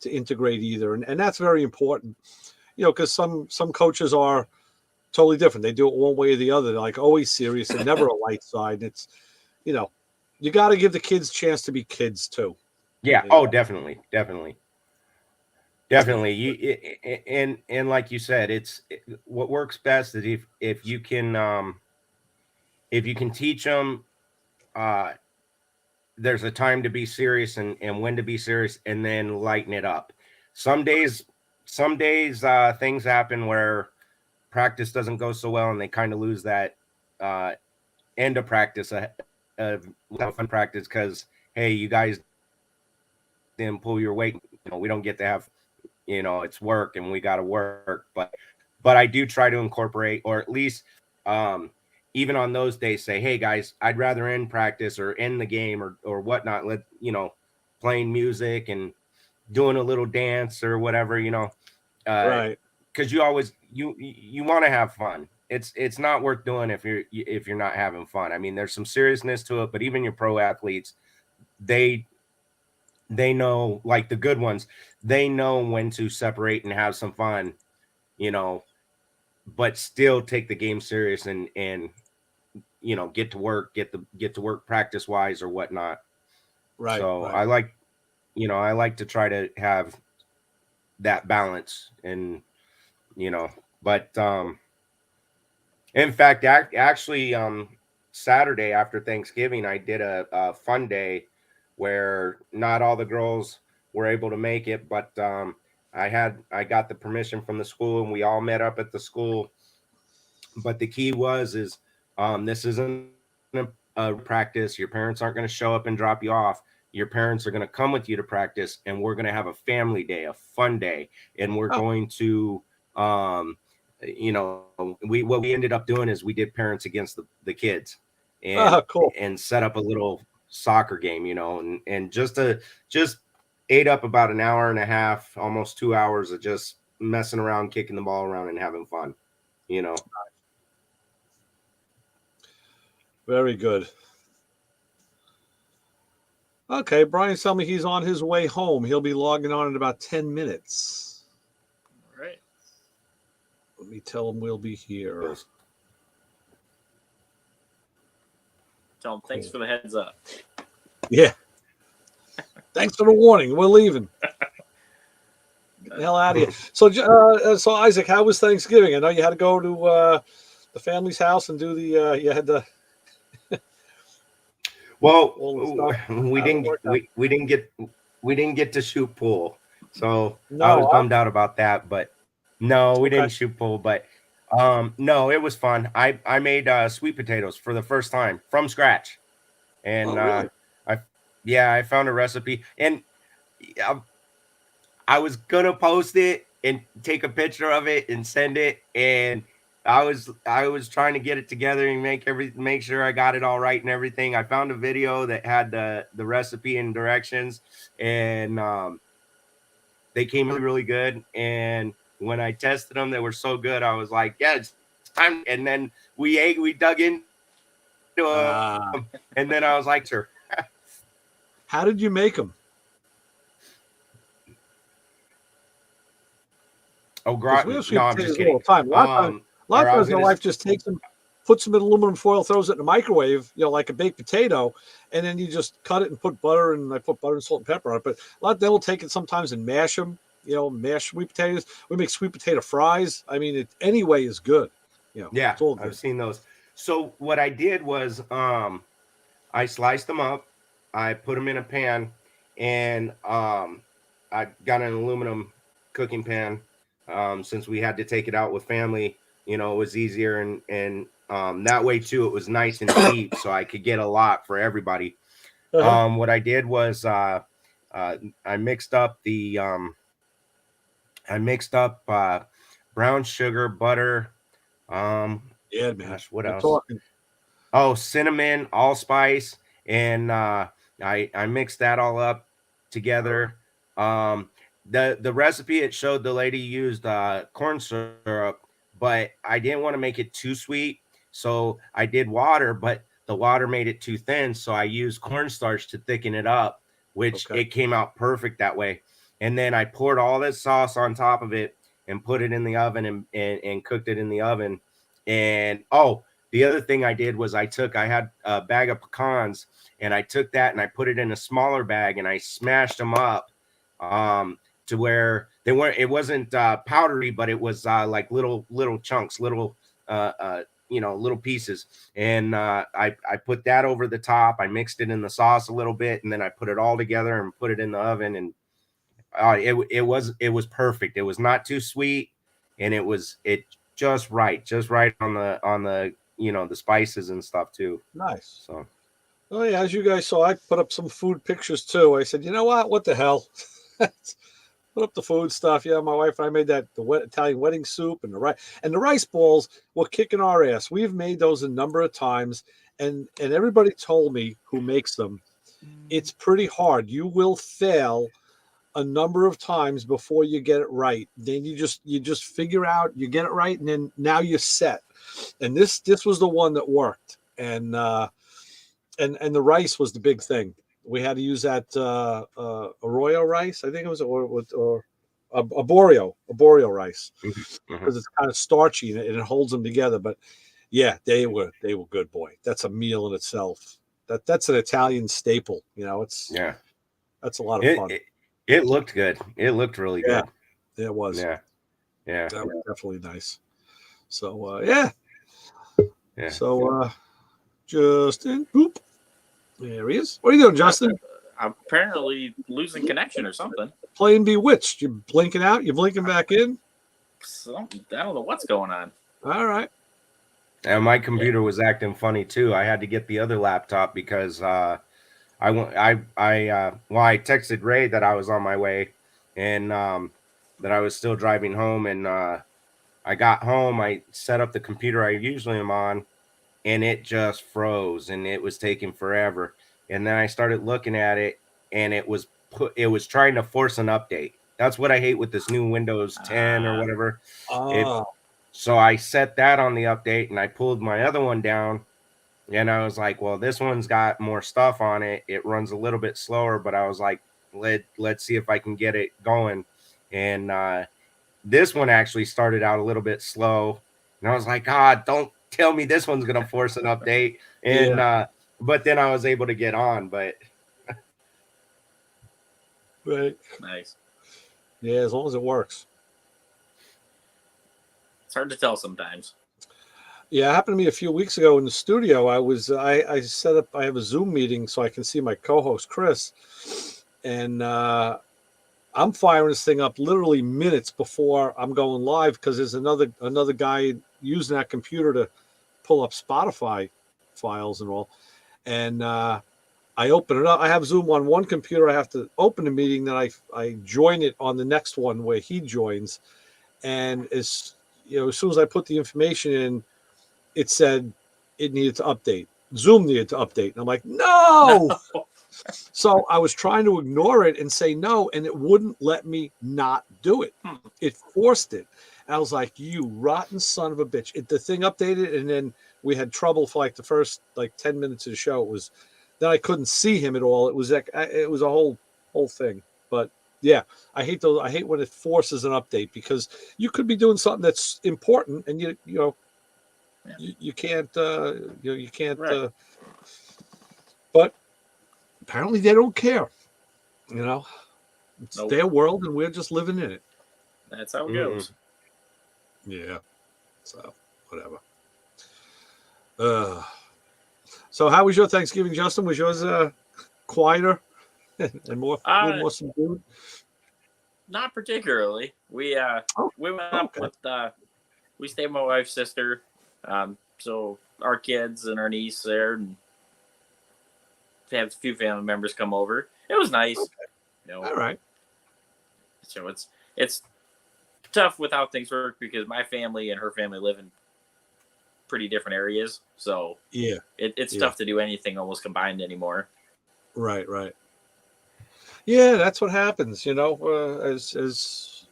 to integrate either, and that's very important. You know, because some coaches are totally different. They do it one way or the other. They're like always serious and never a light side. It's, you know, you got to give the kids a chance to be kids too. yeah. You Oh, know? definitely. And like you said, what works best is if you can teach them, there's a time to be serious and when to be serious, and then lighten it up. Some days, things happen where practice doesn't go so well, and they kind of lose that uh, end of practice, fun practice, because hey, you guys didn't pull your weight. You know, we don't get to have, you know, it's work and we got to work. But I do try to incorporate, or at least even on those days, say, hey guys, I'd rather end practice or end the game or whatnot. Let, you know, playing music and doing a little dance or whatever, you know, Right. because you always you want to have fun. It's not worth doing if you're not having fun. I mean, there's some seriousness to it, but even your pro athletes, they know, like the good ones, they know when to separate and have some fun, you know, but still take the game serious and you know, get to work practice wise or whatnot. Right. So Right. I like to try to have that balance, and you know, but in fact, actually, Saturday after Thanksgiving, I did a fun day where not all the girls were able to make it, but I got the permission from the school, and we all met up at the school. But the key is this isn't a practice. Your parents aren't going to show up and drop you off. Your parents are going to come with you to practice, and we're going to have a family day, a fun day, and we're going to you know, what we ended up doing is we did parents against the kids, and Cool. set up a little soccer game, you know, and just ate up about an hour and a half, almost 2 hours of just messing around, kicking the ball around and having fun, you know. Very good. Okay, Brian's telling me he's on his way home. He'll be logging on in about 10 minutes. All right. Let me tell him we'll be here. Tell him thanks for the heads up. Yeah. Thanks for the warning. We're leaving. Get the hell out of here. So Isaac, how was Thanksgiving? I know you had to go to the family's house and do the you had to. Well, we didn't get to shoot pool, so No, I was bummed out about that. But no, we didn't Okay. shoot pool. But no, it was fun. I made sweet potatoes for the first time from scratch, and really? I found a recipe, and I was gonna post it and take a picture of it and send it, and I was trying to get it together and make sure I got it all right and everything. I found a video that had the recipe and directions, and they came really, really good. And when I tested them, they were so good. I was like, yeah, it's time. And then we dug into them, and then I was like, sir. How did you make them? Oh, gratin. We have sweet No, I'm potatoes just kidding. all the time. A lot A lot Or I of was times my gonna wife just takes them, puts them in aluminum foil, throws it in the microwave, like a baked potato, and then you just cut it and put butter, and I put butter and salt and pepper on it. But a lot, they will take it sometimes and mash them, mash sweet potatoes. We make sweet potato fries. I mean, any way is good. Yeah, it's all good. I've seen those. So what I did was I sliced them up, I put them in a pan, and I got an aluminum cooking pan. Since we had to take it out with family, it was easier, and that way too, it was nice and deep, so I could get a lot for everybody. What I did was I mixed up brown sugar, butter. Yeah, man. Gosh, what You're else? talking. Oh, cinnamon, allspice, and I mixed that all up together. The recipe, it showed the lady used corn syrup, but I didn't want to make it too sweet, so I did water, but the water made it too thin, so I used cornstarch to thicken it up, which Okay. it came out perfect that way. And then I poured all this sauce on top of it and put it in the oven and cooked it in the oven. And the other thing I did was I had a bag of pecans, and I took that and I put it in a smaller bag, and I smashed them up to where it wasn't powdery, but it was like little chunks, little little pieces. And I put that over the top. I mixed it in the sauce a little bit, and then I put it all together and put it in the oven, and it was perfect. It was not too sweet, and it just right on the the spices and stuff too. Nice. So Oh yeah, as you guys saw, I put up some food pictures too. I said, you know what the hell? Put up the food stuff. Yeah, my wife and I made the Italian wedding soup and the rice balls were kicking our ass. We've made those a number of times, and everybody told me who makes them, it's pretty hard. You will fail a number of times before you get it right. Then you just figure out, you get it right, and then now you're set. And this was the one that worked. And the rice was the big thing. We had to use that arroyo rice, I think it was, or arborio rice, because it's kind of starchy and it holds them together. But yeah, they were good, boy. That's a meal in itself. That's an Italian staple. That's a lot of fun. It looked good. It looked really good. It was. Yeah. That was definitely nice. So yeah. So Justin, boop. There he is. What are you doing, Justin? I'm apparently losing connection or something. Playing Bewitched. You're blinking out. You're blinking back in. I don't know what's going on. All right. And my computer was acting funny too. I had to get the other laptop because I texted Ray that I was on my way, and that I was still driving home. And I got home. I set up the computer I usually am on, and it just froze, and it was taking forever. And then I started looking at it, and it was trying to force an update. That's what I hate with this new Windows 10 or whatever. So I set that on the update, and I pulled my other one down, and I was like, well, this one's got more stuff on it. It runs a little bit slower, but I was like, let's see if I can get it going. And this one actually started out a little bit slow, and I was like, don't tell me this one's gonna force an update. And but then I was able to get on. But right, nice. Yeah, as long as it works. It's hard to tell sometimes. Yeah, it happened to me a few weeks ago in the studio. I set up. I have a Zoom meeting so I can see my co-host Chris, and I'm firing this thing up literally minutes before I'm going live, because there's another guy using that computer to pull up Spotify files and all. And I open it up. I have Zoom on one computer. I have to open the meeting. Then I join it on the next one where he joins. And as soon as I put the information in, it said it needed to update. Zoom needed to update. And I'm like, no. So I was trying to ignore it and say no, and it wouldn't let me not do it. It forced it. And I was like, you rotten son of a bitch. The thing updated, and then we had trouble for like the first 10 minutes of the show. Then I couldn't see him at all. It was a whole thing. But Yeah, I hate those. I hate when it forces an update because you could be doing something that's important, and you know Yeah. you can't you can't. Right. But apparently they don't care. You know, it's Nope. their world, and we're just living in it. That's how it Mm-mm. goes. Yeah. So whatever. So how was your Thanksgiving, Justin? Was yours quieter and more subdued? Not particularly. We went up with we stayed with my wife's sister. So our kids and our niece there, and have a few family members come over. It was nice. Okay. You know, All right. so it's tough with how things work because my family and her family live in pretty different areas. So Yeah, it's tough to do anything almost combined anymore. right. Yeah, that's what happens. You know, as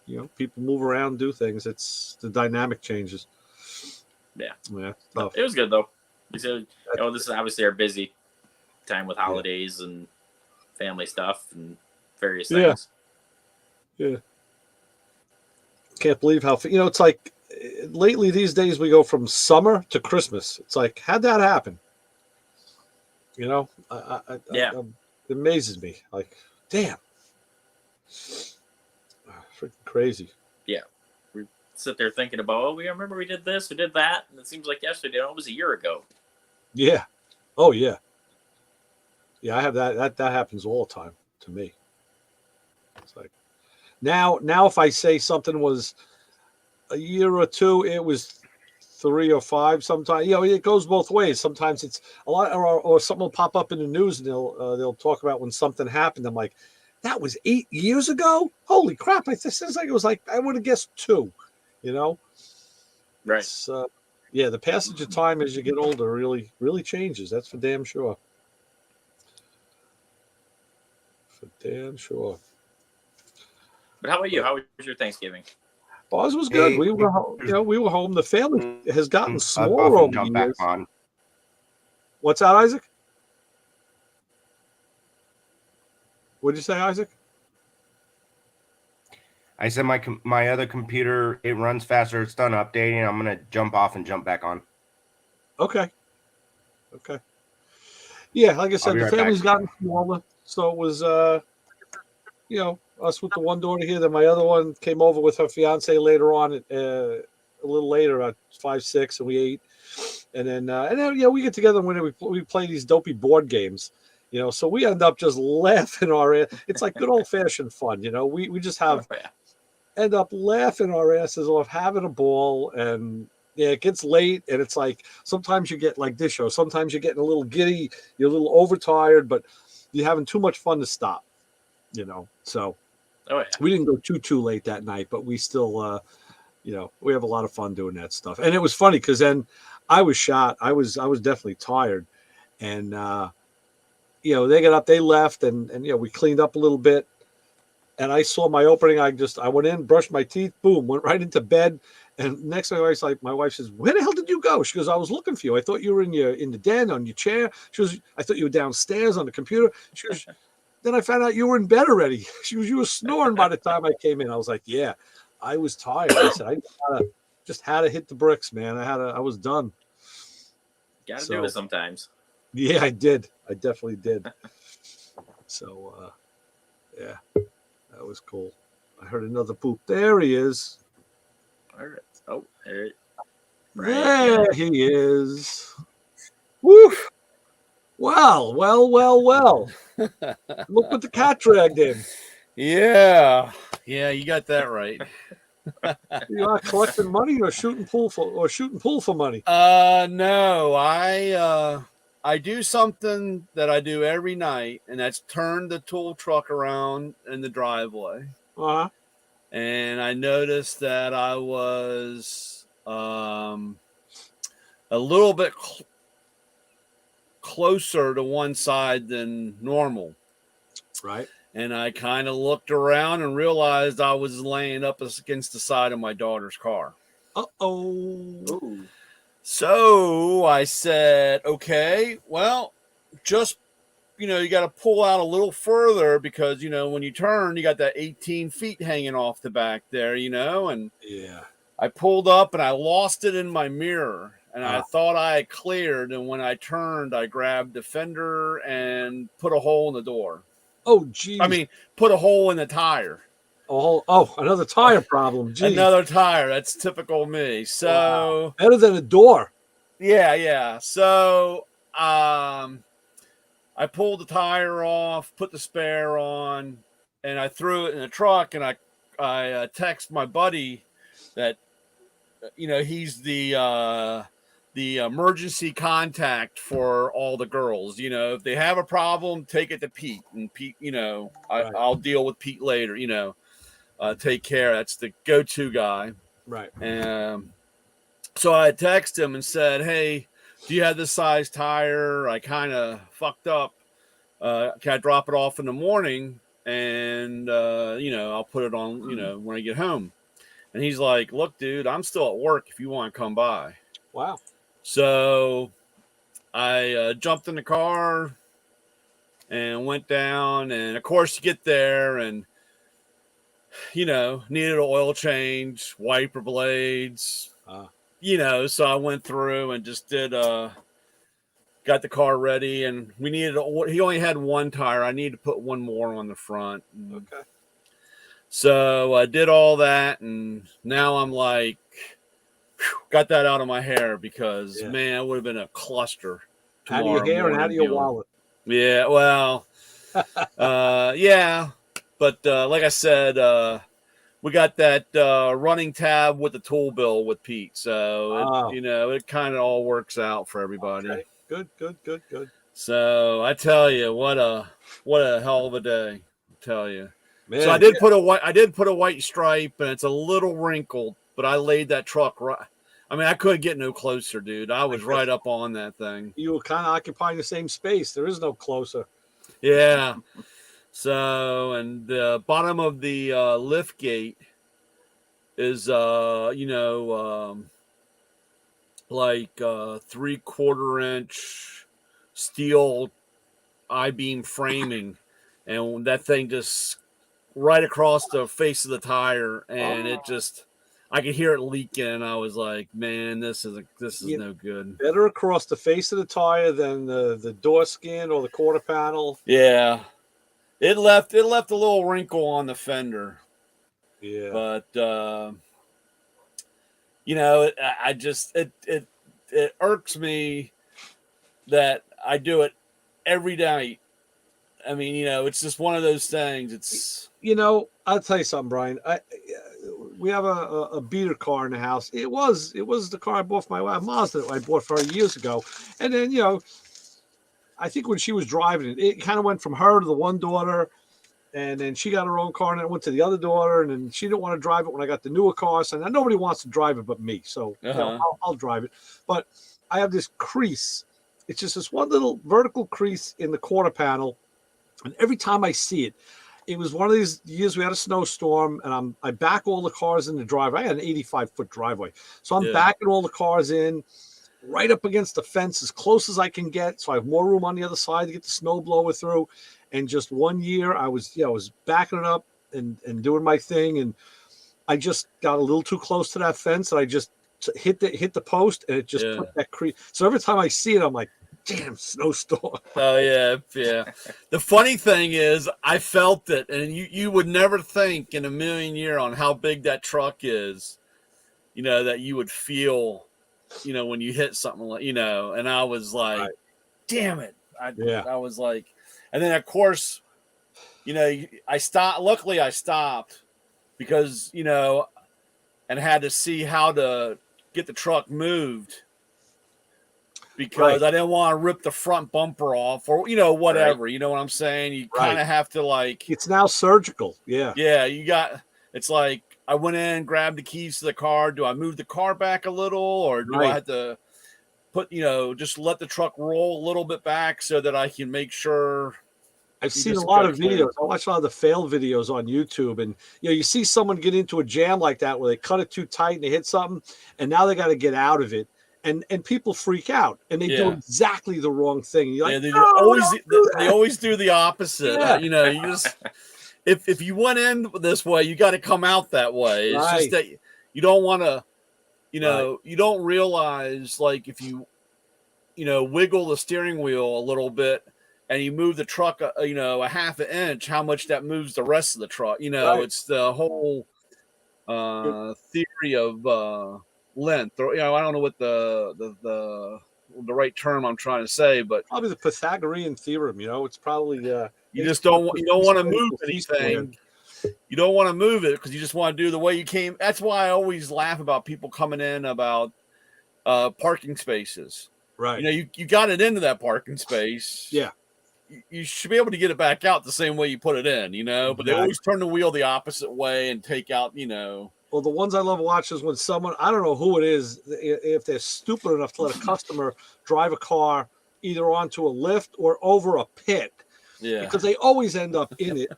you know, people move around, do things. It's the dynamic changes. Yeah, tough. It was good though. So, this is obviously our busy time with holidays and family stuff and various things. Yeah. Can't believe how it's like lately these days we go from summer to Christmas. It's like, how'd that happen? You know, it amazes me. Like, damn, freaking crazy. Yeah, we sit there thinking about, we remember we did this, we did that, and it seems like yesterday. It was a year ago. Yeah. Oh yeah. Yeah, I have that happens all the time to me. It's like now if I say something was a year or two, it was 3 or 5 sometimes. You know, it goes both ways. Sometimes it's a lot, or something will pop up in the news and they'll talk about when something happened. I'm like, that was 8 years ago? Holy crap. This seems like it was like, I would have guessed 2, you know? Right. It's, yeah, the passage of time as you get older really, really changes. That's for damn sure. For damn sure. But how about you? How was your Thanksgiving? Ours was good. We were, we were home. The family has gotten smaller over the years. What's that, Isaac? What did you say, Isaac? I said my other computer, it runs faster. It's done updating. I'm gonna jump off and jump back on. Okay. Yeah, like I said, the right family's back. gotten smaller, so it was us with the one daughter here. Then my other one came over with her fiance later on, a little later at 5, 6, and we ate. And then we get together when we play these dopey board games, so we end up just laughing it's like good old fashioned fun, we just end up laughing our asses off, having a ball. And it gets late, and it's like sometimes you get like this show, sometimes you're getting a little giddy, you're a little overtired, but you're having too much fun to stop, so we didn't go too late that night, but we still we have a lot of fun doing that stuff. And it was funny because then I was shot. I was definitely tired. And, they got up, they left, and we cleaned up a little bit. And I saw my opening. I went in, brushed my teeth, boom, went right into bed. And next thing I was like, my wife says, "Where the hell did you go?" She goes, "I was looking for you. I thought you were in the den on your chair." She goes, "I thought you were downstairs on the computer." She goes, "Then I found out you were in bed already." She goes, "You were snoring by the time I came in." I was like, "Yeah, I was tired." I said, I just had to hit the bricks, man. I was done. Got to do it sometimes. Yeah, I did. I definitely did. So, yeah, that was cool. I heard another poop. There he is. All right. Oh, there. There he is. Woo! Well. Look what the cat dragged in. Yeah, you got that right. You're not collecting money or shooting pool for money. No, I do something that I do every night, and that's turn the tool truck around in the driveway. Uh-huh. And I noticed that I was a little bit closer to one side than normal. Right. And I kind of looked around and realized I was laying up against the side of my daughter's car. Uh-oh. So I said, okay, well, just you got to pull out a little further because, when you turn, you got that 18 feet hanging off the back there, and Yeah. I pulled up and I lost it in my mirror and I thought I had cleared. And when I turned, I grabbed the fender and put a hole in the door. Oh, geez. I mean, put a hole in the tire. Oh, another tire problem. Geez. Another tire. That's typical me. So better than a door. Yeah. So, I pulled the tire off, put the spare on, and I threw it in the truck. And I text my buddy that, he's the emergency contact for all the girls. If they have a problem, take it to Pete, and Pete, I'll deal with Pete later. Take care. That's the go-to guy. Right. So I texted him and said, "Hey, do you have this size tire? I kind of fucked up. Can I drop it off in the morning? And, I'll put it on, when I get home." And he's like, "Look, dude, I'm still at work if you want to come by." Wow. So I jumped in the car and went down. And, of course, you get there and, needed an oil change, wiper blades, so I went through and just did got the car ready, and he only had one tire. I needed to put one more on the front. Okay. So I did all that, and now I'm like, got that out of my hair because, man, it would have been a cluster. Out of your hair and out of your wallet. Yeah, well, yeah. But like I said, we got that running tab with the tool bill with Pete. So, it kind of all works out for everybody. Okay. Good. So I tell you, what a hell of a day. I tell you. Man, so I did put a white stripe, and it's a little wrinkled, but I laid that truck right. I mean, I couldn't get no closer, dude. I was right up on that thing. You were kind of occupying the same space. There is no closer. Yeah. So, and the bottom of the lift gate is, like 3/4 inch steel I-beam framing, and that thing just right across the face of the tire, and it just, I could hear it leaking, and I was like, man, this is no good. Better across the face of the tire than the door skin or the quarter panel. Yeah. It left a little wrinkle on the fender. Yeah. But it irks me that I do it every night. I mean, it's just one of those things. It's, I'll tell you something, Brian. We have a beater car in the house. It was the car I bought for my wife, Mazda, that I bought for her years ago. And then, I think when she was driving it, it kind of went from her to the one daughter, and then she got her own car, and then it went to the other daughter, and then she didn't want to drive it when I got the newer car. So now nobody wants to drive it but me. So I'll drive it. But I have this crease. It's just this one little vertical crease in the quarter panel, and every time I see it, it was one of these years we had a snowstorm, and I back all the cars in the driveway. I had an 85-foot driveway, so I'm backing all the cars in right up against the fence as close as I can get, so I have more room on the other side to get the snow blower through. And just one year, I was backing it up and doing my thing, and I just got a little too close to that fence, and I just hit the post, and it just put that crease. So every time I see it, I'm like, damn, snowstorm. Oh yeah. The funny thing is, I felt it, and you would never think in a million years on how big that truck is, that you would feel, when you hit something like, and I was like, damn it. I was like, and then of course, I stopped. Luckily I stopped because, and had to see how to get the truck moved, because I didn't want to rip the front bumper off or, whatever, you know what I'm saying? You kind of have to, like, it's now surgical. Yeah. Yeah. It's like, I went in, grabbed the keys to the car. Do I move the car back a little, or do I have to put, just let the truck roll a little bit back so that I can make sure? I've seen a lot of videos. I watch a lot of the fail videos on YouTube, and you see someone get into a jam like that where they cut it too tight and they hit something, and now they got to get out of it. and people freak out and they do Yeah. exactly the wrong thing. You're like, Yeah, they "No, always don't do they that." always do the opposite. Yeah. You know, you just if you went in this way, you got to come out that way. It's just Right. that you don't want to, you Right. know, you don't realize like if you wiggle the steering wheel a little bit and you move the truck, a half an inch, how much that moves the rest of the truck. You know, Right. it's the whole theory of length. Or I don't know what the right term I'm trying to say, but Probably the Pythagorean theorem. It's probably you just don't want to move anything. You don't want to move it because you just want to do the way you came. That's why I always laugh about people coming in about parking spaces. Right. You got it into that parking space. Yeah. You should be able to get it back out the same way you put it in, but they always turn the wheel the opposite way and take out, Well, the ones I love watching is when someone, I don't know who it is, if they're stupid enough to let a customer drive a car either onto a lift or over a pit. Yeah. Because they always end up in it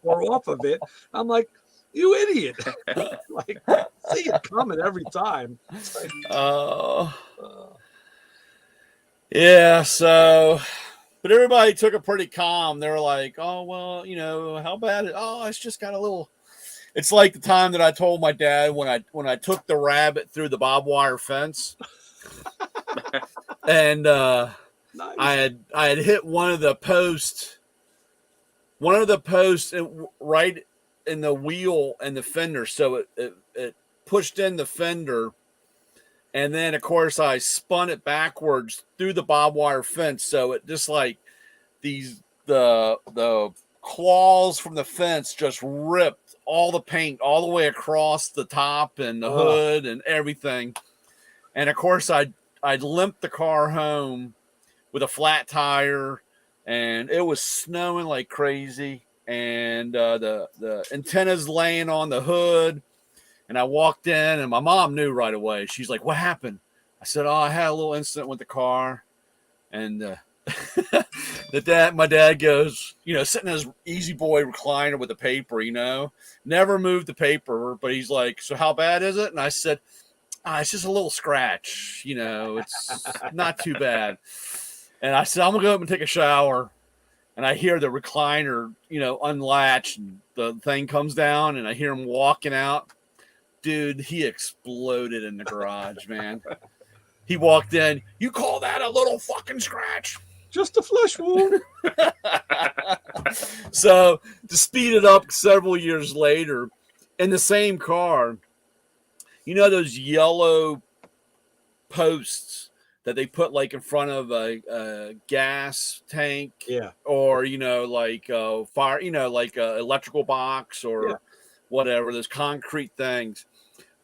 or off of it. I'm like, you idiot. Like, see it coming every time. Yeah, so, but everybody took it pretty calm. They were like, oh, well, how bad? Oh, it's just got a little. It's like the time that I told my dad when I took the rabbit through the barbed wire fence, and Nice. I had hit one of the posts right in the wheel and the fender, so it pushed in the fender, and then of course I spun it backwards through the barbed wire fence, so it just like the claws from the fence just ripped all the paint all the way across the top and the hood and everything. And of course I limped the car home with a flat tire, and it was snowing like crazy, and the antennas laying on the hood. And I walked in, and my mom knew right away. She's like, "What happened?" I said, "Oh, I had a little incident with the car." And my dad goes, sitting in his Easy Boy recliner with the paper, never moved the paper, but he's like, "So how bad is it?" And I said, "It's just a little scratch, it's not too bad." And I said, "I'm gonna go up and take a shower." And I hear the recliner, unlatch, and the thing comes down, and I hear him walking out. Dude, he exploded in the garage, man. He walked in. "You call that a little fucking scratch?" Just a flesh wound. So to speed it up, several years later, in the same car, those yellow posts that they put like in front of a gas tank, or like a fire, like a electrical box or whatever, those concrete things.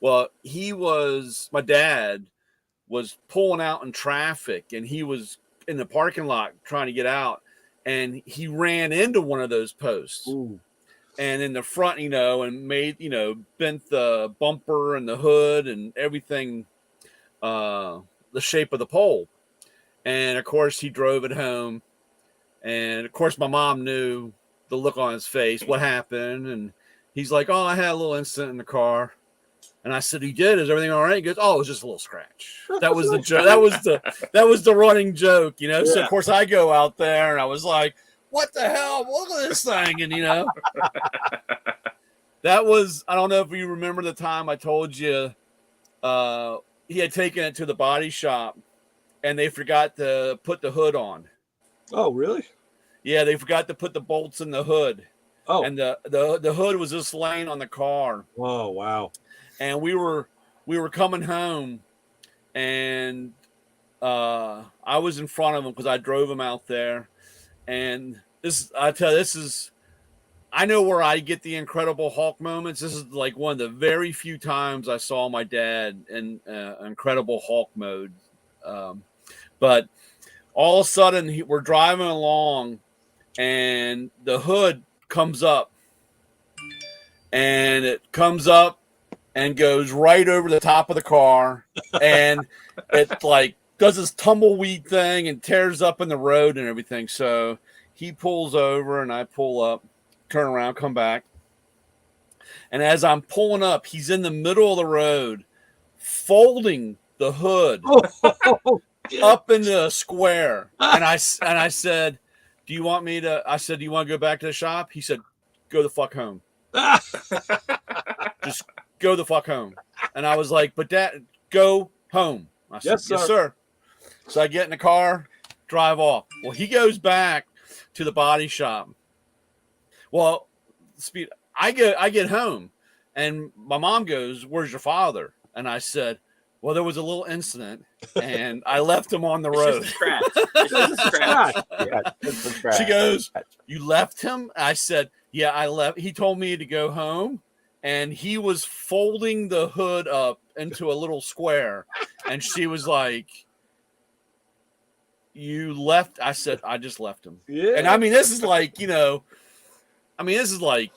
Well, my dad was pulling out in traffic, and he was in the parking lot trying to get out, and he ran into one of those posts. Ooh. And in the front, and made, bent the bumper and the hood and everything, the shape of the pole. And of course he drove it home, and of course my mom knew the look on his face, what happened. And he's like, "Oh, I had a little incident in the car." And I said, "He did? Is everything all right?" He goes, "Oh, it was just a little scratch." That was the joke. That was the running joke, So of course I go out there, and I was like, "What the hell? Look at this thing!" And that was, I don't know if you remember the time I told you, he had taken it to the body shop, and they forgot to put the hood on. Oh, really? Yeah, they forgot to put the bolts in the hood. Oh, and the hood was just laying on the car. Oh, wow. And we were coming home, and I was in front of him because I drove him out there. And I know where I get the Incredible Hulk moments. This is like one of the very few times I saw my dad in Incredible Hulk mode. But all of a sudden, we're driving along, and the hood comes up, and it comes up and goes right over the top of the car, and it like does this tumbleweed thing and tears up in the road and everything. So he pulls over, and I pull up, turn around, come back. And as I'm pulling up, he's in the middle of the road, folding the hood Oh, up into a square. And I said, do you want me to, I said, do you want to go back to the shop? He said, go the fuck home. Just go the fuck home. And I was like, but Dad, go home. I said, Yes, yes, sir. So I get in the car, drive off. Well, he goes back to the body shop. Well, I get home, and my mom goes, "Where's your father?" And I said, "Well, there was a little incident, and I left him on the road." It's just a scratch. It's just a scratch. Yeah, it's a scratch. She goes, "You left him?" I said, "Yeah, I left. He told me to go home, and he was folding the hood up into a little square." And she was like, "You left?" I said, "I just left him." Yeah. And I mean, this is like, this is like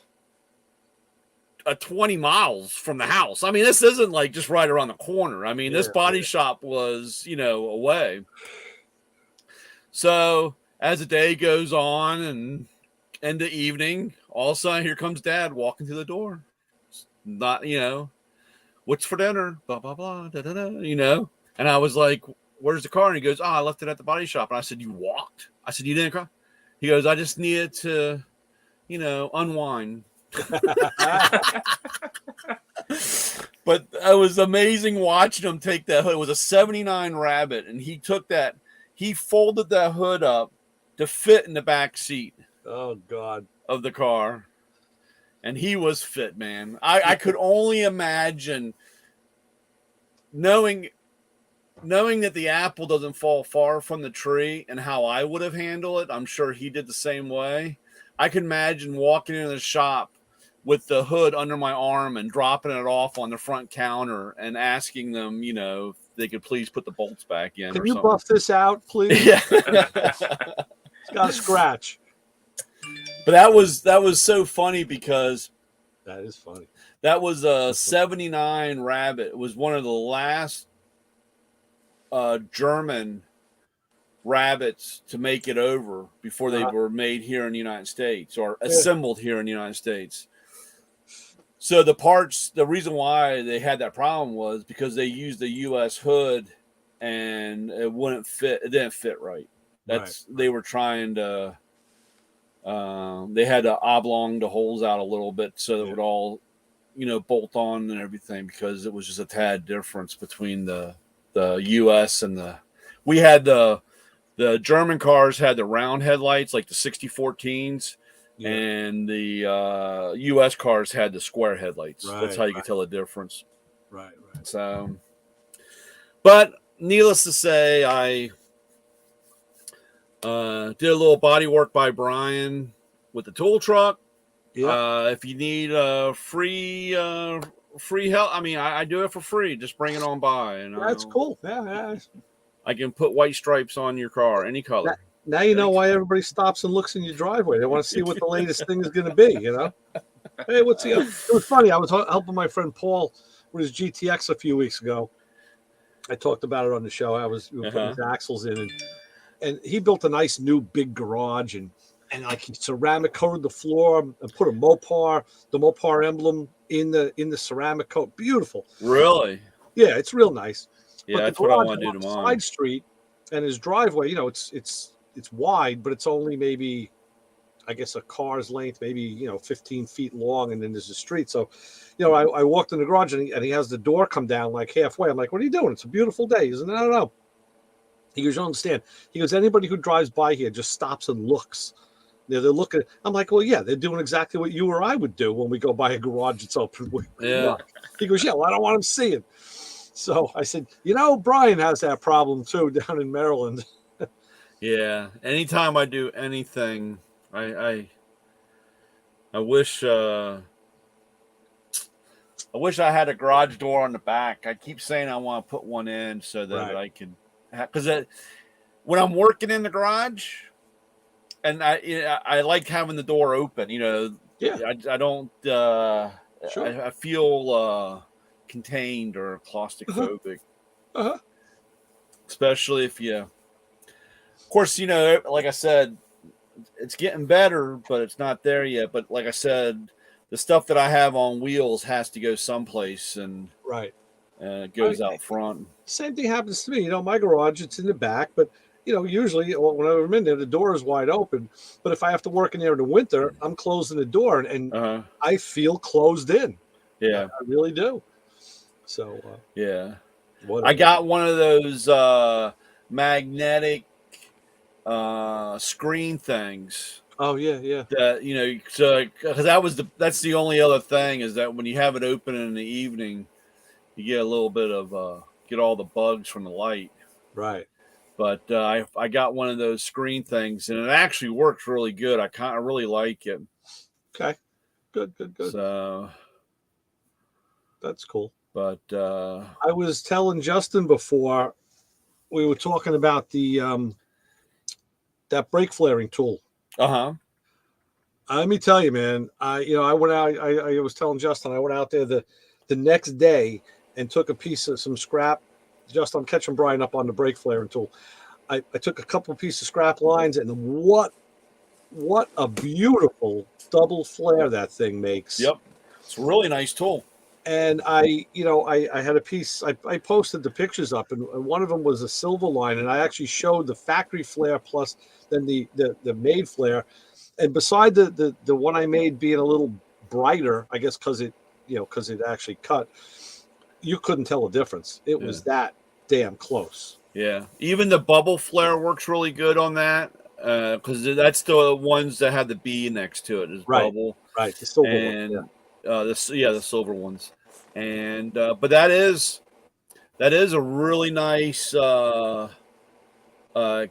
20 miles from the house. I mean, this isn't like just right around the corner. I mean, this body shop was, away. So as the day goes on and end the evening, all of a sudden here comes Dad walking through the door. Not, what's for dinner? Blah, blah, blah, da, da, da, And I was like, where's the car? And he goes, I left it at the body shop. And I said, you walked? I said, you didn't cry? He goes, I just needed to, unwind. But it was amazing watching him take that hood. It was a 79 Rabbit, and he took that, he folded that hood up to fit in the back seat. Oh, God. Of the car. And he was fit, man. I could only imagine knowing that the apple doesn't fall far from the tree and how I would have handled it. I'm sure he did the same way. I could imagine walking into the shop with the hood under my arm and dropping it off on the front counter and asking them, if they could please put the bolts back in. Can or you something. buff this out, please? Yeah. It's got a scratch. But that was so funny because that is funny. That was a 79 Rabbit. It was one of the last German Rabbits to make it over before they were made here in the United States or assembled here in the United States. So the reason why they had that problem was because they used the U.S. hood and it wouldn't fit. It didn't fit right. They were trying to. They had to oblong the holes out a little bit so it would all, bolt on and everything because it was just a tad difference between the U.S. and we had the German cars had the round headlights like the 6014s and the U.S. cars had the square headlights. That's how you could tell the difference. Right. So, but needless to say, I did a little body work by Brian with the tool truck. Yeah. If you need free help, I do it for free. Just bring it on by. And that's cool. Yeah. I can put white stripes on your car, any color. Now you know why everybody stops and looks in your driveway. They want to see what the latest thing is going to be. Hey, what's the? It was funny. I was helping my friend Paul with his GTX a few weeks ago. I talked about it on the show. I was putting his axles in and he built a nice new big garage and like he ceramic coated the floor and put the Mopar emblem in the ceramic coat. Beautiful. Really? Yeah, it's real nice. Yeah, that's what I want to do tomorrow. Side street and his driveway, it's wide, but it's only maybe, I guess, a car's length, maybe 15 feet long, and then there's a street. So, I walked in the garage and he has the door come down like halfway. I'm like, "What are you doing? It's a beautiful day, isn't it?" I don't know. He goes, "You don't understand." He goes, "Anybody who drives by here just stops and looks. They're looking." I'm like, "Well, yeah, they're doing exactly what you or I would do when we go by a garage that's open." Yeah. He goes, "Yeah, well, I don't want them seeing." So I said, Brian has that problem too down in Maryland. Yeah. Anytime I do anything, I wish I had a garage door on the back. I keep saying I want to put one in so that I can, because when I'm working in the garage, and I like having the door open. I don't. Sure. I feel contained or claustrophobic, especially if you. Of course, like I said, it's getting better, but it's not there yet. But like I said, the stuff that I have on wheels has to go someplace, and right. It goes out front. Same thing happens to me. My garage, it's in the back, but usually when I'm in there, the door is wide open. But if I have to work in there in the winter, I'm closing the door, and I feel closed in. Yeah, I really do. So yeah. whatever. I got one of those magnetic screen things. Oh yeah. That so because that's the only other thing is that when you have it open in the evening, you get a little bit of get all the bugs from the light. Right. But I got one of those screen things, and it actually works really good. I really like it. Okay. Good. So that's cool. But I was telling Justin before we were talking about the that brake flaring tool. Let me tell you, man. I went out. I was telling Justin I went out there the next day and took a piece of some scrap. Justin, I'm catching Brian up on the brake flaring tool. I took a couple of pieces of scrap lines, and what a beautiful double flare that thing makes. Yep, it's a really nice tool. And I had a piece. I posted the pictures up, and one of them was a silver line, and I actually showed the factory flare plus then the made flare. And beside the one I made being a little brighter, I guess because it actually cut, you couldn't tell a difference. It was that damn close. Yeah, even the bubble flare works really good on that because that's the ones that have the B next to it is bubble. Right, the silver and one. the silver ones, and but that is a really nice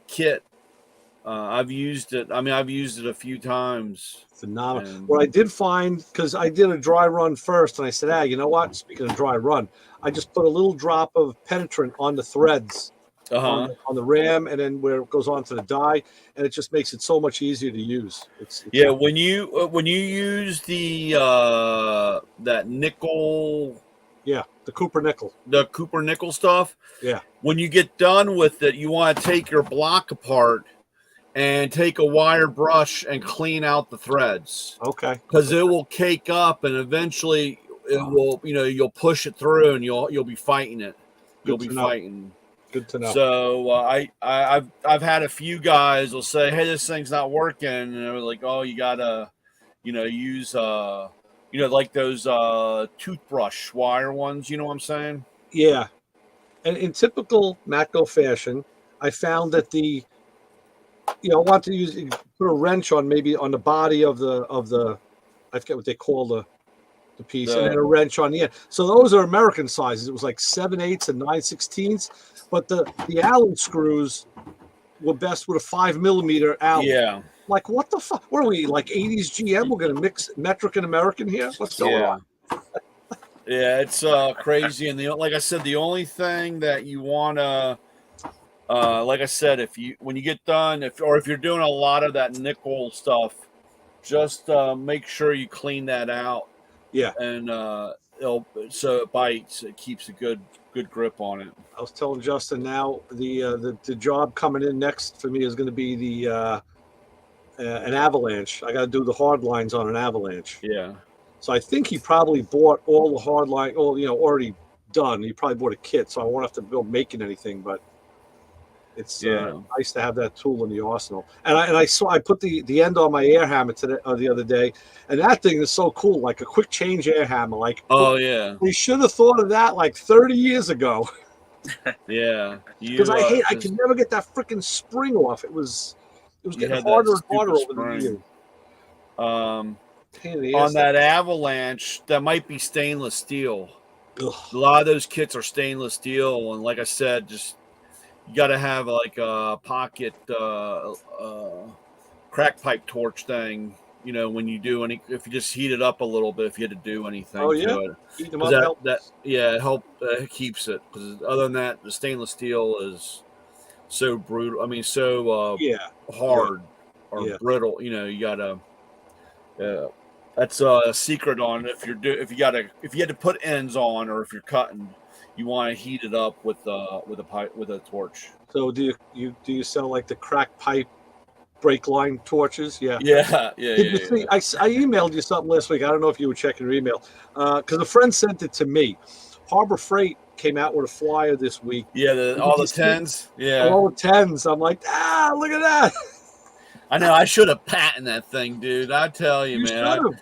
kit. I've used it. I mean, I've used it a few times. Phenomenal. What I did find, because I did a dry run first, and I said, you know what? Speaking of dry run, I just put a little drop of penetrant on the threads on the ram, and then where it goes on to the die, and it just makes it so much easier to use. It's when you use the that nickel. Yeah, the Cooper nickel. The Cooper nickel stuff. Yeah. When you get done with it, you want to take your block apart and take a wire brush and clean out the threads. Okay. Because it will cake up, and eventually it will. You'll push it through, and you'll be fighting it. You'll be fighting. Good to know. So I've had a few guys will say, "Hey, this thing's not working," and they're like, "Oh, you gotta, use like those toothbrush wire ones." You know what I'm saying? Yeah. And in typical Matco fashion, I found that I want to put a wrench on maybe on the body of the I forget what they call the piece, and then a wrench on the end. So those are American sizes. It was like 7/8 and 9/16, but the Allen screws were best with a 5mm Allen. Yeah. Like, what the fuck? What are we, like 80s GM? We're gonna mix metric and American here? What's going on? Yeah, it's crazy. And like I said, the only thing that you want to, like I said, when you get done, if you're doing a lot of that nickel stuff, just make sure you clean that out. Yeah. And so it bites. It keeps a good grip on it. I was telling Justin now the job coming in next for me is going to be the an avalanche. I got to do the hard lines on an avalanche. Yeah. So I think he probably bought all the hard line, already done. He probably bought a kit, so I won't have to go making anything. But it's nice to have that tool in the arsenal. And I put the end on my air hammer the other day, and that thing is so cool, like a quick change air hammer. Like, oh yeah, we should have thought of that like 30 years ago. Yeah, because I could never get that freaking spring off. It was getting harder and harder over the years. On that avalanche, that might be stainless steel. Ugh. A lot of those kits are stainless steel, and like I said, just you got to have like a pocket crack pipe torch thing. When you do if you just heat it up a little bit, if you had to do anything to it. Heat them up, it keeps it. Because other than that, the stainless steel is so brutal. I mean, so hard or brittle. You gotta. That's a secret on if you had to put ends on, or if you're cutting, you want to heat it up with a torch. So do you sell like the crack pipe brake line torches? Yeah. Did you see? I emailed you something last week. I don't know if you were checking your email because a friend sent it to me. Harbor Freight came out with a flyer this week. Yeah, all the tens. Yeah, all the tens. I'm like, look at that. I know. I should have patented that thing, dude. I tell you, You man. should've.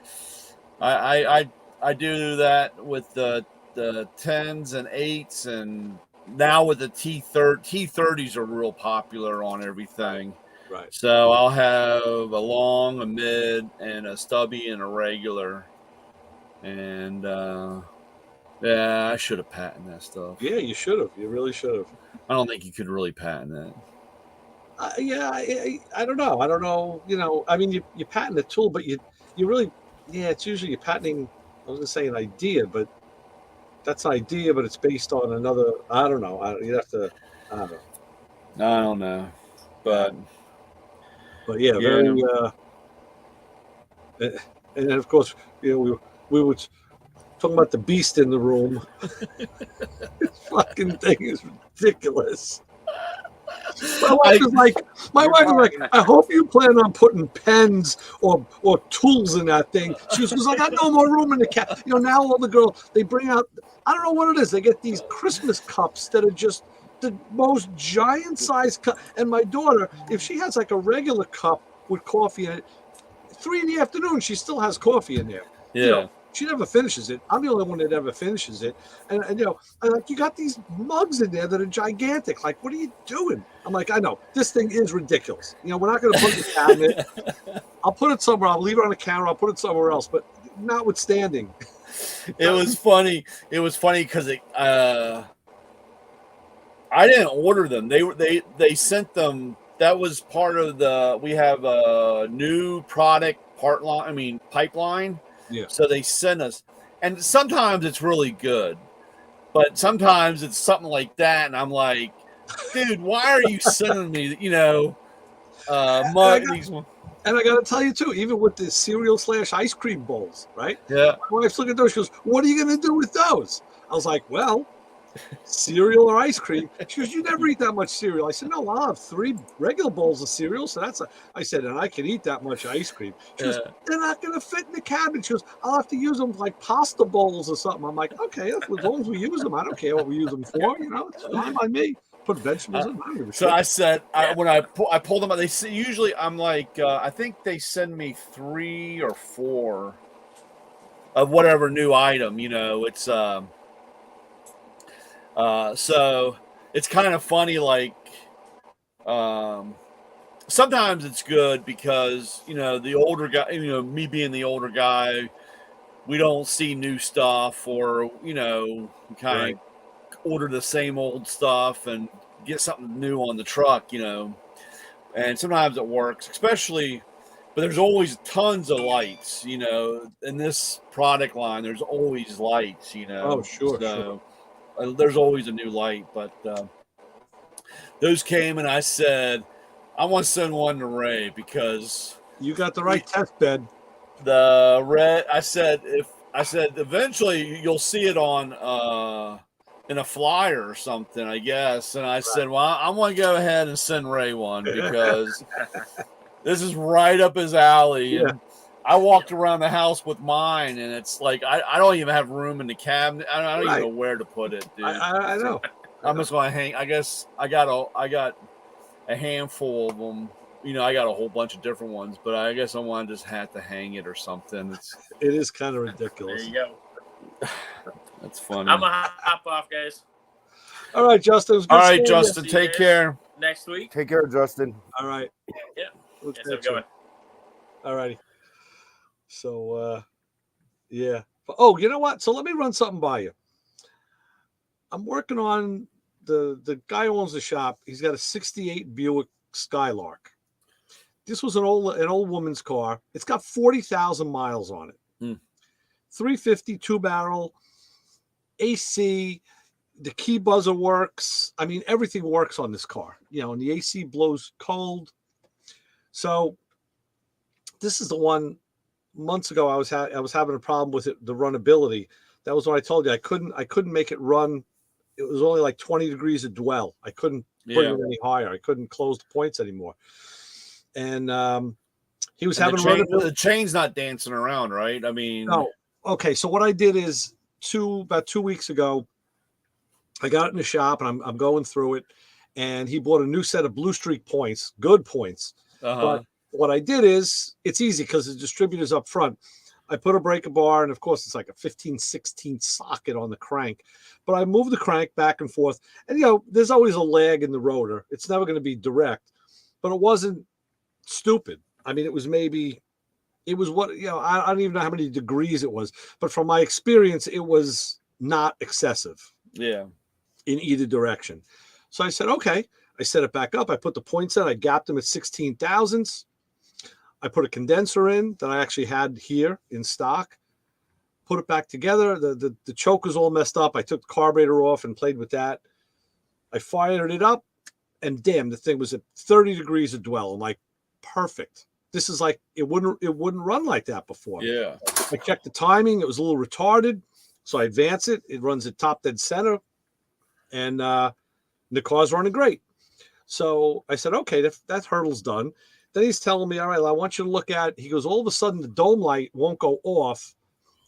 I do that with the 10s and 8s, and now with the T30s are real popular on everything. Right. So I'll have a long, a mid, and a stubby and a regular. And yeah, I should have patented that stuff. Yeah, you should have. You really should have. I don't think you could really patent it. Yeah, I don't know. I don't know. You know, I mean, you patent a tool, but you really, it's usually you're patenting. I was gonna say an idea, but that's an idea, but it's based on another. I don't know. You have to. I don't know. I don't know, but yeah. Very. And then of course, we were talking about the beast in the room. This fucking thing is ridiculous. My wife is like, I hope you plan on putting pens or tools in that thing. She goes, I got no more room in the cat. Now all the girls, they bring out, I don't know what it is. They get these Christmas cups that are just the most giant size cup. And my daughter, if she has like a regular cup with coffee in it, 3 PM, she still has coffee in there. yeah. She never finishes it. I'm the only one that ever finishes it. And I'm like, you got these mugs in there that are gigantic. Like, what are you doing? I'm like, I know. This thing is ridiculous. We're not going to put it in the cabinet. I'll put it somewhere. I'll leave it on the counter. I'll put it somewhere else. But notwithstanding. It was funny. It was funny because I didn't order them. They sent them. That was part of we have a new product pipeline. Yeah. So they send us, and sometimes it's really good, but sometimes it's something like that, and I'm like, dude, why are you sending me, these ones? And I got to tell you too, even with the cereal / ice cream bowls, right? Yeah. My wife's looking at those. She goes, "What are you going to do with those?" I was like, "Well, cereal or ice cream." She goes, "You never eat that much cereal." I said, "No, I'll have 3 regular bowls of cereal." So I said, "And I can eat that much ice cream." She goes, "They're not going to fit in the cabinet." She goes, "I'll have to use them like pasta bowls or something." I'm like, "Okay, as long as we use them, I don't care what we use them for. It's fine by me. Put vegetables in." So I said, when I pulled them out, they say, usually I'm like, I think they send me 3 or 4 of whatever new item. It's so it's kind of funny, like, sometimes it's good because, the older guy, me being the older guy, we don't see new stuff, or, we kind of order the same old stuff and get something new on the truck, and sometimes it works, especially, but there's always tons of lights, in this product line, there's always lights, Oh, sure, so, there's always a new light, but those came, and I said, I want to send one to Ray because you got the right test bed. The red. I said eventually you'll see it on in a flyer or something, I guess. And I said, well, I want to go ahead and send Ray one because this is right up his alley. Yeah. And I walked around the house with mine, and it's like I don't even have room in the cabinet. I don't even know where to put it, dude. I know. I'm just going to hang. I guess I got a handful of them. I got a whole bunch of different ones, but I guess I want to just have to hang it or something. It is kind of ridiculous. There you go. That's funny. I'm gonna hop off, guys. All right, Justin. It was good All right, seeing you. Justin. See you Take guys care. next week. Take care, Justin. All right. Yeah. Let's Yes, I'm going. All righty. So, yeah. Oh, you know what? So let me run something by you. I'm working on the guy who owns the shop. He's got a '68 Buick Skylark. This was an old woman's car. It's got 40,000 miles on it. 350 2-barrel AC. The key buzzer works. I mean, everything works on this car. And the AC blows cold. So this is the one. Months ago, I was having a problem with it, the runnability. That was when I told you I couldn't make it run. It was only like 20 degrees of dwell. I couldn't put it any higher. I couldn't close the points anymore. And he was having the chain's not dancing around, right? I mean, no. Okay, so what I did is about 2 weeks ago, I got it in the shop, and I'm going through it, and he bought a new set of Blue Streak points, good points. But what I did is, it's easy because the distributor's up front. I put a breaker bar, and of course it's like a 15/16 socket on the crank. But I move the crank back and forth, and there's always a lag in the rotor. It's never going to be direct, but it wasn't stupid. I mean, it was what I don't even know how many degrees it was, but from my experience, it was not excessive. Yeah. In either direction. So I said, okay. I set it back up. I put the points in. I gapped them at 16 thousandths. I put a condenser in that I actually had here in stock. Put it back together. The choke was all messed up. I took the carburetor off and played with that. I fired it up, and damn, the thing was at 30 degrees of dwell. I'm like, perfect. This is like it wouldn't run like that before. Yeah. I checked the timing. It was a little retarded, so I advance it. It runs at top dead center, and the car's running great. So I said, okay, that hurdle's done. Then he's telling me, all right, I want you to look at, he goes, all of a sudden the dome light won't go off,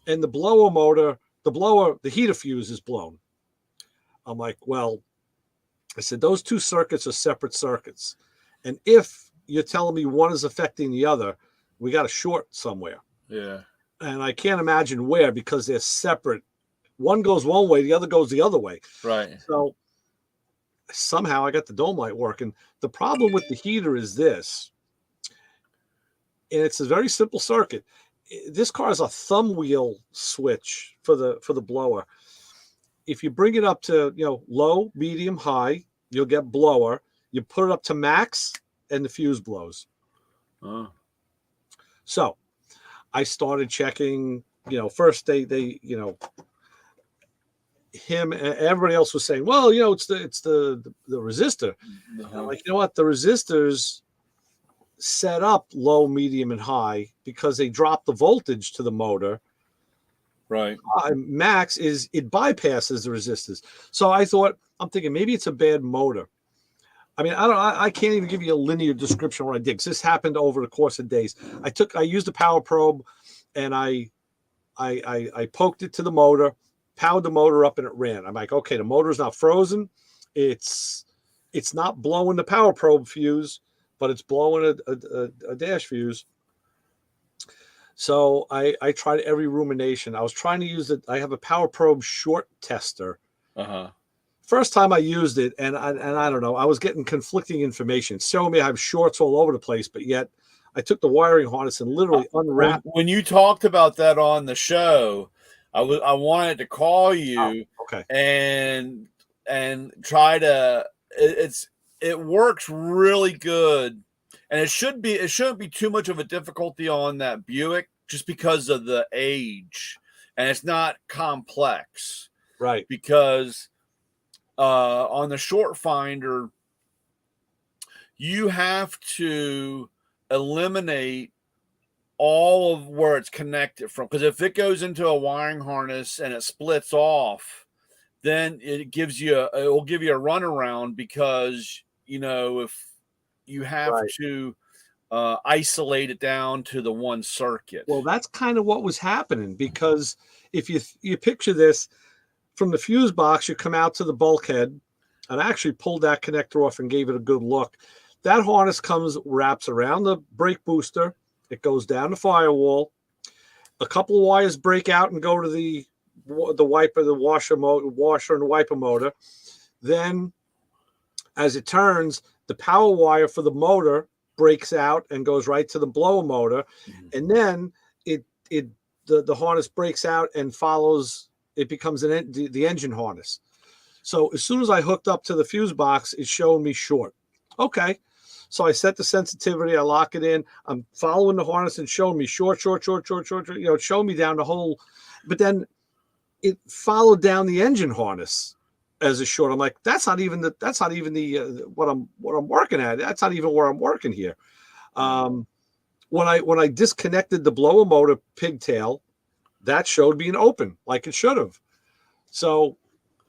and the blower motor, the heater fuse is blown. I'm like, well, I said, those two circuits are separate circuits. And if you're telling me one is affecting the other, we got a short somewhere. Yeah. And I can't imagine where, because they're separate. One goes one way, the other goes the other way. Right. So somehow I got the dome light working. The problem with the heater is this, and it's a very simple circuit. This car has a thumb wheel switch for the blower. If you bring it up to low, medium, high, you'll get blower. You put it up to max, and the fuse blows. Oh. So I started checking. First they him and everybody else was saying, well, it's the resistor. I'm like, you know what? The resistors set up low, medium, and high because they drop the voltage to the motor. Right. Max is it bypasses the resistors. So I'm thinking maybe it's a bad motor. I mean, I can't even give you a linear description of what I did, because this happened over the course of days. I used a power probe, and I poked it to the motor, powered the motor up, and it ran. I'm like, okay, the motor's not frozen. It's not blowing the power probe fuse, but it's blowing a dash fuse. So I tried every rumination. I was trying to use it. I have a power probe short tester. First time I used it, and I don't know, I was getting conflicting information. It's showing me I have shorts all over the place, but yet I took the wiring harness and literally unwrapped. When you talked about that on the show, I wanted to call you and try to. It works really good, and it shouldn't be too much of a difficulty on that Buick, just because of the age, and it's not complex, right? Because on the short finder, you have to eliminate all of where it's connected from, because if it goes into a wiring harness and it splits off, then it will give you a runaround, because if you have to isolate it down to the one circuit. Well, that's kind of what was happening, because if you picture this from the fuse box, you come out to the bulkhead, and I actually pulled that connector off and gave it a good look. That harness wraps around the brake booster. It goes down the firewall. A couple of wires break out and go to the wiper, the washer and the wiper motor. Then, as it turns, the power wire for the motor breaks out and goes right to the blower motor, and then the harness breaks out and follows. It becomes the engine harness. So as soon as I hooked up to the fuse box, it showed me short. Okay. So I set the sensitivity, I lock it in. I'm following the harness and showing me short. It showed me down the whole, but then it followed down the engine harness as a short. I'm like, that's not even what I'm working at. That's not even where I'm working here. When I disconnected the blower motor pigtail, that showed being open like it should have. So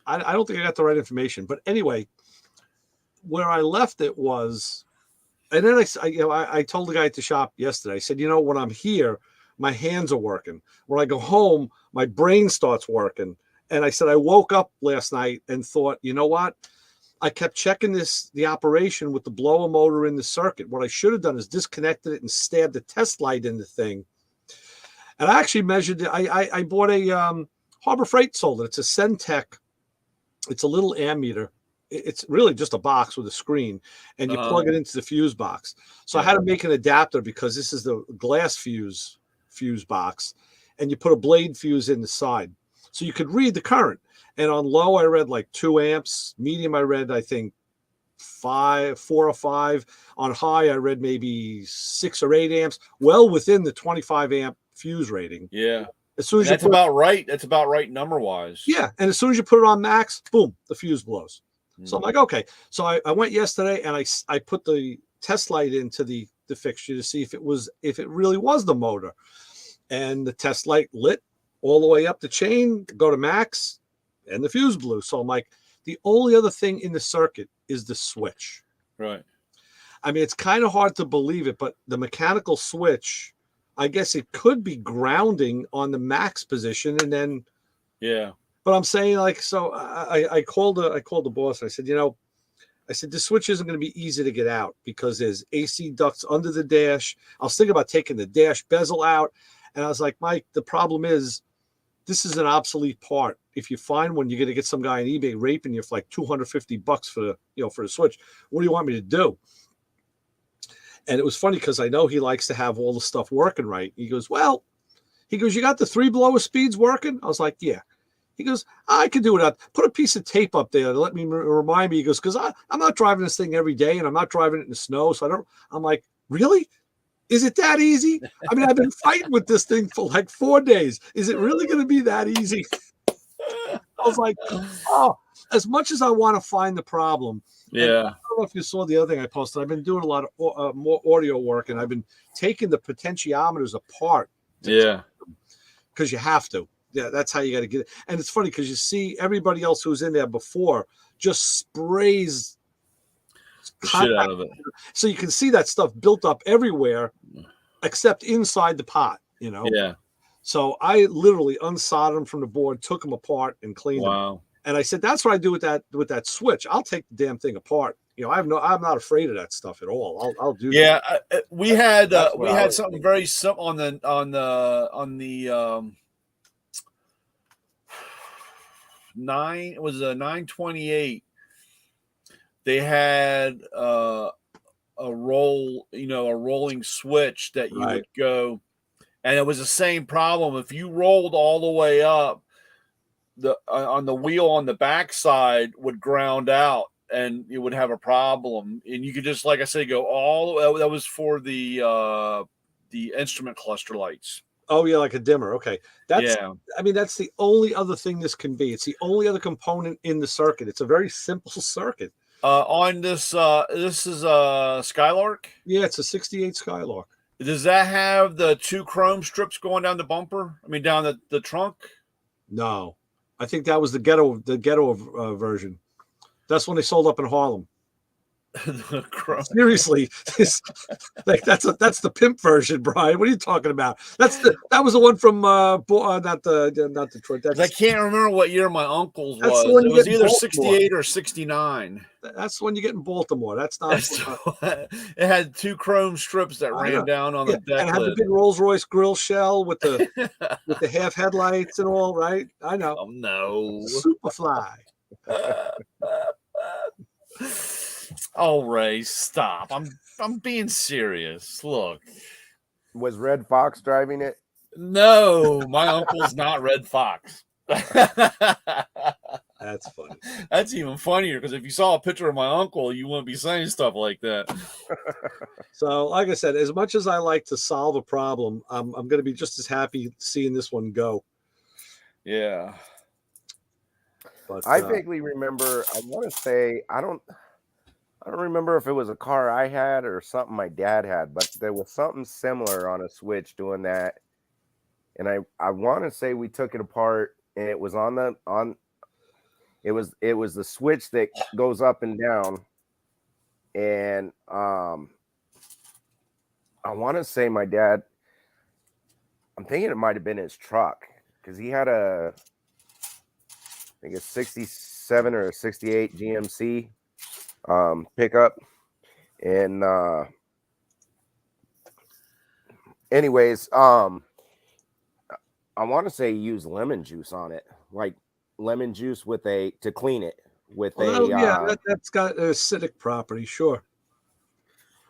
I don't think I got the right information. But anyway, where I left it was, and then I told the guy at the shop yesterday, I said, when I'm here, my hands are working. When I go home, my brain starts working. And I said, I woke up last night and thought, you know what? I kept checking the operation with the blower motor in the circuit. What I should have done is disconnected it and stabbed the test light in the thing. And I actually measured it. I bought a Harbor Freight sold it. It's a Centec. It's a little ammeter. It's really just a box with a screen, and you plug it into the fuse box. So I had to make an adapter because this is the glass fuse box, and you put a blade fuse in the side. So you could read the current. And on low, I read like 2 amps. Medium, I read, I think, 4 or 5. On high, I read maybe 6 or 8 amps, well within the 25 amp fuse rating. Yeah. As soon as that's about right. That's about right number wise. Yeah. And as soon as you put it on max, boom, the fuse blows. So I'm like, okay. So I went yesterday and I put the test light into the fixture to see if it really was the motor. And the test light lit all the way up the chain, go to max, and the fuse blew. So I'm like, the only other thing in the circuit is the switch. Right. I mean, it's kind of hard to believe it, but the mechanical switch, I guess it could be grounding on the max position, and then But I'm saying, like, so I called the boss. I said, the switch isn't going to be easy to get out because there's AC ducts under the dash. I was thinking about taking the dash bezel out, and I was like, Mike, the problem is this is an obsolete part. If you find one, you're going to get some guy on eBay raping you for like $250 for the switch. What do you want me to do? And it was funny because I know he likes to have all the stuff working right. He goes, you got the 3 blower speeds working? I was like, yeah. He goes, I could do it. Put a piece of tape up there to let me remind me. He goes, because I'm not driving this thing every day and I'm not driving it in the snow. So I'm like, really? Is it that easy? I mean, I've been fighting with this thing for like 4 days. Is it really going to be that easy? I was like, oh, as much as I want to find the problem. Yeah. I don't know if you saw the other thing I posted. I've been doing a lot of more audio work, and I've been taking the potentiometers apart. Yeah. Because you have to. Yeah, that's how you got to get it. And it's funny because you see everybody else who was in there before just sprays shit out of it. So you can see that stuff built up everywhere except inside the pot, Yeah. So I literally unsoldered them from the board, took them apart, and cleaned them. And I said, that's what I do with that switch. I'll take the damn thing apart. I'm not afraid of that stuff at all. I'll do that. Yeah, we had something very simple on the 928. They had a rolling switch that you would go, and it was the same problem. If you rolled all the way up, on the wheel on the backside would ground out, and you would have a problem. And you could just, like I say, go all. That was for the instrument cluster lights. Oh yeah, like a dimmer. Okay, that's the only other thing this can be. It's the only other component in the circuit. It's a very simple circuit. On this is a Skylark. Yeah, it's a '68 Skylark. Does that have the 2 chrome strips going down the bumper? I mean, down the trunk? No, I think that was the ghetto version. That's when they sold up in Harlem. Seriously, that's the pimp version, Brian. What are you talking about? That was the one from not Detroit. I can't remember what year my uncle's was. It was either 68 or 69. That's when you get in Baltimore. That's not. It had 2 chrome strips that ran down on the deck, and it had the big Rolls Royce grill shell with the half headlights and all. Right? I know. Oh no, Superfly. Oh, Ray, stop. I'm being serious. Look. Was Red Fox driving it? No, my uncle's not Red Fox. That's funny. That's even funnier because if you saw a picture of my uncle, you wouldn't be saying stuff like that. So, like I said, as much as I like to solve a problem, I'm going to be just as happy seeing this one go. Yeah. But I vaguely remember, I want to say, I don't remember if it was a car I had or something my dad had, but there was something similar on a switch doing that. And I want to say we took it apart, and it was it was the switch that goes up and down. And I want to say my dad, I'm thinking it might have been his truck, because he had think it's 67 or 68 GMC pickup. And anyways, I want to say use lemon juice on it, like lemon juice to clean it with that's got acidic property, sure.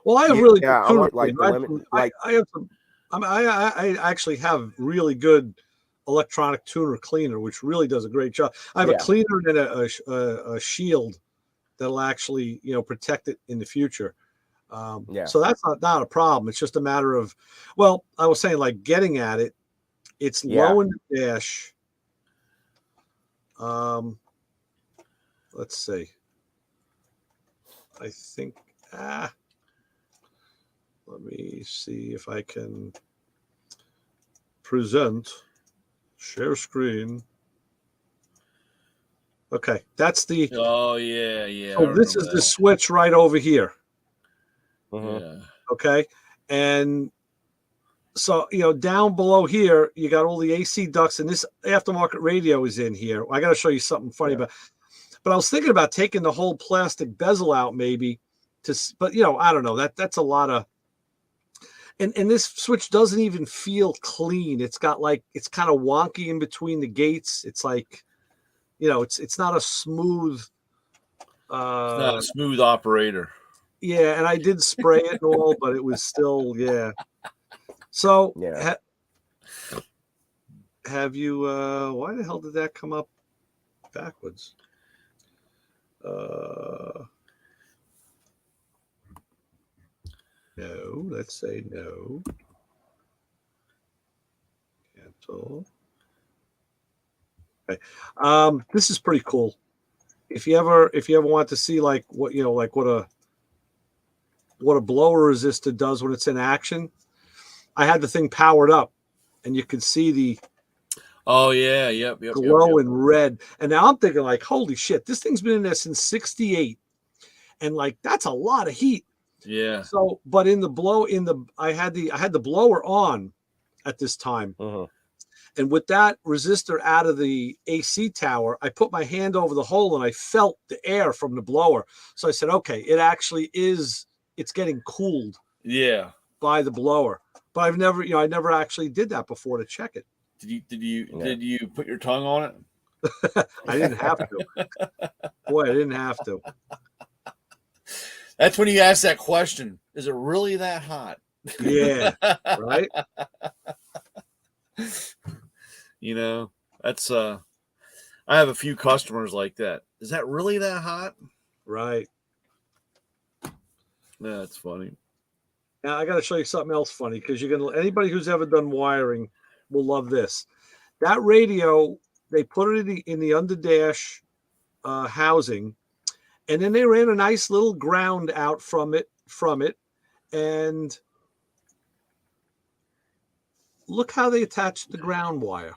Well, I have really good I want like the lemon, like I have some. I actually have really good electronic tuner cleaner, which really does a great job. I have a cleaner and a shield that'll actually protect it in the future. So that's not a problem. It's just a matter of, well, I was saying, like, getting at it. It's low in the dash. Let's see. I think. Let me see if I can share screen. Okay, that's the. Oh yeah. So this is the switch right over here. Yeah. Okay, and so down below here you got all the AC ducts, and this aftermarket radio is in here. I got to show you something funny about. But I was thinking about taking the whole plastic bezel out, maybe. But I don't know. That's a lot of. And this switch doesn't even feel clean. It's got it's kind of wonky in between the gates. It's like, it's not a smooth. It's not a smooth operator. Yeah, and I did spray it and all, but it was still So have you? Why the hell did that come up backwards? No, let's say no. Cancel. Okay. This is pretty cool. If you ever want to see what a blower resistor does when it's in action, I had the thing powered up, and you could see the glow in red. And now I'm thinking, like, holy shit, this thing's been in there since '68, and that's a lot of heat. Yeah. So, but I had the blower on at this time, and with that resistor out of the AC tower, I put my hand over the hole and I felt the air from the blower. So I said, okay, it actually is. It's getting cooled. Yeah. By the blower, but I never actually did that before to check it. Did you put your tongue on it? I didn't have to. Boy, I didn't have to. That's when you ask that question. Is it really that hot? Yeah. Right. That's I have a few customers like that. Is that really that hot? Right. Yeah, that's funny. Now I got to show you something else funny, because anybody who's ever done wiring will love this. That radio, they put it in the underdash housing, and then they ran a nice little ground out from it, and look how they attached the ground wire.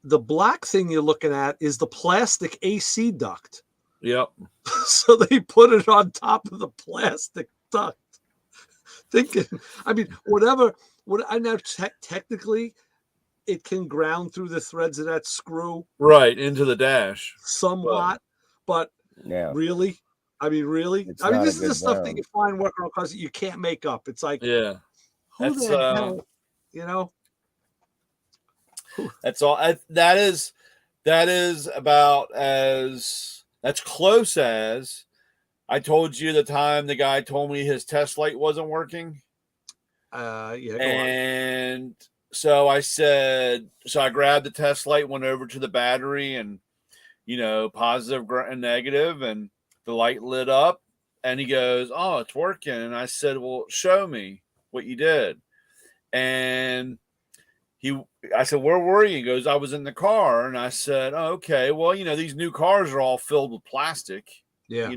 The black thing you're looking at is the plastic AC duct. Yep. So they put it on top of the plastic duct. Thinking, I mean, I know technically it can ground through the threads of that screw. Right, into the dash. Somewhat, but really? I mean, really? This is the stuff that you find working on cars that you can't make up. It's like, who the hell, That's all. That is about that's close as I told you the time the guy told me his test light wasn't working. And so I said, I grabbed the test light, went over to the battery, and positive and negative, and the light lit up, and he goes, "Oh, it's working." And I said, "Well, show me what you did." And I said, "Where were you?" He goes, "I was in the car." And I said, "Oh, okay. Well, these new cars are all filled with plastic." Yeah.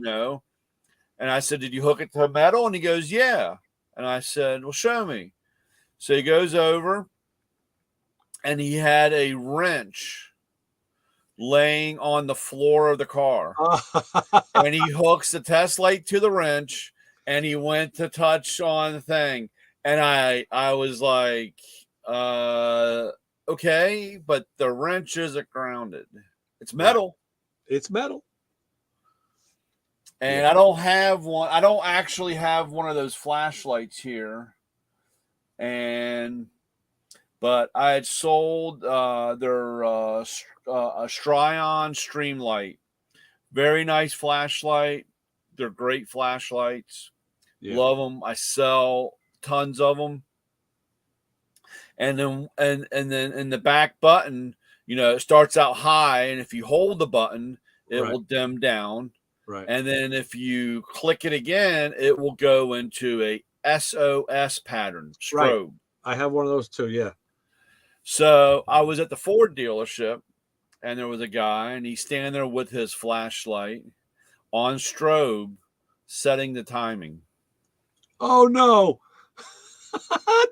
And I said, "Did you hook it to metal?" And he goes, "Yeah." And I said, "Well, show me." So he goes over, and he had a wrench laying on the floor of the car. And he hooks the test light to the wrench, and he went to touch on the thing. And I was like, okay, but the wrench isn't grounded. It's metal. It's metal. And Yeah. I don't have one. I don't actually have one of those flashlights here. But I had sold their a Stryon Streamlight. Very nice flashlight. They're great flashlights. Yeah. Love them. I sell tons of them. And then then in the back button, it starts out high, and if you hold the button, it Right. will dim down. Right. And then if you click it again, it will go into a SOS pattern strobe. Right. I have one of those too. Yeah. So I was at the Ford dealership, and there was a guy, and he's standing there with his flashlight on strobe, setting the timing. Oh no.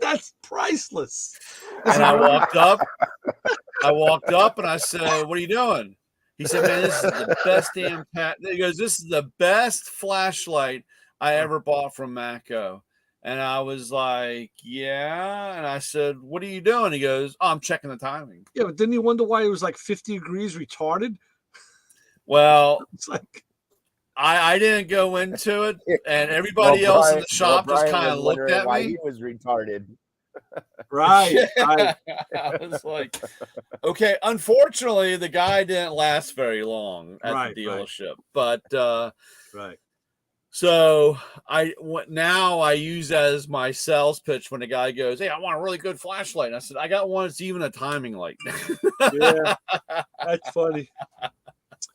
That's priceless. And I walked up and I said, "What are you doing?" He said, "Man, this is the best damn He goes, "This is the best flashlight I ever bought from Matco." And I was like, "Yeah." And I said, "What are you doing?" He goes, "Oh, I'm checking the timing." Yeah, but didn't you wonder why it was like 50 degrees retarded? Well, It's like I didn't go into it, and everybody else in the shop just kind of looked at why me. he was retarded. right. Right. I was like, okay. Unfortunately, the guy didn't last very long at the dealership, but Right. so now I use that as my sales pitch when the guy goes, "Hey, I want a really good flashlight." And I said, "I got one that's even a timing light." Yeah. That's funny.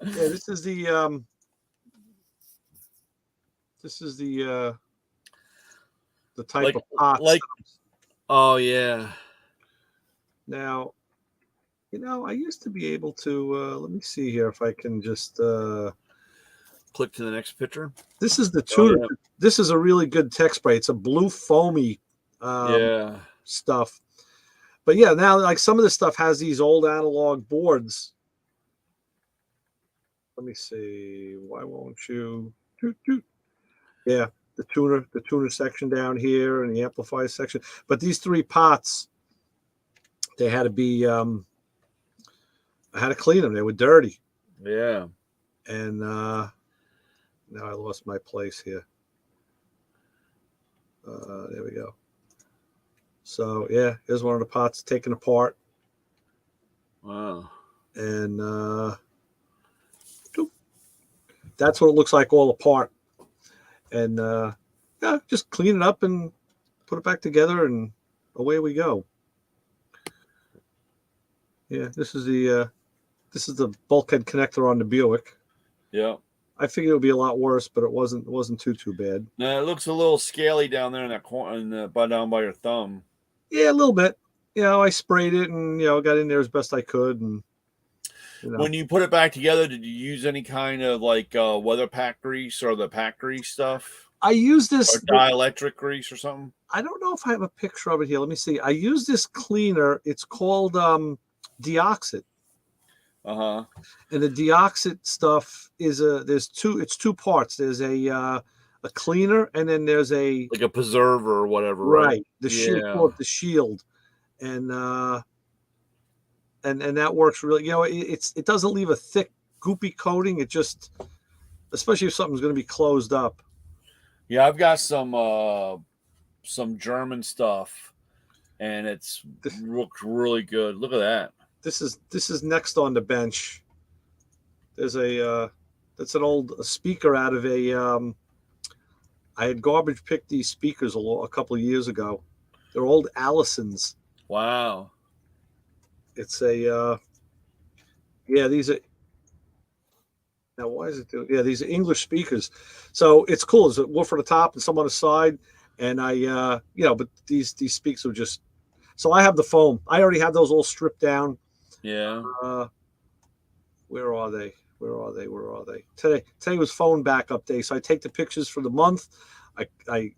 Yeah, this is the type of pots. Oh yeah. Now, I used to be able to let me see here if I can just click to the next picture. This is the tuner. Yeah. This is a really good tech spray. It's a blue foamy stuff. But yeah, now like some of this stuff has these old analog boards. Let me see. Why won't you? Yeah, the tuner section down here and the amplifier section. But these three pots, they had to be. I had to clean them. They were dirty. Yeah. And now I lost my place here. There we go. So yeah, here's one of the pots taken apart. Wow. And that's what it looks like all apart. And yeah, just clean it up and put it back together, and away we go. Yeah, this is the bulkhead connector on the Buick. Yeah. I figured it would be a lot worse, but it wasn't too bad. No, it looks a little scaly down there in that corner, down by your thumb. Yeah, a little bit. I sprayed it and got in there as best I could. And when you put it back together, did you use any kind of like weather pack grease or the pack grease stuff? I use this or dielectric grease or something. I don't know if I have a picture of it here. Let me see. I use this cleaner. It's called Deoxit. Uh-huh. And the Deoxit stuff is it's two parts. There's a cleaner, and then there's like a preserver or whatever. Right. The shield, called the shield. And that works really, it doesn't leave a thick goopy coating. It just, especially if something's going to be closed up. Yeah, I've got some German stuff, and it looks really good. Look at that. This is next on the bench. There's that's an old speaker out of I had garbage picked these speakers a couple of years ago. They're old Allisons. Wow. It's these are. Now, why is it doing? Yeah, these are English speakers. So it's cool. There's a woofer on the top and some on the side. And but these speakers are just. So I have the foam. I already have those all stripped down. Yeah. Where are they? Today was phone backup day. So I take the pictures for the month. I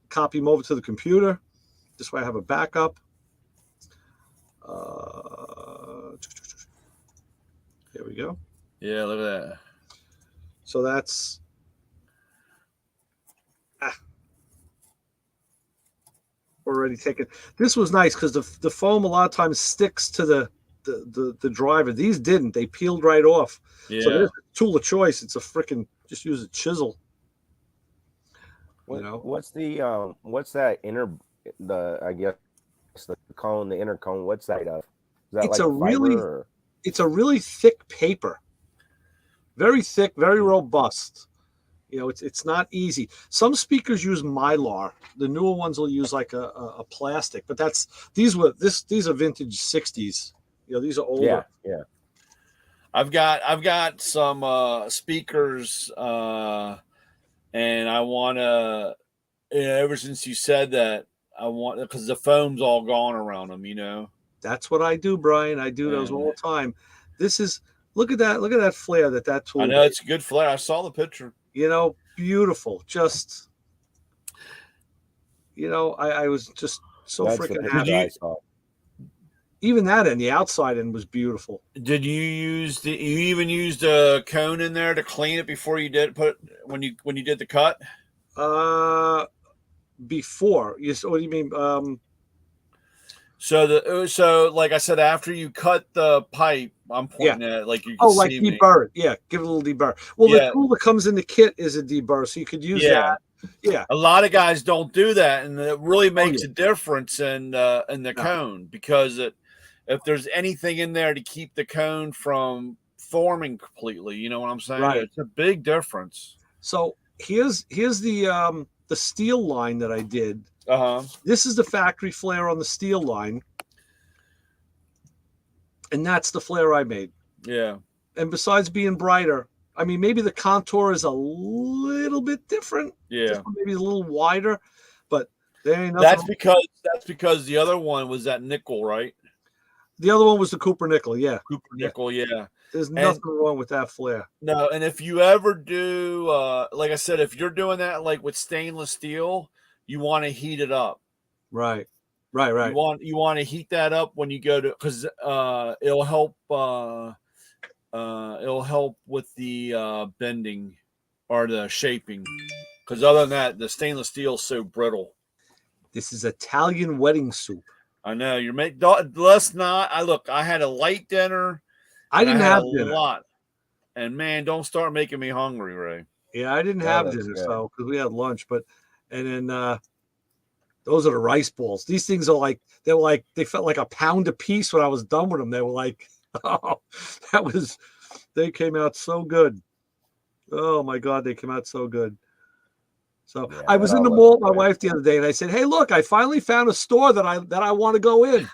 copy them over to the computer. This way I have a backup. There we go. Yeah, look at that. So that's already taken. This was nice because the foam a lot of times sticks to the the driver. These didn't. They peeled right off. Yeah. So there's a tool of choice. It's a freaking just use a chisel. You know, What's that I guess the cone, the inner cone, what's that of? Is that it's like a really fiber or? it's a really thick paper. Very thick, very robust. You know, it's not easy. Some speakers use Mylar. The newer ones will use like a plastic, but these are vintage 60s. You know, these are older. Yeah. I've got some speakers, and I want to. Ever since you said that, I want because the foam's all gone around them. You know. That's what I do, Brian. I do those all the time. This is look at that flare that tool. I know it's a good flare. I saw the picture. You know, beautiful. Just, you know, I was just so freaking happy. Even that end, the outside end was beautiful. Did you you even used a cone in there to clean it before you did when you did the cut? Before what do you mean? So like I said, after you cut the pipe, I'm pointing at it like you can like deburr it. Yeah, give it a little deburr. Well, the tool that comes in the kit is a deburr, so you could use that. Yeah. A lot of guys don't do that, and it really makes a difference in the cone, because if there's anything in there to keep the cone from forming completely, you know what I'm saying? Right. It's a big difference. So here's the steel line that I did. This is the factory flare on the steel line, and that's the flare I made. Yeah. And besides being brighter, I mean, maybe the contour is a little bit different. Yeah. Maybe a little wider, but there ain't nothing. That's because the other one was that nickel, right? The other one was the Cooper nickel. Yeah. Cooper nickel. Yeah. There's nothing wrong with that flare. No, and if you ever do, like I said, if you're doing that like with stainless steel, you want to heat it up. Right. You want to heat that up when you go to, because it'll help. It'll help with the bending or the shaping. Because other than that, the stainless steel is so brittle. This is Italian wedding soup. I know you're making. Let's not. I had a light dinner. I didn't have a dinner. lot, and man, don't start making me hungry, Ray. Yeah, I didn't have dinner, so because we had lunch, and then those are the rice balls. These things are they felt like a pound a piece when I was done with them. They were like, oh, they came out so good. Oh my God, they came out so good. So I was in the mall with my wife the other day, and I said, "Hey, look, I finally found a store that I want to go in."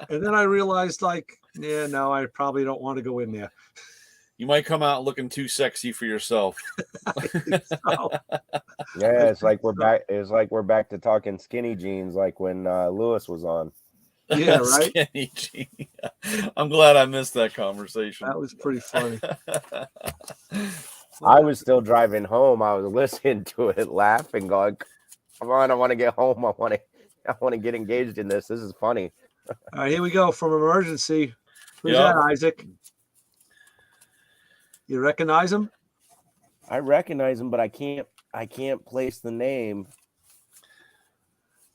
And then I realized, no, I probably don't want to go in there. You might come out looking too sexy for yourself. So. Yeah, it's like we're back. It's like we're back to talking skinny jeans, like when Lewis was on. Yeah, right. Skinny jeans. I'm glad I missed that conversation. That was pretty funny. I was still driving home. I was listening to it, laughing, going, "Come on, I want to get home. I want to get engaged in this. This is funny." All right, here we go from Emergency. Who's that, Isaac? You recognize him? I recognize him, but I can't place the name.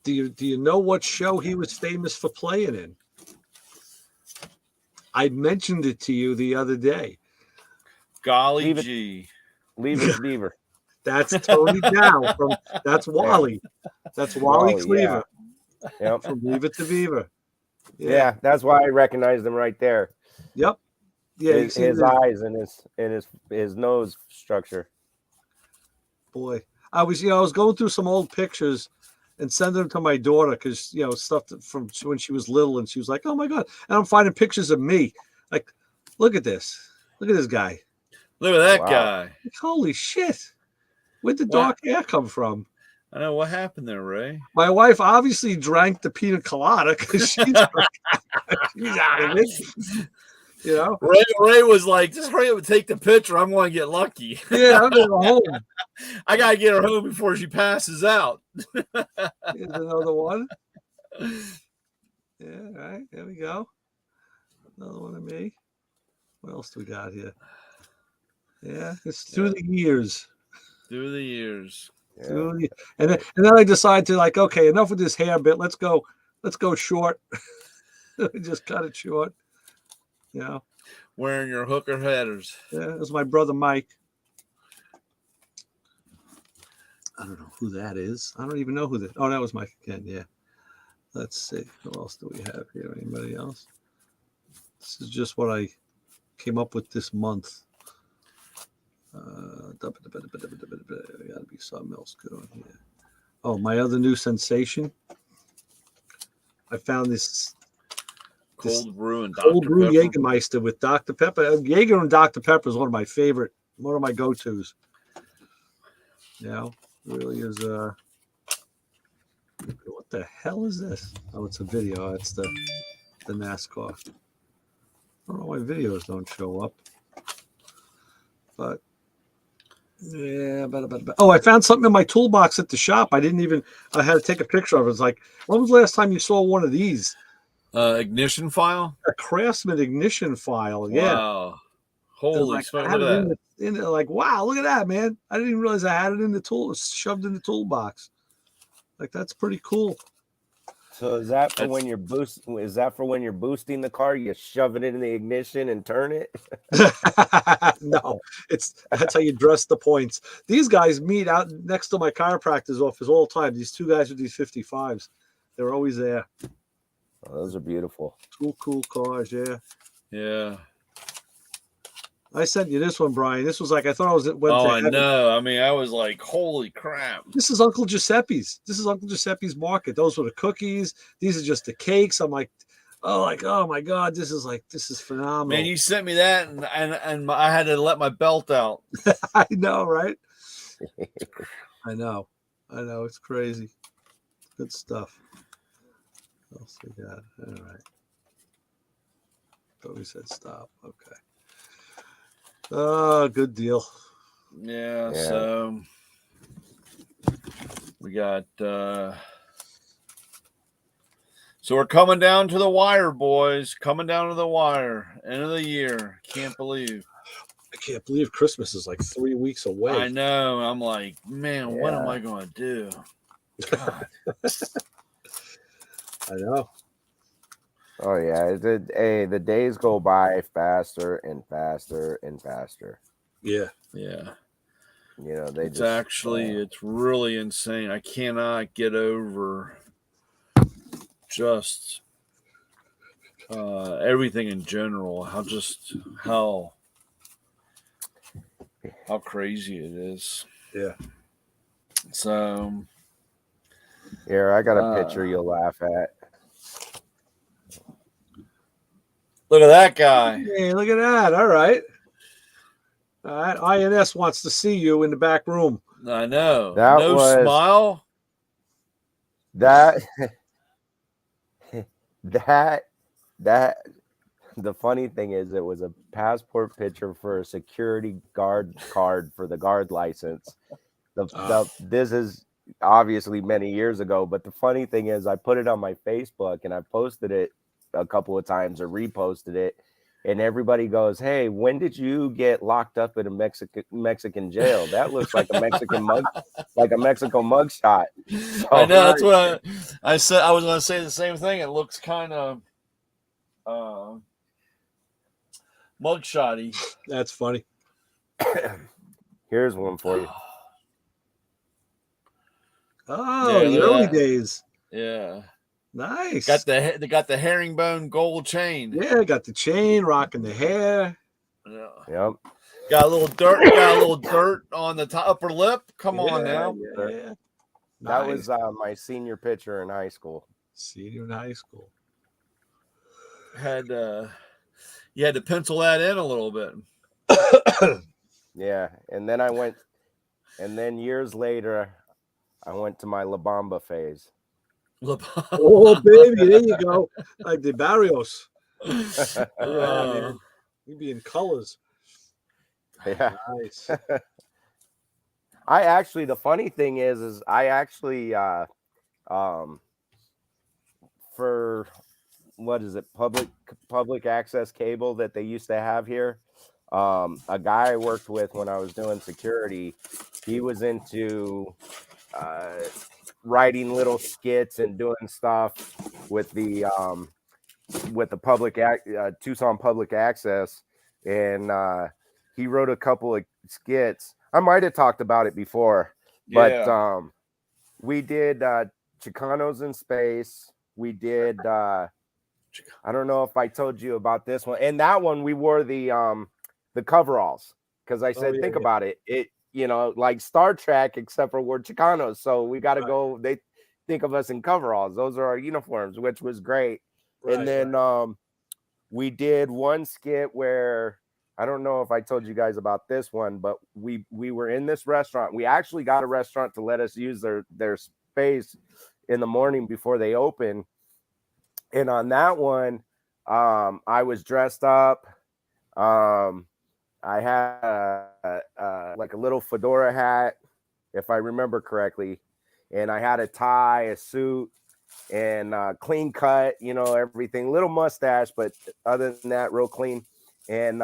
Do you know what show he was famous for playing in? I mentioned it to you the other day. Golly gee. Leave it, Beaver. That's Tony Dow that's Wally. That's Wally Cleaver. Yeah. Yep. From Leave It to Beaver. Yeah, that's why I recognized him right there. Yep. Yeah, his eyes and his nose structure. Boy, I was going through some old pictures and sending them to my daughter because stuff from when she was little, and she was like, "Oh my God!" And I'm finding pictures of me. Like, look at this guy. Look at that guy. Holy shit! Where'd the dark hair come from? I know what happened there, Ray. My wife obviously drank the pina colada because she's out of it. Ray was like, "Just hurry up and take the picture. I'm going to get lucky." Yeah, I'm going to go home. I got to get her home before she passes out. Here's another one. Yeah, all right. There we go. Another one of me. What else do we got here? Yeah, it's through the years. Through the years. Yeah. And then I decided to okay, enough with this hair bit. Let's go short. Just cut it short. Yeah. Wearing your hooker headers. Yeah, that's my brother Mike. I don't know who that is. I don't even know who that. Oh, that was Mike again. Yeah. Let's see. Who else do we have here? Anybody else? This is just what I came up with this month. Gotta be something else good on here. Oh, my other new sensation. I found this Cold brew and cold Dr. brew Pepper. Jägermeister with Dr. Pepper. Jaeger and Dr. Pepper is one of my favorite, one of my go-tos. You know, really is. What the hell is this? Oh, it's a video. It's the NASCAR. I don't know why videos don't show up, but yeah. Oh, I found something in my toolbox at the shop. I didn't even. I had to take a picture of it. It's like, when was the last time you saw one of these? Ignition file? A Craftsman ignition file. Yeah. Wow. Holy like, smoke. I had Look at it that. in like, wow, look at that, man. I didn't even realize I had it in the tool, shoved in the toolbox. Like, that's pretty cool. So is that for when you're boosting? Is that for when you're boosting the car? You shove it in the ignition and turn it? No, that's how you dress the points. These guys meet out next to my chiropractor's office all the time. These two guys with these 55s, they're always there. Oh, those are beautiful. Two cool cars, yeah. Yeah. I sent you this one, Brian. This was like, I thought I was I heaven. know. I mean, I was like, holy crap. This is Uncle Giuseppe's. This is Uncle Giuseppe's market. Those were the cookies. These are just the cakes. I'm like, oh my God, this is phenomenal. Man, you sent me that, and I had to let my belt out. I know, right? I know. It's crazy. Good stuff. What else we got? All right. Thought we said stop. Okay. Oh, good deal. Yeah. So we got. So we're coming down to the wire, boys. Coming down to the wire. End of the year. Can't believe. I can't believe Christmas is like 3 weeks away. I know. I'm like, man, what am I going to do? God. I know. Oh yeah, the days go by faster and faster and faster. Yeah. Yeah. You know, it's really insane. I cannot get over just everything in general. How crazy it is. Yeah. So here, I got a picture you'll laugh at. Look at that guy. Hey, look at that. All right. INS wants to see you in the back room. I know. That no was, smile. That the funny thing is, it was a passport picture for a security guard card for the guard license. This is obviously many years ago, but the funny thing is, I put it on my Facebook and I posted it a couple of times or reposted it, and everybody goes, "Hey, when did you get locked up in a Mexican jail? That looks like a Mexican mug shot." So, I know, that's what I said. I was going to say the same thing. It looks kind of mugshotty. That's funny. Here's one for you. Oh, the early days. Yeah. Nice. Got the herringbone gold chain. Yeah, got the chain, rocking the hair. Yep. Got a little dirt on the upper lip. Come on now. Yeah. That was my senior picture in high school. Senior in high school. You had to pencil that in a little bit. Yeah, and then years later, I went to my La Bamba phase. Oh, baby, there you go. Like the Barrios. You'd be in colors. Yeah. Nice. The funny thing is I actually, for what is it, public access cable that they used to have here, a guy I worked with when I was doing security, he was into writing little skits and doing stuff with the with the Tucson Public Access, and he wrote a couple of skits. I might have talked about it before, but we did Chicanos in Space. We did I don't know if I told you about this one, and that one we wore the coveralls, because I said, think about it, like Star Trek, except for we're Chicanos, so we got to go. They think of us in coveralls. Those are our uniforms, which was great. And then we did one skit where, I don't know if I told you guys about this one, but we were in this restaurant. We actually got a restaurant to let us use their space in the morning before they open. And on that one, I was dressed up. I had like a little fedora hat, if I remember correctly, and I had a tie, a suit, and clean cut, everything. Little mustache, but other than that, real clean. And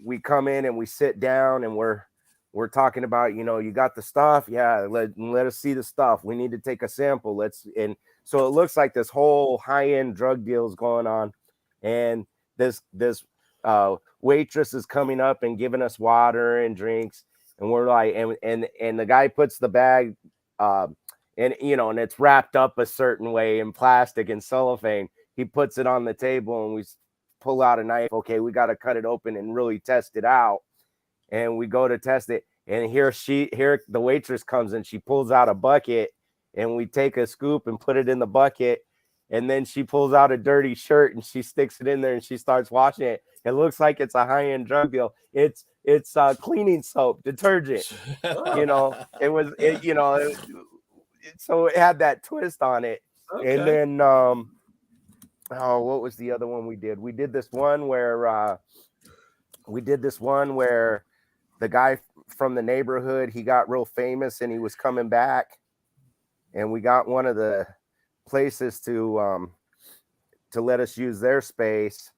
we come in and we sit down, and we're talking about, you got the stuff, yeah, let us see the stuff. We need to take a sample. And so it looks like this whole high-end drug deal is going on, and this waitress is coming up and giving us water and drinks, and we're like, and the guy puts the bag, and it's wrapped up a certain way in plastic and cellophane. He puts it on the table, and we pull out a knife. Okay, we got to cut it open and really test it out. And we go to test it, and here the waitress comes, and she pulls out a bucket, and we take a scoop and put it in the bucket, and then she pulls out a dirty shirt and she sticks it in there and she starts washing it. It looks like it's a high-end drug deal. It's cleaning soap, detergent. So it had that twist on it. Okay. And then what was the other one we did? We did this one where the guy from the neighborhood, he got real famous and he was coming back, and we got one of the places to let us use their space,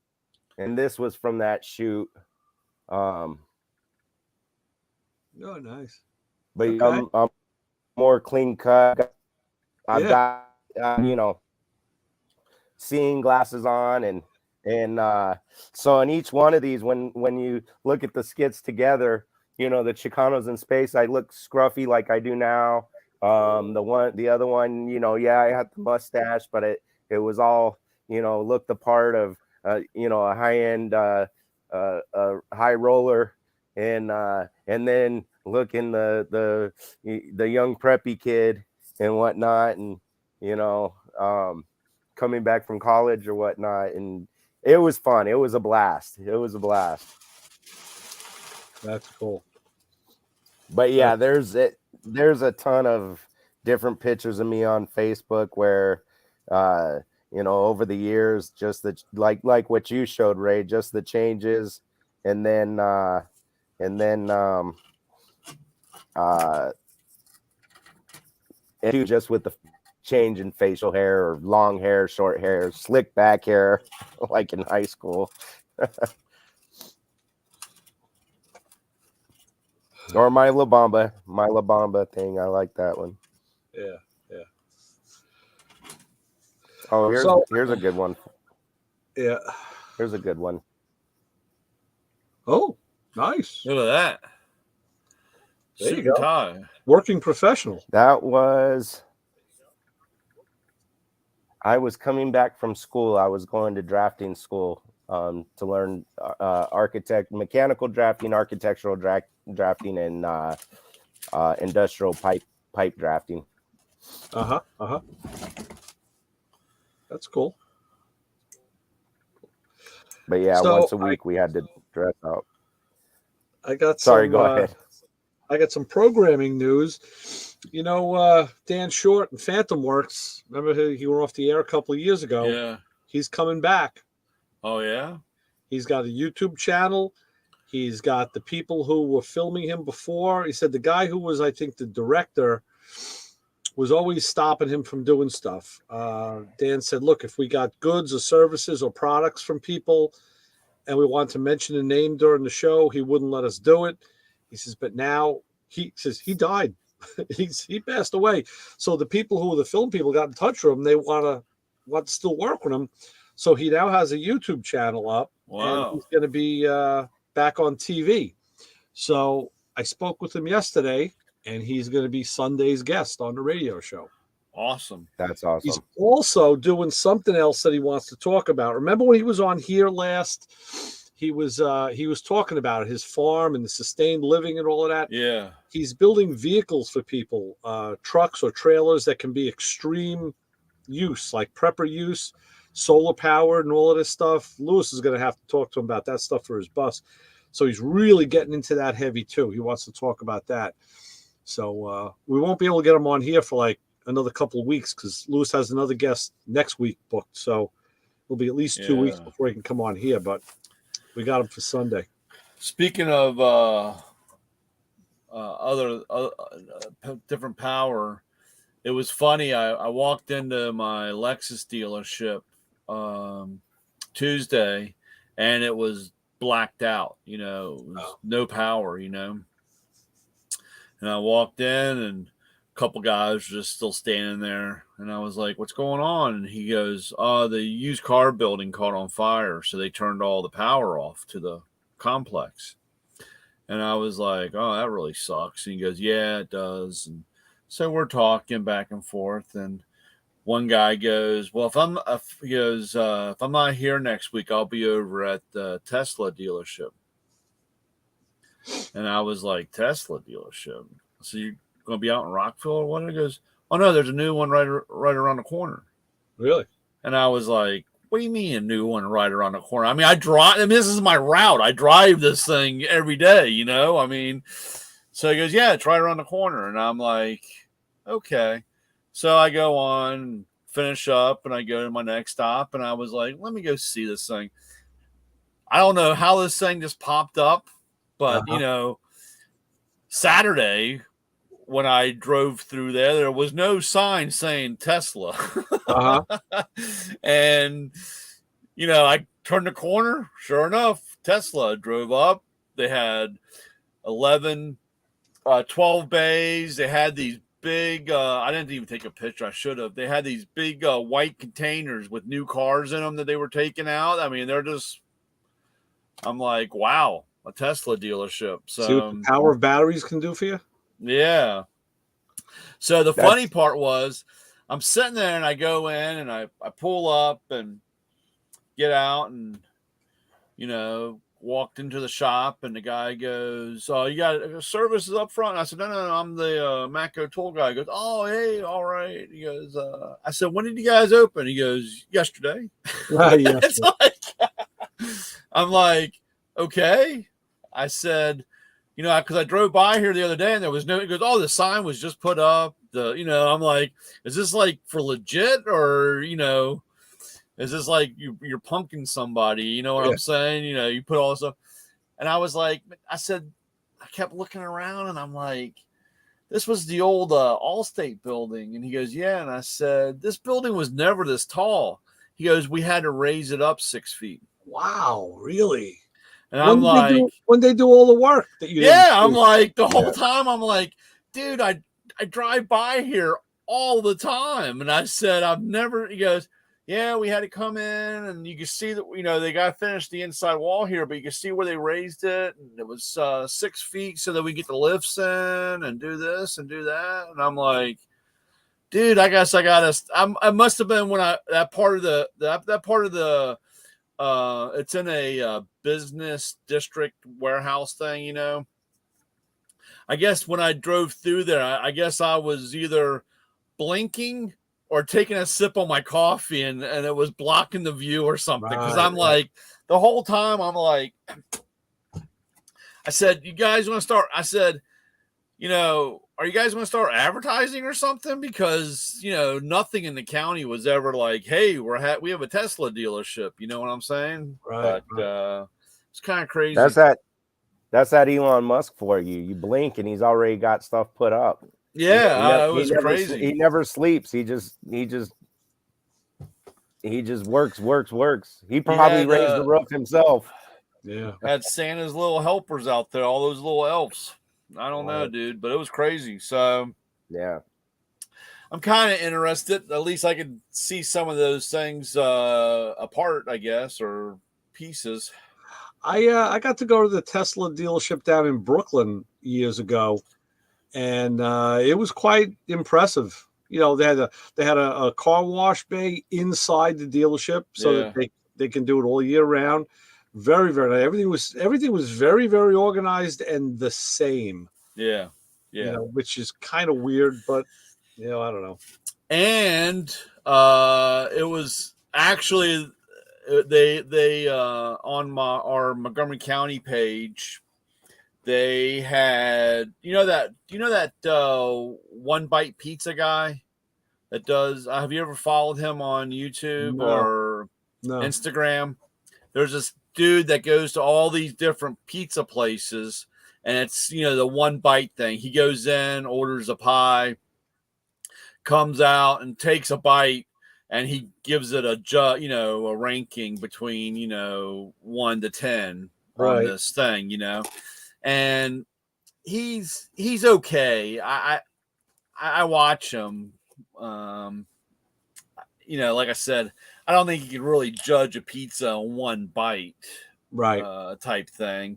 and this was from that shoot. Oh, nice. But okay. I'm more clean cut. I've got seeing glasses on, and so in each one of these, when you look at the skits together, the Chicanos in Space, I look scruffy like I do now. The other one, I had the mustache, but it was all, looked the part of a high-end high roller, and then looking the young preppy kid and whatnot, and coming back from college or whatnot, and it was fun. It was a blast. That's cool. But yeah, there's a ton of different pictures of me on Facebook where over the years, just like what you showed, Ray, just the changes, and then just with the change in facial hair, or long hair, short hair, slick back hair, like in high school. Or my La Bamba thing. I like that one. Yeah. Oh, here's a good one. Yeah. Here's a good one. Oh, nice. Look at that. There Suit you go. and tie. Working professional. That was, I was coming back from school. I was going to drafting school to learn mechanical drafting, architectural drafting, and industrial pipe drafting. That's cool. But yeah, so once a week we had to dress out. I got Sorry, some, go ahead. I got some programming news. Dan Short and Phantom Works. Remember he went off the air a couple of years ago. Yeah. He's coming back. Oh yeah. He's got a YouTube channel. He's got the people who were filming him before. He said the guy who was, I think, the director was always stopping him from doing stuff. Dan said, look, if we got goods or services or products from people and we want to mention a name during the show, he wouldn't let us do it. He says, but now he says he died. he passed away. So the people who were the film people got in touch with him. They want to want to still work with him. So he now has a YouTube channel up. Wow. And he's going to be back on TV. So I spoke with him yesterday, and he's going to be Sunday's guest on the radio show. Awesome. That's awesome. He's also doing something else that he wants to talk about. Remember when he was on here last? He was talking about his farm and the sustained living and all of that. Yeah. He's building vehicles for people, trucks or trailers that can be extreme use, like prepper use, solar powered, and all of this stuff. Lewis is going to have to talk to him about that stuff for his bus. So he's really getting into that heavy too. He wants to talk about that. So we won't be able to get him on here for like another couple of weeks because Lewis has another guest next week booked. So it'll be at least 2 weeks before he can come on here. But we got him for Sunday. Speaking of other different power, it was funny. I walked into my Lexus dealership Tuesday, and it was blacked out. You know, it was no power. You know, and I walked in, and a couple guys were just still standing there, and I was like, "What's going on?" And he goes, "Oh, the used car building caught on fire, so they turned all the power off to the complex." And I was like, "Oh, that really sucks." And he goes, "Yeah, it does." And so we're talking back and forth, and one guy goes, "Well, if I'm not here next week, I'll be over at the Tesla dealership." And I was like, "Tesla dealership? So you're going to be out in Rockville or what?" And he goes, "Oh no, there's a new one right around the corner." Really? And I was like, "What do you mean a new one right around the corner?" I mean, this is my route. I drive this thing every day, you know? I mean, so he goes, "Yeah, it's right around the corner." And I'm like, "Okay." So I go on, finish up, and I go to my next stop. And I was like, let me go see this thing. I don't know how this thing just popped up, but, you know, Saturday when I drove through there was no sign saying Tesla. And, you know, I turned the corner. Sure enough, Tesla drove up. They had 12 bays. They had these big, I didn't even take a picture. I should have. They had these big white containers with new cars in them that they were taking out. I mean, I'm like, wow, a Tesla dealership. So see what the power of batteries can do for you? Yeah. So the funny part was I'm sitting there and I go in and I pull up and get out and, you know, walked into the shop and the guy goes, "Oh, you got services up front?" And I said, No, I'm the Matco tool guy. He goes, "Oh, hey, all right." He goes, I said, "When did you guys open?" He goes, "Yesterday." It's like, I'm like, okay. I said, you know, because I drove by here the other day and there was no, he goes, "Oh, the sign was just put up." I'm like, is this like for legit or, you know, is this like you're punking somebody? You know what I'm saying? You know, you put all this stuff. And I was like, I kept looking around and I'm like, this was the old Allstate building. And he goes, "Yeah." And I said, "This building was never this tall." He goes, "We had to raise it up 6 feet." Wow, really? And I'm like, when they do all the work that you I'm like, the whole time I'm like, dude, I drive by here all the time. And I said, I've never, he goes, "Yeah, we had to come in and you can see that, you know, they got to finish the inside wall here, but you can see where they raised it. And it was 6 feet so that we get the lifts in and do this and do that." And I'm like, dude, I guess I must have been when that part of the, it's in a business district warehouse thing, you know. I guess when I drove through there, I guess I was either blinking or taking a sip on my coffee and it was blocking the view or something. Because I'm like, the whole time I'm like, I said, "You guys want to start?" I said, you know, "Are you guys going to start advertising or something?" Because, you know, nothing in the county was ever like, "Hey, we have a Tesla dealership." You know what I'm saying? Right. But it's kind of crazy. That's that Elon Musk for you. You blink and he's already got stuff put up. Yeah, it was crazy. He never sleeps. He just works. He probably raised the roof himself. Yeah. Had Santa's little helpers out there, all those little elves. I don't know, dude, but it was crazy. So yeah, I'm kind of interested. At least I could see some of those things apart, I guess, or pieces. I got to go to the Tesla dealership down in Brooklyn years ago, and it was quite impressive. You know, they had a car wash bay inside the dealership, so Yeah. that they can do it all year round. Very, very nice. Everything was very, very organized and the same. Yeah. Yeah. You know, which is kind of weird, but you know, I don't know. And it was actually they on our Montgomery County page, they had that one bite pizza guy that does. Have you ever followed him on YouTube or Instagram? There's this dude that goes to all these different pizza places, and it's the one bite thing. He goes in, orders a pie, comes out and takes a bite, and he gives it a ranking between 1 to 10 on this thing, and he's okay. I watch him. Like I said, I don't think you can really judge a pizza on one bite, type thing,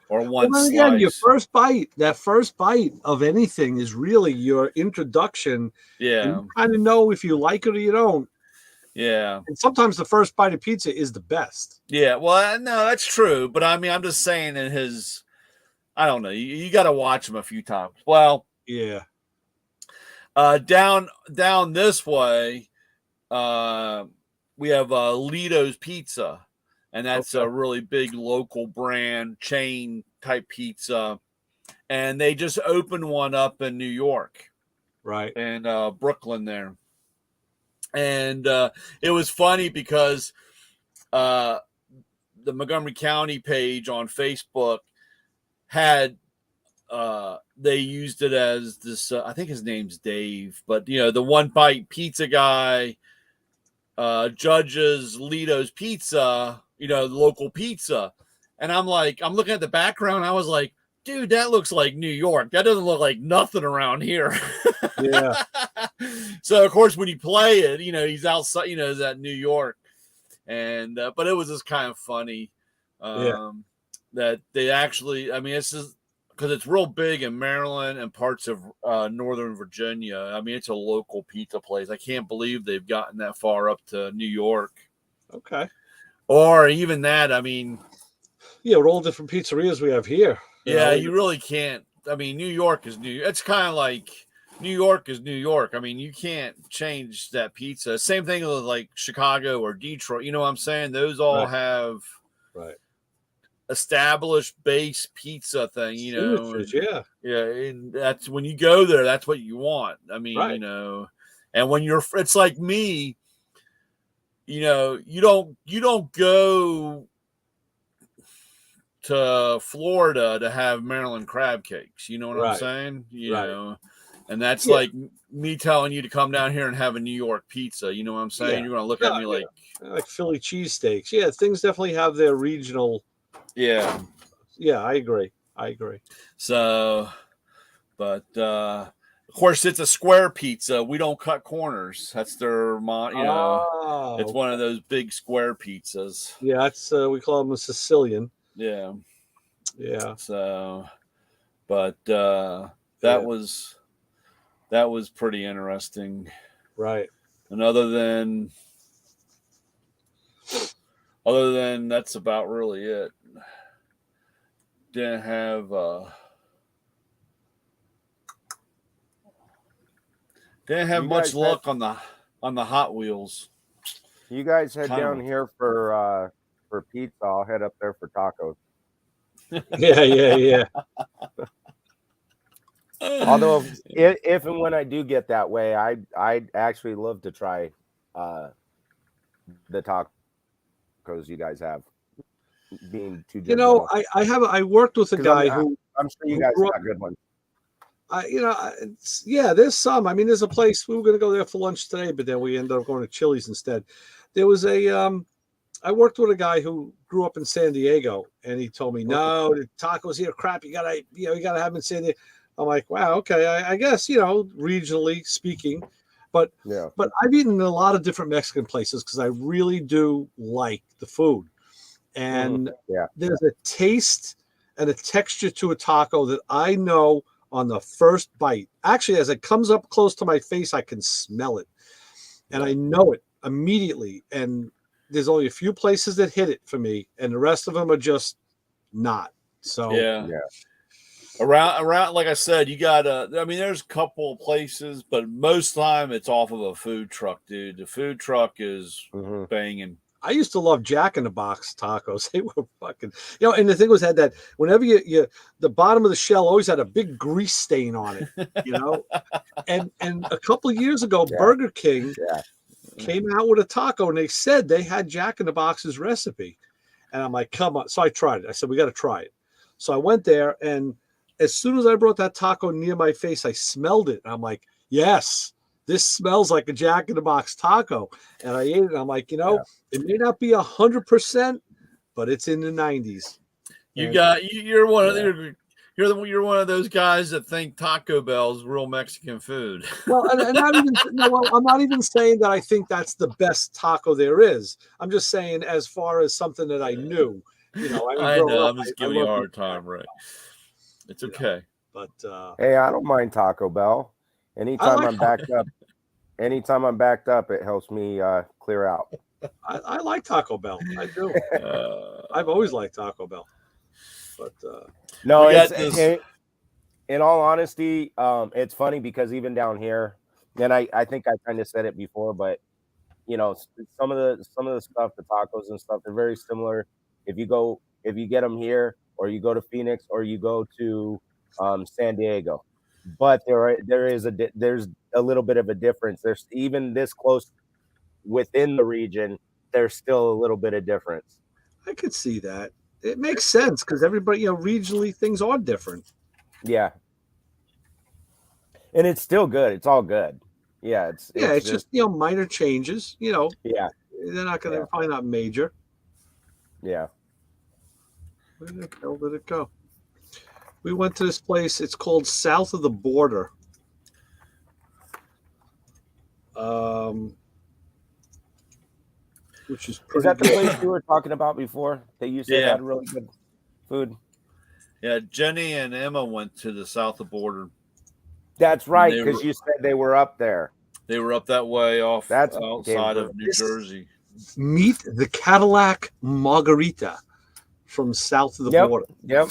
or one slice. Again, your first bite, that first bite of anything is really your introduction. Yeah. And you kind of know if you like it or you don't. Yeah. And sometimes the first bite of pizza is the best. Yeah. Well, no, that's true. But I mean, I'm just saying in his, I don't know. You got to watch him a few times. Well, yeah. Down this way, we have Lito's Pizza, and that's a really big local brand chain type pizza, and they just opened one up in New York, and Brooklyn there, and it was funny because the Montgomery County page on Facebook had they used it as this I think his name's Dave, but the one bite pizza guy judges Lito's Pizza, local pizza. And I'm looking at the background. I was like, dude, that looks like New York. That doesn't look like nothing around here. Yeah. So of course, when you play it, he's outside, is at New York. And, but it was just kind of funny that they actually, I mean, it's just, because it's real big in Maryland and parts of Northern Virginia. I mean, it's a local pizza place. I can't believe they've gotten that far up to New York. Okay. Or even that, I mean. Yeah, with all different pizzerias we have here. Yeah, you really can't. I mean, New York is New York. It's kind of like New York is New York. I mean, you can't change that pizza. Same thing with like Chicago or Detroit. You know what I'm saying? Those all have established base pizza thing, yeah, and that's when you go there, that's what you want. I mean, and when it's like me, you don't go to Florida to have Maryland crab cakes. You know what I'm saying? You know, and that's like me telling you to come down here and have a New York pizza. You know what I'm saying? You're gonna look at me like Philly cheesesteaks. Yeah, things definitely have their regional. Yeah, I agree. So, but of course, it's a square pizza. We don't cut corners. That's their, it's one of those big square pizzas. Yeah, that's we call them a Sicilian. Yeah. So, but that was pretty interesting. Right. And other than that's about really it. Didn't have much luck on the Hot Wheels. You guys head down here for pizza. I'll head up there for tacos. Yeah. Although if and when I do get that way, I'd actually love to try the tacos you guys have. Being too judgmental. I worked with a guy who I'm sure you guys got good ones. There's some. I mean, there's a place we were going to go there for lunch today, but then we ended up going to Chili's instead. There was I worked with a guy who grew up in San Diego, and he told me, no, the tacos here are crap. You gotta have them in San Diego. I'm like, wow, okay, I guess, you know, regionally speaking, but Yeah. but I've eaten in a lot of different Mexican places because I really do like the food, and Yeah. there's a taste and a texture to a taco that I know on the first bite. Actually, as it comes up close to my face, I can smell it, and I know it immediately. And there's only a few places that hit it for me, and the rest of them are just not. So Yeah. Yeah. Around, like I said, you got I mean, there's a couple of places, but most time it's off of a food truck, dude. The food truck is banging. I used to love Jack in the Box tacos. They were fucking, you know, and the thing was had that whenever you the bottom of the shell always had a big grease stain on it, you know. And a couple of years ago, Yeah. Burger King Yeah. came out with a taco, and they said they had Jack in the Box's recipe. And I'm like, come on. So I tried it. I said, we got to try it. So I went there, and as soon as I brought that taco near my face, I smelled it. And I'm like, yes, this smells like a Jack in the Box taco. And I ate it. And I'm like, you know, it may not be 100%, but it's in the 90s. You're one of you're one of those guys that think Taco Bell's real Mexican food. Well, and not even, I'm not even saying that I think that's the best taco there is. I'm just saying as far as something that I knew, you know. I know. I'm just giving you a hard time, right? It's okay. But hey, I don't mind Taco Bell. Anytime I'm backed up, it helps me clear out. I like Taco Bell. I do. I've always liked Taco Bell. But no, in all honesty, it's funny because even down here, and I think I kind of said it before, but you know, some of the stuff, the tacos and stuff, they're very similar. If you get them here, or you go to Phoenix, or you go to San Diego, but there's a little bit of a difference. There's even this close within the region, there's still a little bit of difference. I could see that. It makes sense because everybody, you know, regionally things are different. Yeah. And it's still good. It's all good. Yeah, it's just, you know, minor changes, you know. Yeah. They're not going to probably not major. Yeah. Where the hell did it go? We went to this place. It's called South of the Border. Which is pretty that the place you were talking about before that you said had really good food? Yeah, Jenny and Emma went to the South of the Border. That's right, because you said they were up there. They were up that way outside of New Jersey. Meet the Cadillac Margarita from South of the Border. Yep.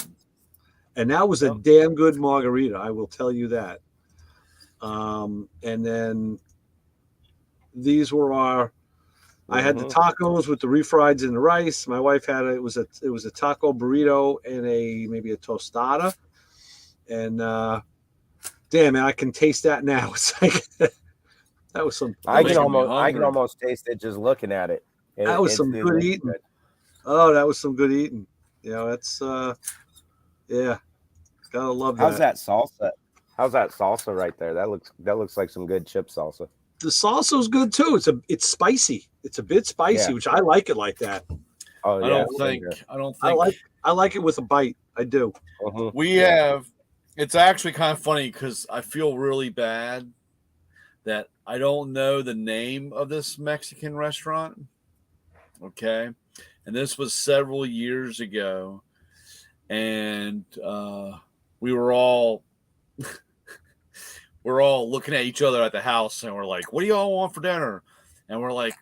And that was a damn good margarita, I will tell you that. And then these were our. I had the tacos with the refrieds and the rice. My wife had it was a taco burrito and maybe a tostada. And damn man, I can taste that now. It's like that was some. I can almost taste it just looking at it. That was some good eating. Oh, that was some good eating. You know, that's yeah. Gotta love that. How's that salsa? How's that salsa right there? That looks like some good chip salsa. The salsa's good too. It's spicy. It's a bit spicy, which I like it like that. Oh yeah. I don't think I like it with a bite. I do. We have. It's actually kind of funny because I feel really bad that I don't know the name of this Mexican restaurant. Okay, and this was several years ago, and we were all. We're all looking at each other at the house and we're like, what do y'all want for dinner? And we're like,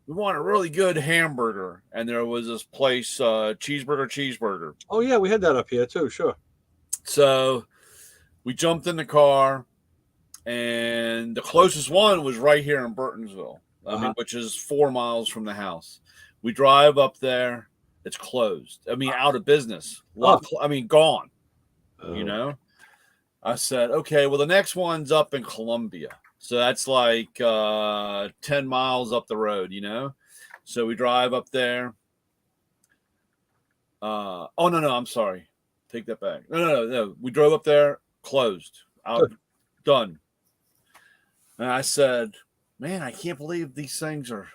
we want a really good hamburger. And there was this place, cheeseburger. Oh, yeah, we had that up here too, sure. So we jumped in the car and the closest one was right here in Burtonsville, which is 4 miles from the house. We drive up there. It's closed. I mean, out of business. Gone, you know? I said, okay, well, the next one's up in Columbia. So that's like 10 miles up the road, you know? So we drive up there. No, I'm sorry. Take that back. No. We drove up there, closed, out, done. And I said, man, I can't believe these things are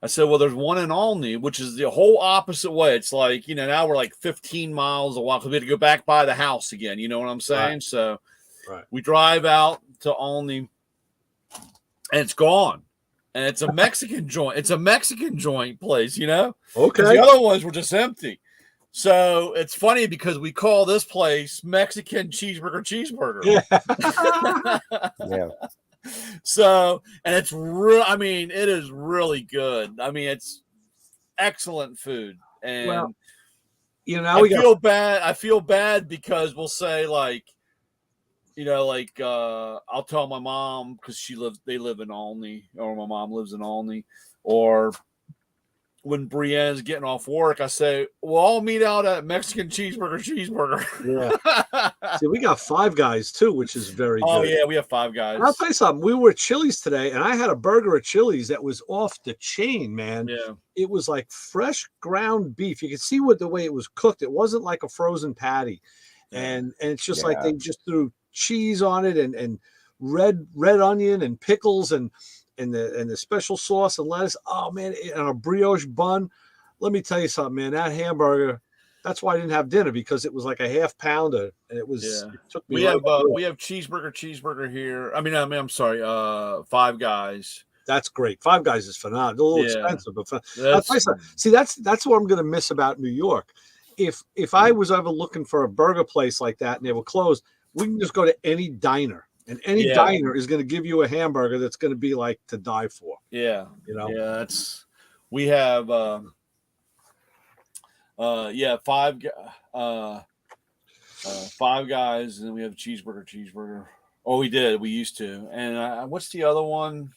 I said, well, there's one in Olney, which is the whole opposite way. It's like, now we're like 15 miles a while because we had to go back by the house again. You know what I'm saying? Right. So Right. we drive out to Olney and it's gone. And it's a Mexican joint. It's a Mexican joint place, Okay. The other ones were just empty. So it's funny because we call this place Mexican cheeseburger. Yeah. So, and it's real. I mean, it is really good. I mean, it's excellent food. And Well, I feel bad because we'll say I'll tell my mom because they live in Olney, or my mom lives in Olney, or when Brienne's getting off work, I say, "Well, I'll meet out at Mexican cheeseburger." Yeah. See, we got Five Guys too, which is very good. Oh yeah, we have Five Guys. And I'll tell you something. We were at Chili's today, and I had a burger at Chili's that was off the chain, man. Yeah. It was like fresh ground beef. You could see the way it was cooked. It wasn't like a frozen patty, and it's just like they just threw cheese on it and red onion and pickles and the special sauce and lettuce. Oh man, and a brioche bun. Let me tell you something, man. That hamburger. That's why I didn't have dinner, because it was like a half pounder, and it was. Yeah. It took me we have cheeseburger here. I'm sorry. Five Guys. That's great. Five Guys is phenomenal. A little expensive, but fun. That's what I'm going to miss about New York. If I was ever looking for a burger place like that and they were closed, we can just go to any diner. And any diner is going to give you a hamburger that's going to be like to die for. Yeah. Yeah, we have Five Guys, and then we have cheeseburger. Oh, we used to. And what's the other one?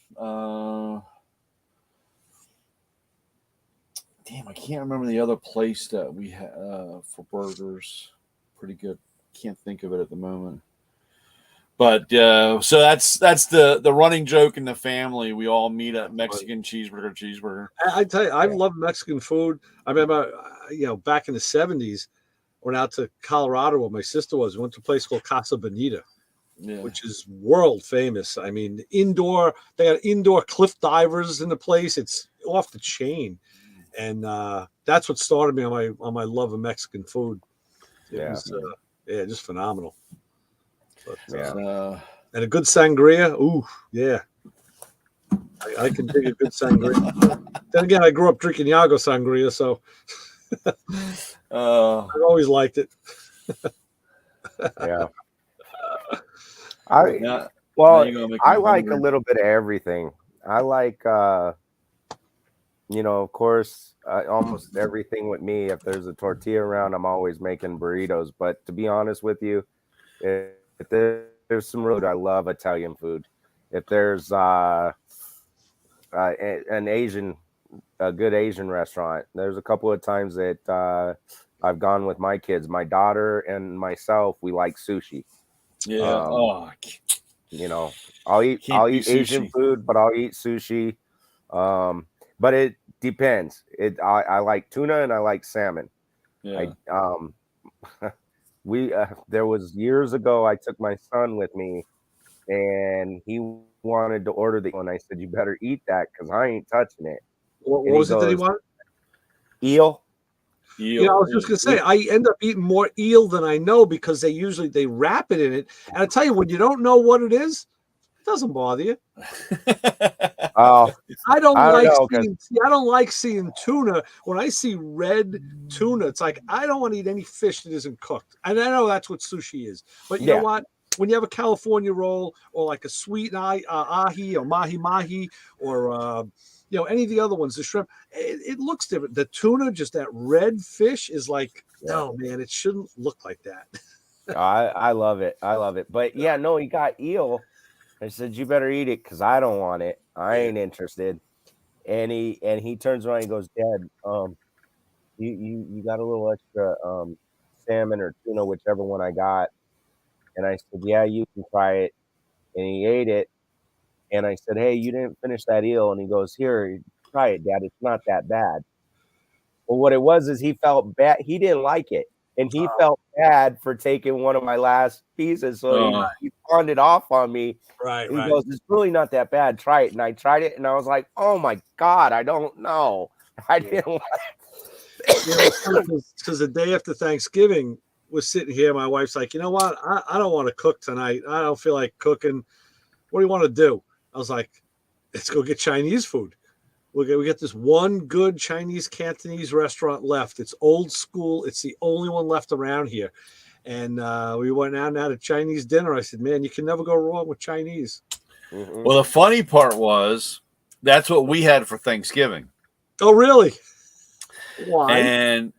Damn, I can't remember the other place that we had for burgers. Pretty good. Can't think of it at the moment. But so that's the running joke in the family. We all meet at Mexican cheeseburger. I tell you, I love Mexican food. I remember, back in the 70s, went out to Colorado where my sister was. We went to a place called Casa Bonita, which is world famous. I mean, they got indoor cliff divers in the place. It's off the chain, and that's what started me on my love of Mexican food. It was, just phenomenal. But, and a good sangria. Ooh, yeah. I can dig a good sangria. Then again, I grew up drinking Yago sangria, so I've always liked it. Yeah. I like a little bit of everything. I like, of course, almost everything with me. If there's a tortilla around, I'm always making burritos. But to be honest with you, if there's some road, I love Italian food. If there's a good Asian restaurant, there's a couple of times that I've gone with my kids. My daughter and myself, we like sushi. Yeah. I'll eat Asian food, but I'll eat sushi. But it depends. I like tuna and I like salmon. Yeah. There was years ago, I took my son with me and he wanted to order and I said, you better eat that because I ain't touching it. What was it that he wanted? Eel. I was just gonna say, I end up eating more eel than I know because they wrap it in it. And I tell you, when you don't know what it is, it doesn't bother you. Oh, I don't like seeing tuna. When I see red tuna, it's like I don't want to eat any fish that isn't cooked. And I know that's what sushi is. But you know what? When you have a California roll or like a sweet ahi or mahi or any of the other ones, the shrimp, it looks different. The tuna, just that red fish, is like, no, man, it shouldn't look like that. I love it. But he got eel. I said, you better eat it because I don't want it. I ain't interested. And he turns around and goes, Dad, you got a little extra salmon or tuna, whichever one I got. And I said, yeah, you can try it. And he ate it. And I said, hey, you didn't finish that eel. And he goes, here, try it, Dad. It's not that bad. Well, what it was is he felt bad. He didn't like it. and he felt bad for taking one of my last pieces, so he pawned it off on me. Right, He goes, "It's really not that bad. Try it." And I tried it, and I was like, "Oh my God, I don't know. I didn't like." Because the day after Thanksgiving, we're sitting here. My wife's like, "You know what? I don't want to cook tonight. I don't feel like cooking. What do you want to do?" I was like, "Let's go get Chinese food. We get this one good Chinese Cantonese restaurant left. It's old school. It's the only one left around here." And we went out and had a Chinese dinner. I said, "Man, you can never go wrong with Chinese." Mm-hmm. Well, the funny part was that's what we had for Thanksgiving. Oh, really? Why? And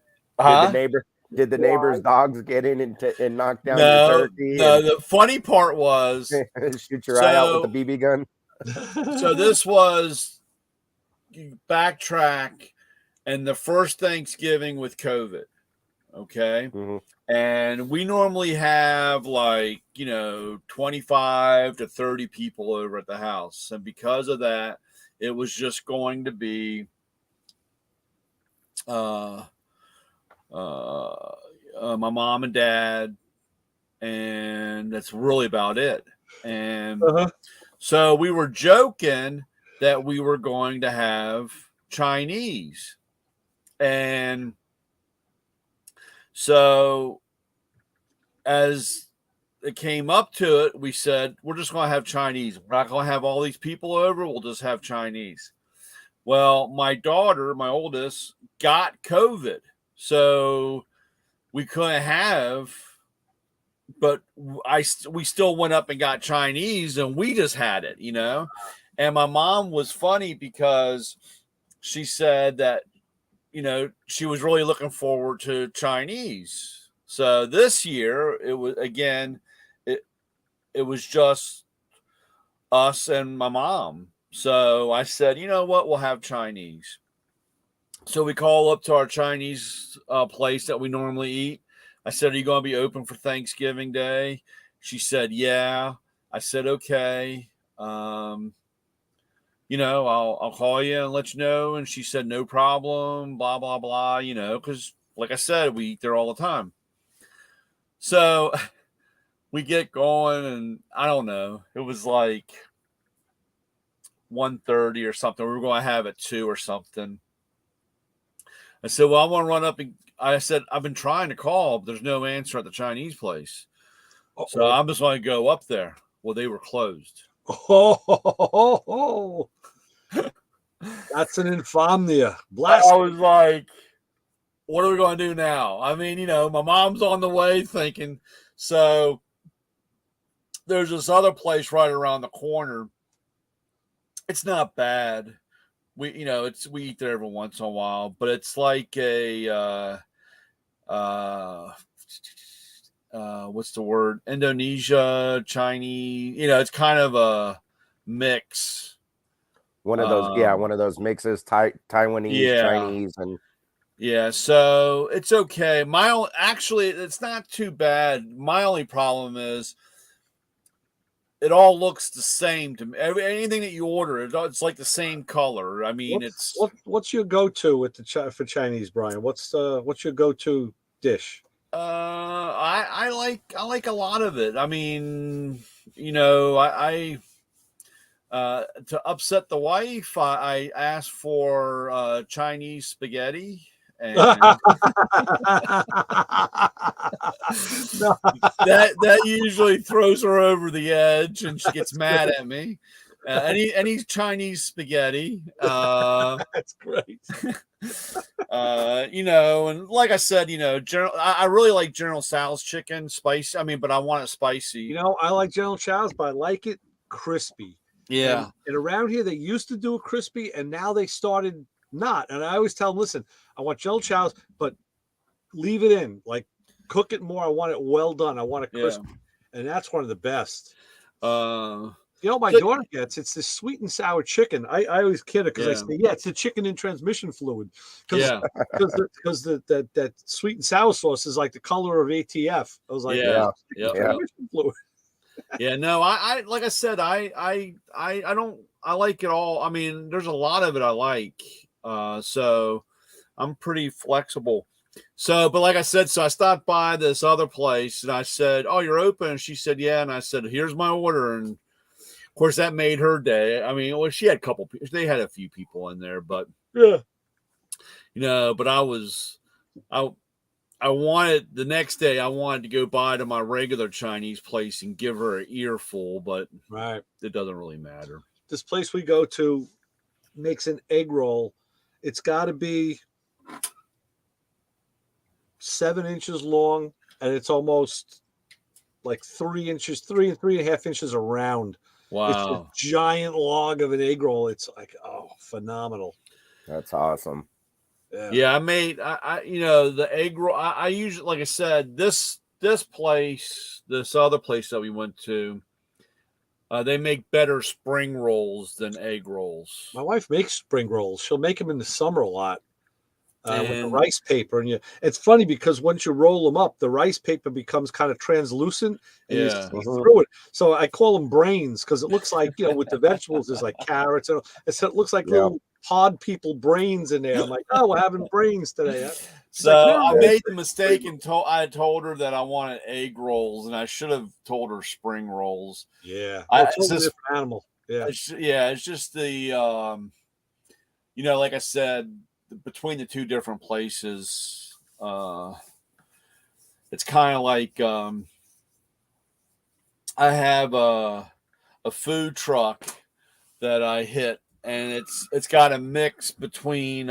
did the neighbor's dogs get in and knock down no, your turkey? No, the funny part was shoot your eye out with the BB gun. So this was backtrack and the first Thanksgiving with COVID. Okay. Mm-hmm. And we normally have 25 to 30 people over at the house. And because of that, it was just going to be my mom and dad, and that's really about it. And so we were joking that we were going to have Chinese. And so as it came up to it, we said, we're just going to have Chinese. We're not going to have all these people over. We'll just have Chinese. Well, my daughter, my oldest, got COVID. So we couldn't have, but we still went up and got Chinese, and we just had it, And my mom was funny because she said that, she was really looking forward to Chinese. So this year it was, again, it was just us and my mom. So I said, you know what, we'll have Chinese. So we call up to our Chinese place that we normally eat. I said, are you going to be open for Thanksgiving Day? She said, yeah. I said, okay. I'll call you and let you know. And she said, no problem, blah, blah, blah, because like I said, we eat there all the time. So we get going, and I don't know, it was like 1:30 or something. We were going to have it 2 or something. I said, well, I want to run up, and I said, I've been trying to call, but there's no answer at the Chinese place. So I'm just going to go up there. Well, they were closed. Oh, that's an insomnia. I was like, what are we going to do now? I mean, my mom's on the way thinking. So there's this other place right around the corner. It's not bad. We eat there every once in a while, but it's like a what's the word? Indonesia, Chinese. It's kind of a mix. One of those mixes, Taiwanese, Chinese, and so it's okay. It's not too bad. My only problem is it all looks the same to me. Anything that you order, it's like the same color. I mean, what's your go-to with for Chinese, Brian? What's your go-to dish? I like a lot of it. I mean, to upset the wife, I asked for Chinese spaghetti, and that usually throws her over the edge, and she gets mad at me. Any Chinese spaghetti, that's great. And like I said, I really like General Tso's chicken, spicy. I mean, but I want it spicy. I like General Tso's, but I like it crispy. Yeah. And around here, they used to do it crispy, and now they started not. And I always tell them, listen, I want General Tso's, but leave it in. Like, cook it more. I want it well done. I want it crispy. Yeah. And that's one of the best. My daughter gets, it's this sweet and sour chicken. I always kid her because I say, it's the chicken in transmission fluid. Because that sweet and sour sauce is like the color of ATF. I was like, transmission fluid. Yeah, no, I like I said, I like it all. I mean, there's a lot of it I like. So I'm pretty flexible. So, but like I said, so I stopped by this other place and I said, "Oh, you're open?" And she said, "Yeah." And I said, "Here's my order." And of course, that made her day. I mean, well, she had they had a few people in there, but Yeah. but I wanted the next day, I wanted to go by to my regular Chinese place and give her an earful, but Right. it doesn't really matter. This place we go to makes an egg roll. It's got to be 7 inches long, and it's almost like 3 inches, 3.5 inches around. It's a Wow. giant log of an egg roll. It's like, oh, phenomenal. That's awesome. Yeah, I made the egg roll. I usually, like I said, this place, this other place that we went to, they make better spring rolls than egg rolls. My wife makes spring rolls. She'll make them in the summer a lot with the And- rice paper. And it's funny because once you roll them up, the rice paper becomes kind of translucent and you Yeah. see through it. So I call them brains because it looks like, with the vegetables, there's like carrots. And it looks like little pod people brains in there. I'm like, oh, we're having brains today. She's So like, no, I made the mistake and I told her that I wanted egg rolls, and I should have told her spring rolls. Yeah. It's It's a just- different animal. Yeah. It's just the like I said, between the two different places, it's kind of like I have a food truck that I hit, and it's got a mix between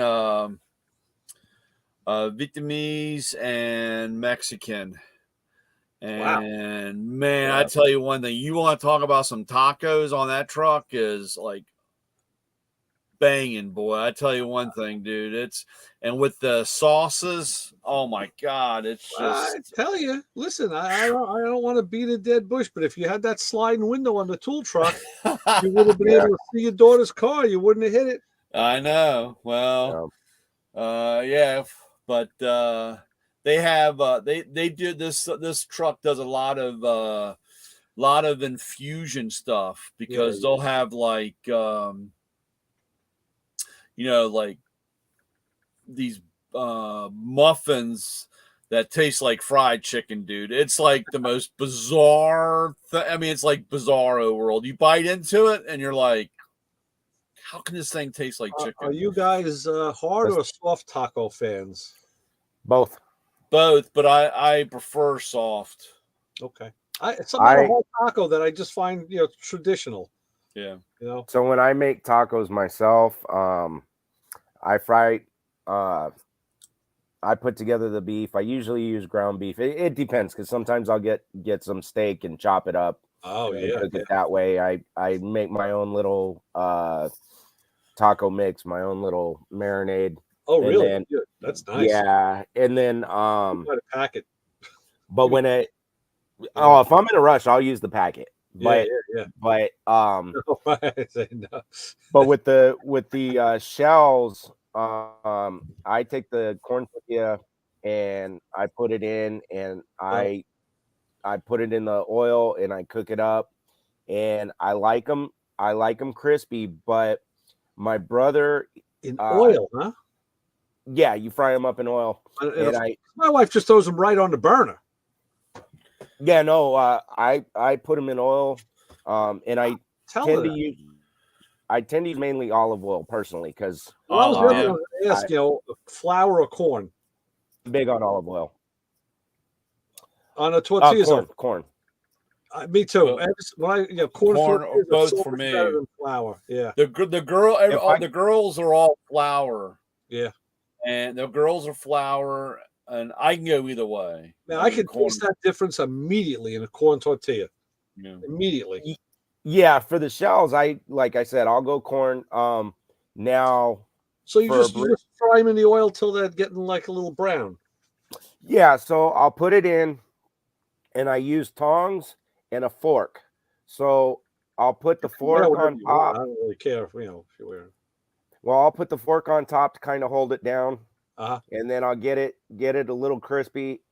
Vietnamese and Mexican. And man, I tell you one thing, you want to talk about some tacos on that truck is like banging, boy. I tell you one thing, dude, and with the sauces, oh my God, it's just. I tell you, listen, I don't want to beat a dead bush, but if you had that sliding window on the tool truck, you would have been able to see your daughter's car. You wouldn't have hit it. I know. Well, yeah, but they have they do this truck does a lot of infusion stuff because they'll have like like these muffins that taste like fried chicken, dude. It's like the most bizarre I mean, it's like bizarro world. You bite into it and you're like, how can this thing taste like chicken? Are you guys hard or soft taco fans? Both, but I prefer soft. Okay. It's about a whole taco that I just find traditional. Yeah. So when I make tacos myself, I fry. I put together the beef. I usually use ground beef. It depends because sometimes I'll get some steak and chop it up. Oh and cook it that way. I make my own little taco mix, my own little marinade. Oh, really? That's nice. Yeah, and then Try to pack it. But when if I'm in a rush, I'll use the packet. But but but with the shells, I take the corn tortilla and I put it in, and I put it in the oil and I cook it up, and I like them crispy. But my brother in oil, huh? Yeah, you fry them up in oil. And my wife just throws them right on the burner. Yeah, no, I put them in oil, and I tend to use mainly olive oil personally because I was going to ask, flour or corn? Big on olive oil. On a tortilla. Corn. Me too. Corn or both so for me. Better than flour. Yeah. The girls are all flour. Yeah. And the girls are flour, and I can go either way. Man, I can taste that difference immediately in a corn tortilla. Yeah. Immediately. Yeah, for the shells, like I said, I'll go corn. Now. So you just fry them in the oil till they're getting like a little brown. Yeah, so I'll put it in, and I use tongs and a fork. So I'll put the fork on top. I don't really care if you're wearing. Well, I'll put the fork on top to kind of hold it down, and then I'll get it a little crispy,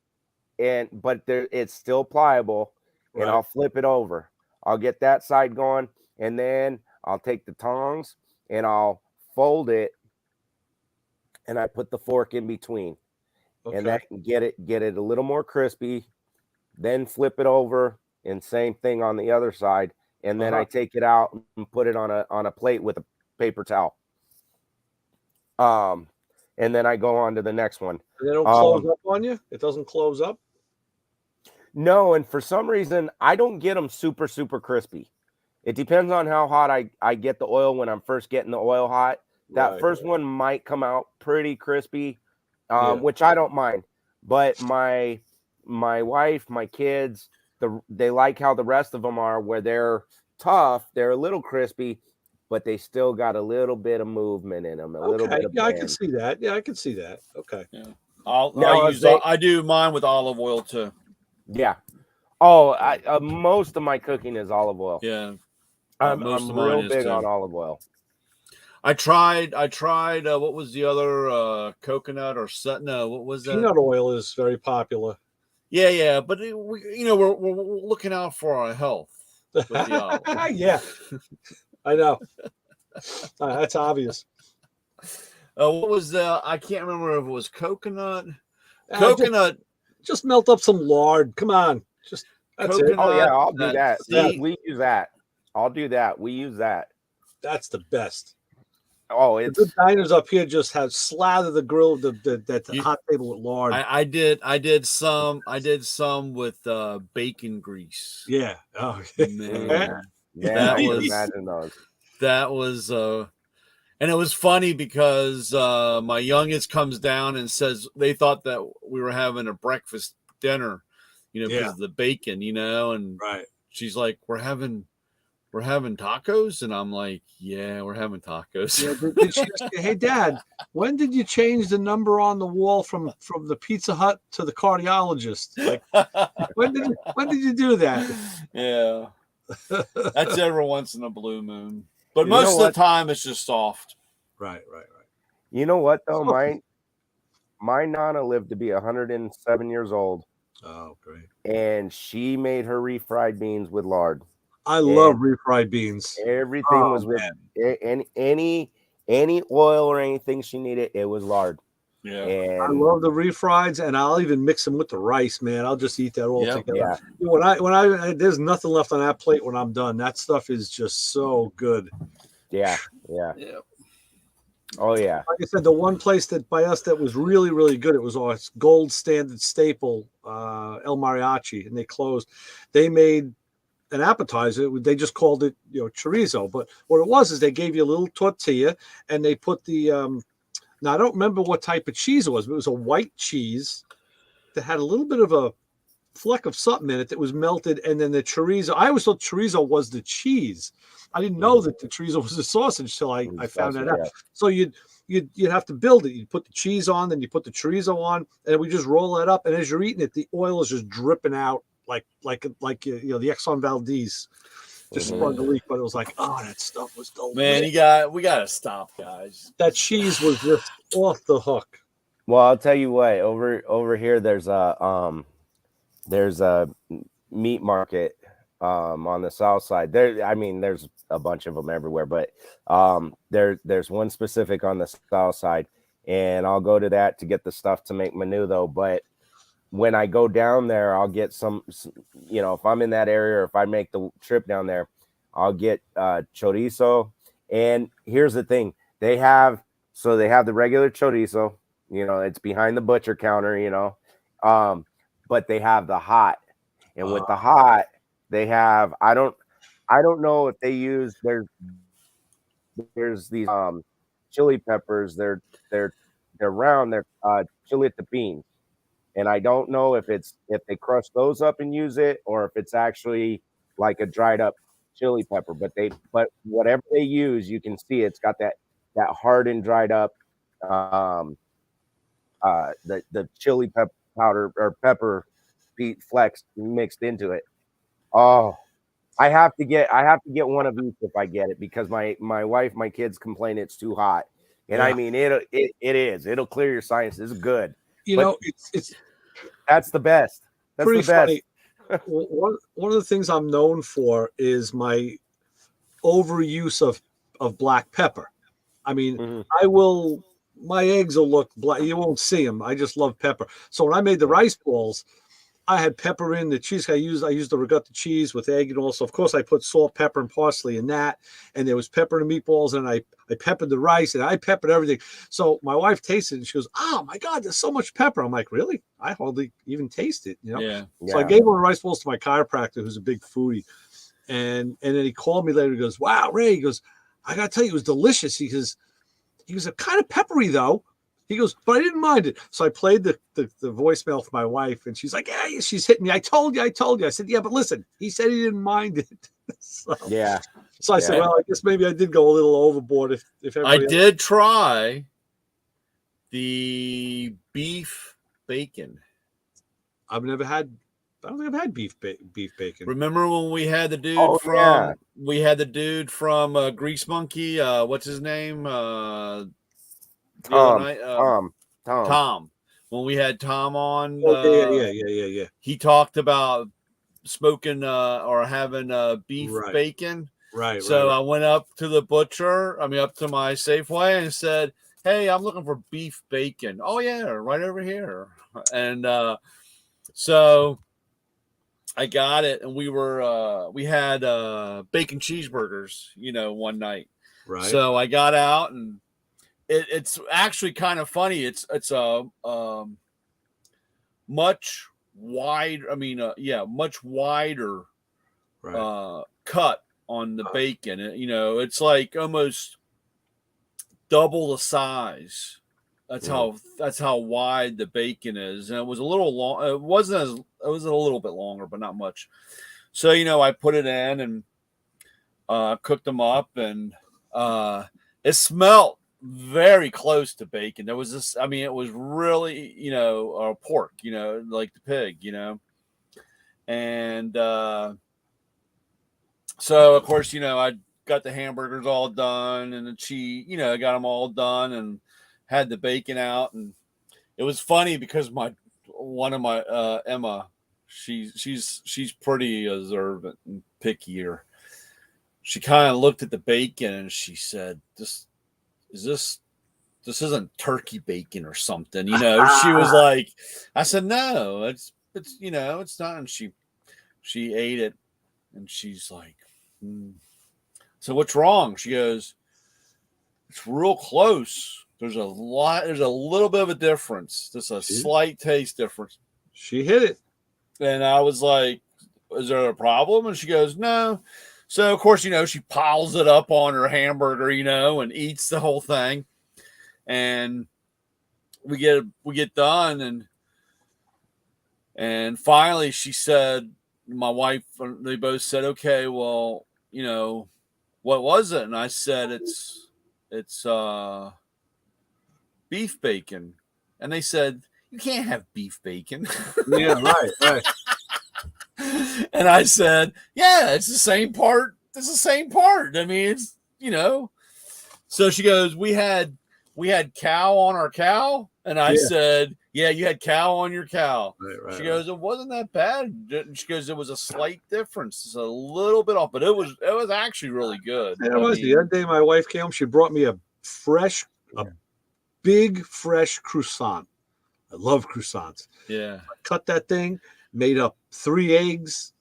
but it's still pliable, and I'll flip it over. I'll get that side going, and then I'll take the tongs and I'll fold it, and I put the fork in between, and that can get it a little more crispy. Then flip it over, and same thing on the other side. And then I take it out and put it on a plate with a paper towel. And then I go on to the next one. And they don't close up on you? It doesn't close up? No, and for some reason, I don't get them super, super crispy. It depends on how hot I get the oil when I'm first getting the oil hot. That first one might come out pretty crispy, which I don't mind. But my wife, my kids, they like how the rest of them are, where they're tough, they're a little crispy, but they still got a little bit of movement in them, a little bit of I can see that. Yeah, I can see that. Okay. Yeah. I do mine with olive oil too. Yeah. Oh, most of my cooking is olive oil. Yeah. I'm real big on olive oil. I tried what was the other coconut or no, what was that? Peanut oil is very popular. Yeah, but we're looking out for our health with the olive. Yeah. I know. That's obvious. What was I can't remember if it was coconut. Coconut. Just melt up some lard. Come on. Just that's coconut, it. Oh yeah, I'll do that. We use that. I'll do that. We use that. That's the best. Oh, it's the good diners up here just have slathered the grill, the hot table with lard. I did some with bacon grease. Yeah. Oh man. Yeah, I can imagine those. That was and it was funny because my youngest comes down and says they thought that we were having a breakfast dinner, because of the bacon, and she's like, we're having tacos, and I'm like, yeah, we're having tacos. Yeah, did she just say, hey Dad, when did you change the number on the wall from the Pizza Hut to the cardiologist? Like, when did you do that? Yeah. That's every once in a blue moon. But most of the time it's just soft. Right. You know what though? My Nana lived to be 107 years old. Oh, great. And she made her refried beans with lard. I love refried beans. Everything was with any oil or anything she needed, it was lard. Yeah. And I love the refrieds, and I'll even mix them with the rice, man. I'll just eat that all together. Yeah. When I there's nothing left on that plate when I'm done. That stuff is just so good. Yeah. Oh yeah. Like I said, the one place that by us that was really, really good, it was our gold standard staple, El Mariachi, and they closed. They made an appetizer. They just called it, chorizo. But what it was is they gave you a little tortilla, and they put the now I don't remember what type of cheese it was, but it was a white cheese that had a little bit of a fleck of something in it that was melted, and then the chorizo. I always thought chorizo was the cheese. I didn't know that the chorizo was the sausage till I found that out. So you'd have to build it. You put the cheese on, then you put the chorizo on, and we just roll that up. And as you're eating it, the oil is just dripping out like the Exxon Valdez just sprung the leak. But it was like, oh, that stuff was delicious. Man, we gotta stop, guys. That cheese was just off the hook. Well, I'll tell you what. Over here, there's a meat market on the south side. There's a bunch of them everywhere, but there's one specific on the south side, and I'll go to that to get the stuff to make menudo. But when I go down there, I'll get some, if I'm in that area or if I make the trip down there, I'll get chorizo. And here's the thing, they have the regular chorizo, it's behind the butcher counter, but they have the hot, and with the hot, they have, I don't know if they use there's these chili peppers. They're round. They're chili beans, and I don't know if they crush those up and use it, or if it's actually like a dried up chili pepper. But whatever they use, you can see it's got that hardened, dried up the chili powder or pepper flex mixed into it. Oh, I have to get one of each if I get it, because my wife, my kids complain it's too hot, and I mean it'll clear your sinus. It's good. It's that's the best. That's pretty the best. funny. One of the things I'm known for is my overuse of black pepper. I mean, I will my eggs will look black. You won't see them. I just love pepper. So when I made the rice balls, I had pepper in the cheese. I used the ricotta cheese with egg, and also, of course, I put salt, pepper, and parsley in that. And there was pepper in the meatballs, and I peppered the rice, and I peppered everything. So my wife tasted it, and she goes, "Oh my God, there's so much pepper." I'm like, "Really? I hardly even taste it." Yeah. So I gave one of the rice balls to my chiropractor, who's a big foodie, and then he called me later. He goes, "Wow, Ray," he goes, "I gotta tell you, it was delicious." He goes, "Kind of peppery though." He goes, "But I didn't mind it." So I played the voicemail for my wife, and she's like, "Yeah, she's hitting me. I told you. I said, "Yeah, but listen, he said he didn't mind it." So I said, "Well, I guess maybe I did go a little overboard." If I did try the beef bacon. I don't think I've had beef bacon. Remember when we had the dude we had the dude from Grease Monkey, what's his name? The other night, Tom. When we had Tom on, yeah. He talked about smoking or having beef bacon. Right. So I went up to the butcher. Up to my Safeway and said, "Hey, I'm looking for beef bacon." "Oh yeah, right over here." And so I got it, and we had bacon cheeseburgers, one night. Right. So I got out, and it's actually kind of funny. It's a much wider. Much wider cut on the bacon. It's like almost double the size. That's how wide the bacon is, and it was a little long. It was a little bit longer, but not much. So I put it in and cooked them up, and it smelled very close to bacon. There was this. It was really pork, like the pig, and so of course I got the hamburgers all done and the cheese, I got them all done and had the bacon out. And it was funny because one of my Emma, she's pretty observant and pickier. She kind of looked at the bacon and she said, this isn't turkey bacon or something, She was like, I said, "No, it's it's not." And she ate it and she's like, "So what's wrong?" She goes, "It's real close. There's a little bit of a difference. Just a slight taste difference." She hit it. And I was like, "Is there a problem?" And she goes, "No." So of course, she piles it up on her hamburger, and eats the whole thing. And we get done, and finally she said, my wife, they both said, "Okay, well, what was it?" And I said, it's beef bacon. And they said, "You can't have beef bacon." Yeah, right. And I said, "Yeah, it's the same part. It's the same part. It's, So she goes, we had cow on our cow." And I said, "Yeah, you had cow on your cow." Right. She goes, "It wasn't that bad." She goes, "It was a slight difference. It's a little bit off, but it was actually really good." And it was the other day my wife came home, she brought me a big fresh croissant. I love croissants. Yeah. I cut that thing, made up 3 eggs,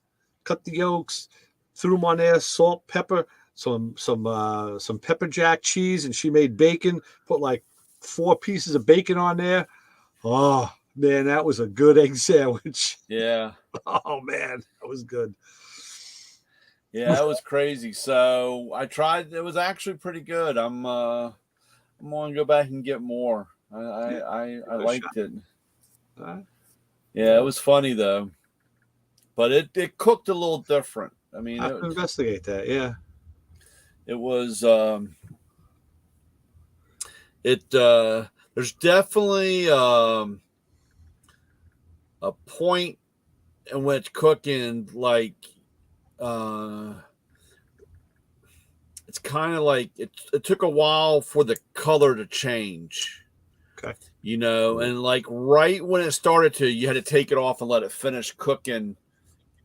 cut the yolks, threw them on there, salt, pepper, some pepper jack cheese, and she made bacon, put like 4 pieces of bacon on there. Oh man, that was a good egg sandwich. Yeah. Oh man, that was good. Yeah, that was crazy. So I tried. It was actually pretty good. I'm going to go back and get more. I liked it. Yeah, it was funny though, but it cooked a little different. I have to investigate that. Yeah, it was. There's definitely a point in which cooking, like, it's kind of like it took a while for the color to change. Okay. And like right when it started to, you had to take it off and let it finish cooking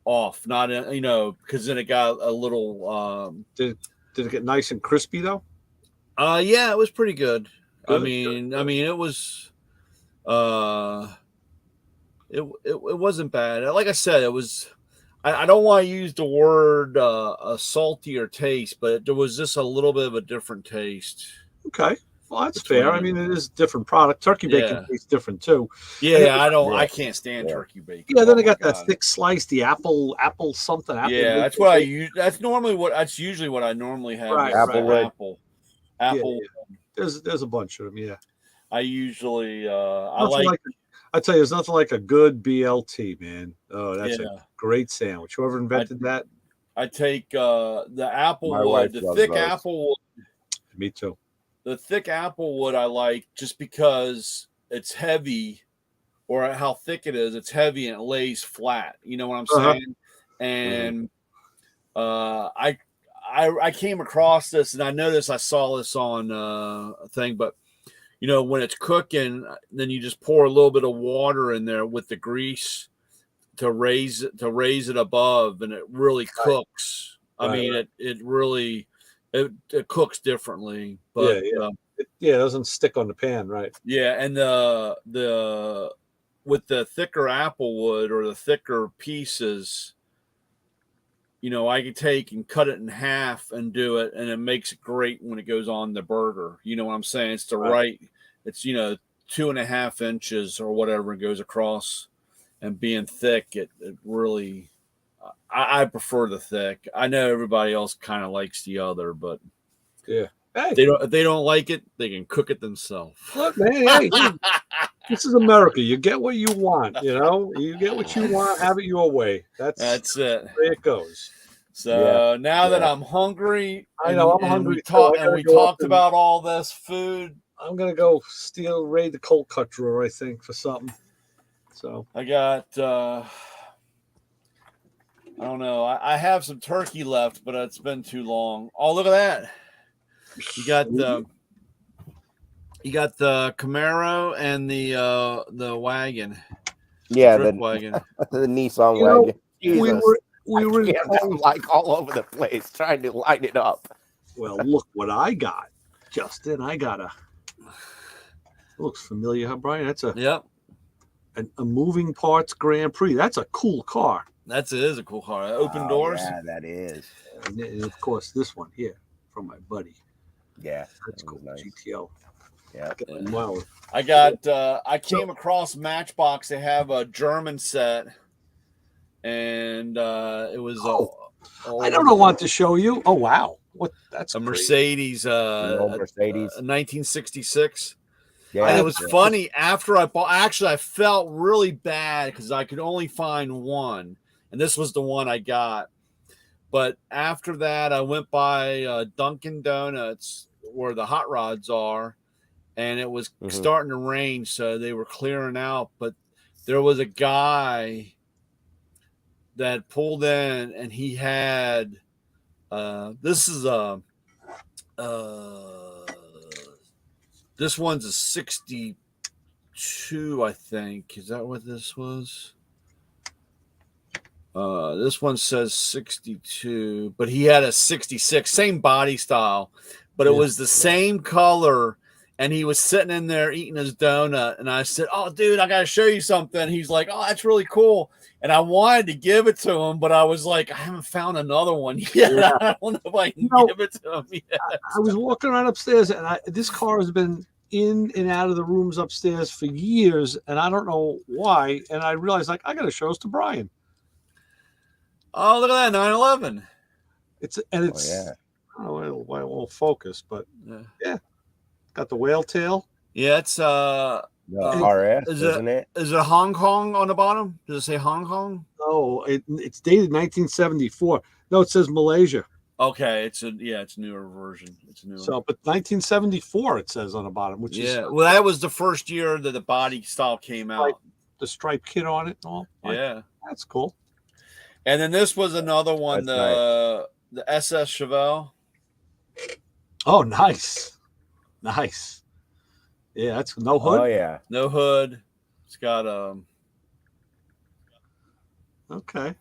off. Not, because then it got a little. Did it get nice and crispy though? Yeah, it was pretty good. I mean, it was, it wasn't bad. Like I said, it was. I don't want to use the word a saltier taste, but there was just a little bit of a different taste. Okay. Well, that's fair. I mean, it is a different product. Turkey bacon tastes different too. Yeah, I can't stand turkey bacon. Yeah, then I got that thick slice, the apple something. Yeah, that's what I use. That's usually what I normally have. Right, apple. Yeah. There's a bunch of them. Yeah. I usually I tell you, there's nothing like a good BLT, man. Oh, that's a great sandwich. Whoever invented that. I take the applewood, the thick applewood. Me too. The thick applewood I like just because it's heavy, or how thick it is. It's heavy and it lays flat. You know what I'm saying? And I came across this, and I noticed I saw this on a thing, but you know, when it's cooking, then you just pour a little bit of water in there with the grease to raise it above, and it really cooks. I mean, it really it cooks differently, but it doesn't stick on the pan, right? Yeah, and the with the thicker applewood or the thicker pieces, you know, I can take and cut it in half and do it, and it makes it great when it goes on the burger. You know what I'm saying? It's it's 2.5 inches or whatever it goes across, and being thick, it really. I prefer the thick. I know everybody else kind of likes the other, but yeah, if they don't like it, they can cook it themselves. Look, man, hey, this is America. You get what you want. You know, you get what you want. Have it your way. That's it. The way it goes. So now that I'm hungry, I know I'm hungry. We talked about all this food. I'm gonna go raid the cold cut drawer, I think, for something. So I got. I don't know. I have some turkey left, but it's been too long. Oh, look at that! You got the Camaro and the wagon. Yeah, the wagon. The Nissan wagon. We were like all over the place trying to light it up. Well, look what I got, Justin. I got looks familiar, huh, Brian? That's a moving parts Grand Prix. That's a cool car. It is a cool car. Open doors. Yeah, that is. And of course, this one here from my buddy. Yeah, that's cool. Nice. GTO. Yeah. Wow. I got. I came across Matchbox. They have a German set, and it was. I don't want to show you. Oh wow! What? That's a Mercedes. Mercedes. 1966. Yeah, and it was funny. After I bought, actually, I felt really bad because I could only find one, and this was the one I got. But after that, I went by Dunkin' Donuts where the hot rods are, and it was starting to rain, so they were clearing out. But there was a guy that pulled in, and he had this is a. This one's a 62, I think. Is that what this was? This one says 62, but he had a 66, same body style, but it was the same color. And he was sitting in there eating his donut. And I said, "Oh, dude, I got to show you something." He's like, "Oh, that's really cool." And I wanted to give it to him, but I was like, I haven't found another one yet. Yeah. I don't know if I can give it to him yet. I was walking around upstairs, and this car has been in and out of the rooms upstairs for years, and I don't know why. And I realized, like, I got to show this to Brian. Oh, look at that 911. It's I don't know why it won't focus, but yeah. Got the whale tail. Yeah, it's RS, isn't it? Is it Hong Kong on the bottom? Does it say Hong Kong? No, it's dated 1974. No, it says Malaysia. Okay, it's a newer version. It's newer. So, but 1974 it says on the bottom, which is well, that was the first year that the body style came out. Like the stripe kit on it and all. That's cool. And then this was another one, the SS Chevelle. Oh, nice. Nice. Yeah, that's no hood. Oh yeah. No hood. It's got okay.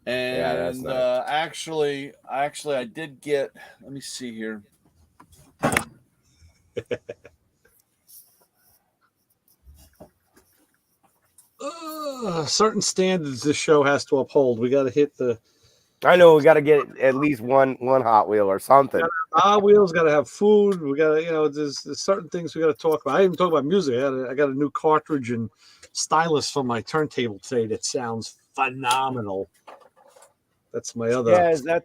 And nice. Actually I did get, let me see here. certain standards this show has to uphold. We got to hit the. I know we got to get at least one Hot Wheel or something. Hot Wheels, got to have food. We got to, there's certain things we got to talk about. I didn't talk about music. I got a new cartridge and stylus for my turntable today that sounds phenomenal. That's my other. Yeah, is that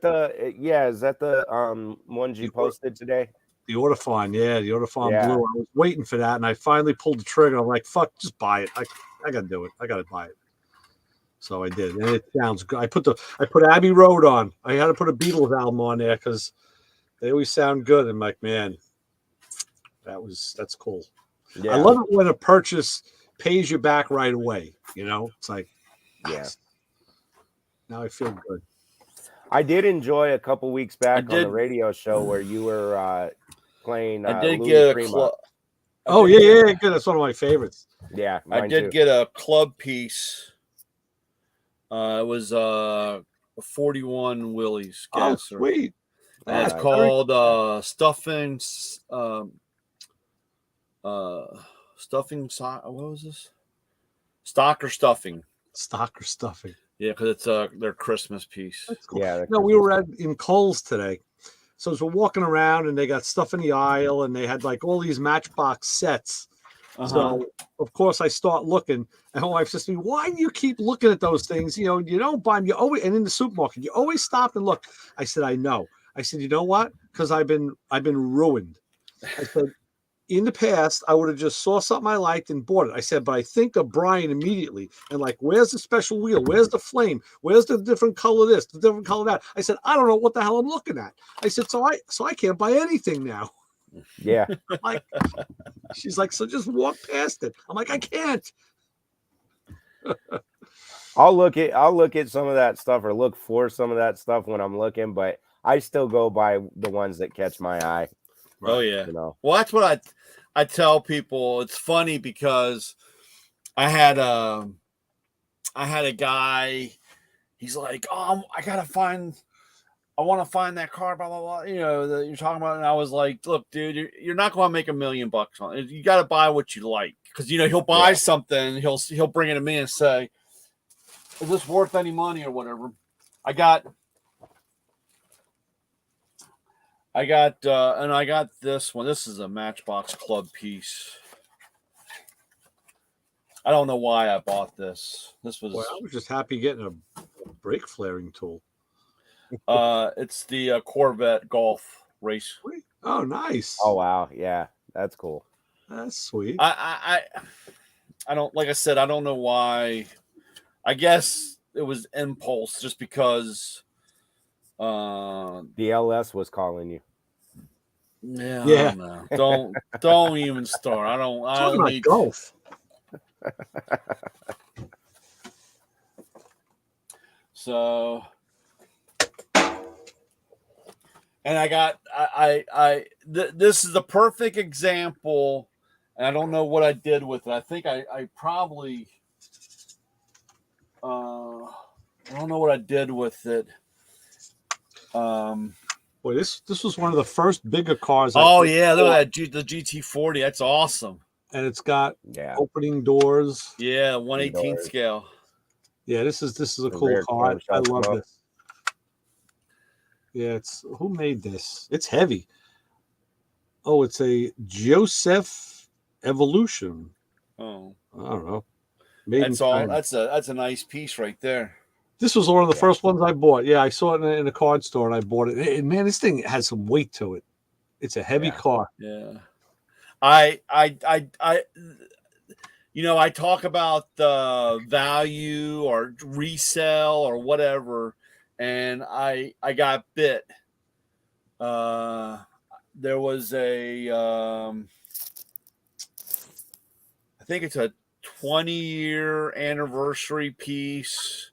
the ones you posted today? The Autofon, the Autofon Yeah. Blue. I was waiting for that, and I finally pulled the trigger. I'm like, fuck, just buy it. I got to do it. I got to buy it. So I did, and it sounds good. I put Abbey Road on. I had to put a Beatles album on there because they always sound good. I'm like, man, that's cool. Yeah. I love it when a purchase pays you back right away. It's like, yes. Now I feel good. I did enjoy a couple weeks back on the radio show where you were playing. I did get a club. Oh yeah, good. That's one of my favorites. Yeah, I did get a club piece. It was a 41 Willys gasser. Oh, sweet. And it's called stuffing. Stuffing. What was this? Stock or stuffing. Stock or stuffing. Yeah, because it's their Christmas piece. That's cool. Yeah. No, we were in Kohl's today. So as we're walking around and they got stuff in the aisle and they had like all these Matchbox sets. So of course I start looking and my wife says to me, why do you keep looking at those things? You don't buy them. You always, and in the supermarket, you always stop and look. I said, I know. I said, you know what? Because I've been ruined. I said, in the past, I would have just saw something I liked and bought it. I said, but I think of Brian immediately and like, where's the special wheel? Where's the flame? Where's the different color this, the different color that? I said, I don't know what the hell I'm looking at. I said, so I can't buy anything now. Yeah. She's like, so just walk past it. I'm like, I can't. I'll look at some of that stuff or look for some of that stuff when I'm looking, but I still go by the ones that catch my eye. Oh yeah. Well, that's what I tell people. It's funny because I had a guy. He's like, oh, I want to find that car, blah blah blah. That you're talking about, and I was like, look, dude, you're not going to make $1 million on it. You got to buy what you like, because he'll buy something, he'll bring it to me and say, is this worth any money or whatever? I got this one. This is a Matchbox Club piece. I don't know why I bought this. This was. Well, I was just happy getting a brake flaring tool. It's the Corvette Golf race. Oh, nice. Oh wow, yeah, that's cool. That's sweet. I don't, like I said, I don't know why. I guess it was impulse, just because. The LS was calling you. Yeah. I don't know. Don't even start. I don't need golf. So, and this is the perfect example, and I don't know what I did with it. I think I probably I don't know what I did with it. Boy, this was one of the first bigger cars. Look at that the GT40. That's awesome. And it's got opening doors. Yeah, 1/18 scale. Yeah, this is a cool car. I love this. Yeah, who made this? It's heavy. Oh, it's a Joseph Evolution. Oh, I don't know. That's a nice piece right there. This was one of the first ones I bought. Yeah, I saw it in a card store and I bought it. And man, this thing has some weight to it. It's a heavy car. Yeah. I talk about the value or resell or whatever, and I got bit. There was I think it's a 20-year anniversary piece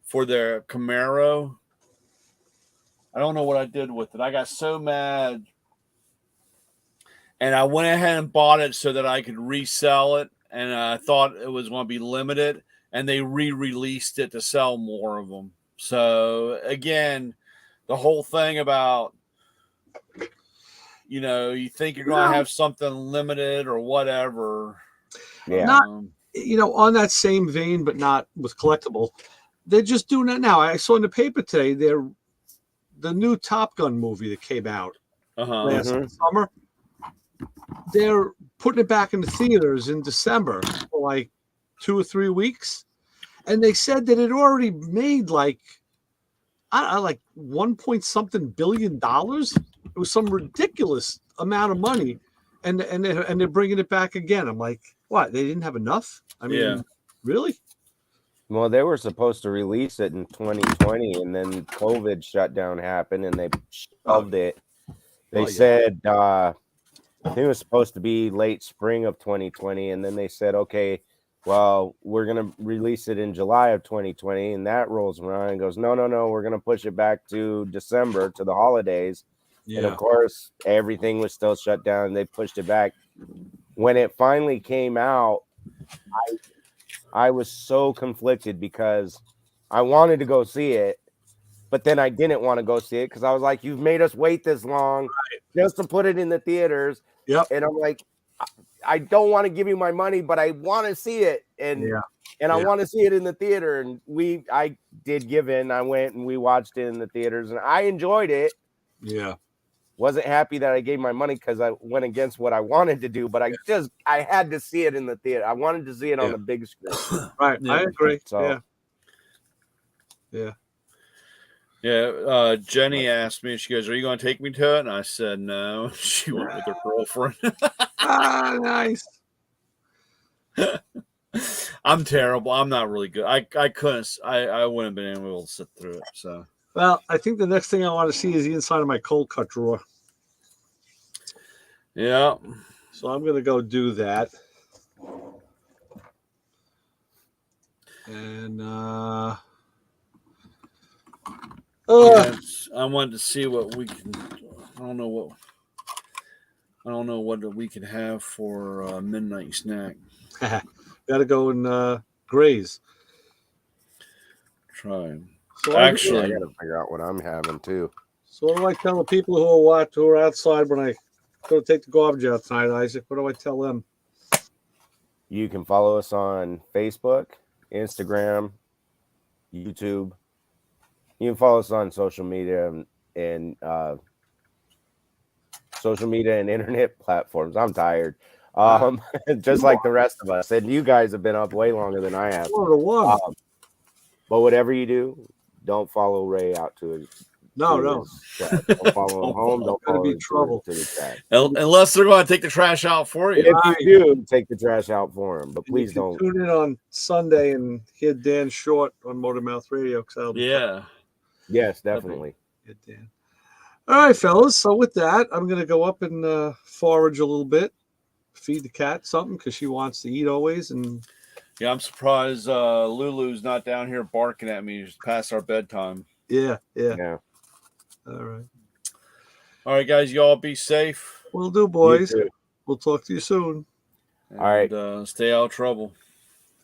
for their Camaro. I don't know what I did with it. I got so mad. And I went ahead and bought it so that I could resell it. And I thought it was going to be limited. And they re-released it to sell more of them. So, again, the whole thing about, you think you're going to have something limited or whatever. Yeah. on that same vein, but not with collectible, they're just doing that now. I saw in the paper today, the new Top Gun movie that came out last summer. They're putting it back in the theaters in December for like 2 or 3 weeks, and they said that it already made like 1 billion dollars. It was some ridiculous amount of money, and they're bringing it back again. I'm like, what? They didn't have enough? I mean, really? Well, they were supposed to release it in 2020, and then COVID shutdown happened, and they shelved it. They said I think it was supposed to be late spring of 2020, and then they said, okay, well, we're gonna release it in July of 2020, and that rolls around and goes, no, we're gonna push it back to December, to the holidays. Yeah. And of course, everything was still shut down. They pushed it back. When it finally came out, I was so conflicted because I wanted to go see it, but then I didn't want to go see it because I was like, you've made us wait this long just to put it in the theaters. Yep. And I'm like, I don't want to give you my money, but I want to see it. And I want to see it in the theater. And I did give in. I went and we watched it in the theaters and I enjoyed it. Yeah. Wasn't happy that I gave my money because I went against what I wanted to do, but I had to see it in the theater. I wanted to see it on the big screen. Right. I agree. So, yeah. Jenny asked me, she goes, are you going to take me to it? And I said, no. She went with her girlfriend. Nice. I'm terrible. I'm not really good. I couldn't, I wouldn't have been able to sit through it. So, well, I think the next thing I want to see is the inside of my cold cut drawer. Yeah. So I'm going to go do that. And I wanted to see what we can. I don't know what we can have for a midnight snack. got to go and graze. Try. So actually, I got to figure out what I'm having too. So what do I tell the people who are outside when I go to take the garbage out tonight, Isaac? What do I tell them? You can follow us on Facebook, Instagram, YouTube. You can follow us on social media and internet platforms. I'm tired. Just like the rest of us. And you guys have been up way longer than I have. But whatever you do, don't follow Ray out to it. No. Don't follow him home. Don't follow him trouble to the chat. Unless they're going to take the trash out for you. If you do, take the trash out for him. But please don't. Tune in on Sunday and hear Dan Short on Motormouth Radio. Yes, definitely. Good, Dan. All right, fellas. So with that, I'm going to go up and forage a little bit, feed the cat something because she wants to eat always. And yeah, I'm surprised Lulu's not down here barking at me just past our bedtime. Yeah. All right, guys. Y'all be safe. Will do, boys. We'll talk to you soon. All right. Stay out of trouble.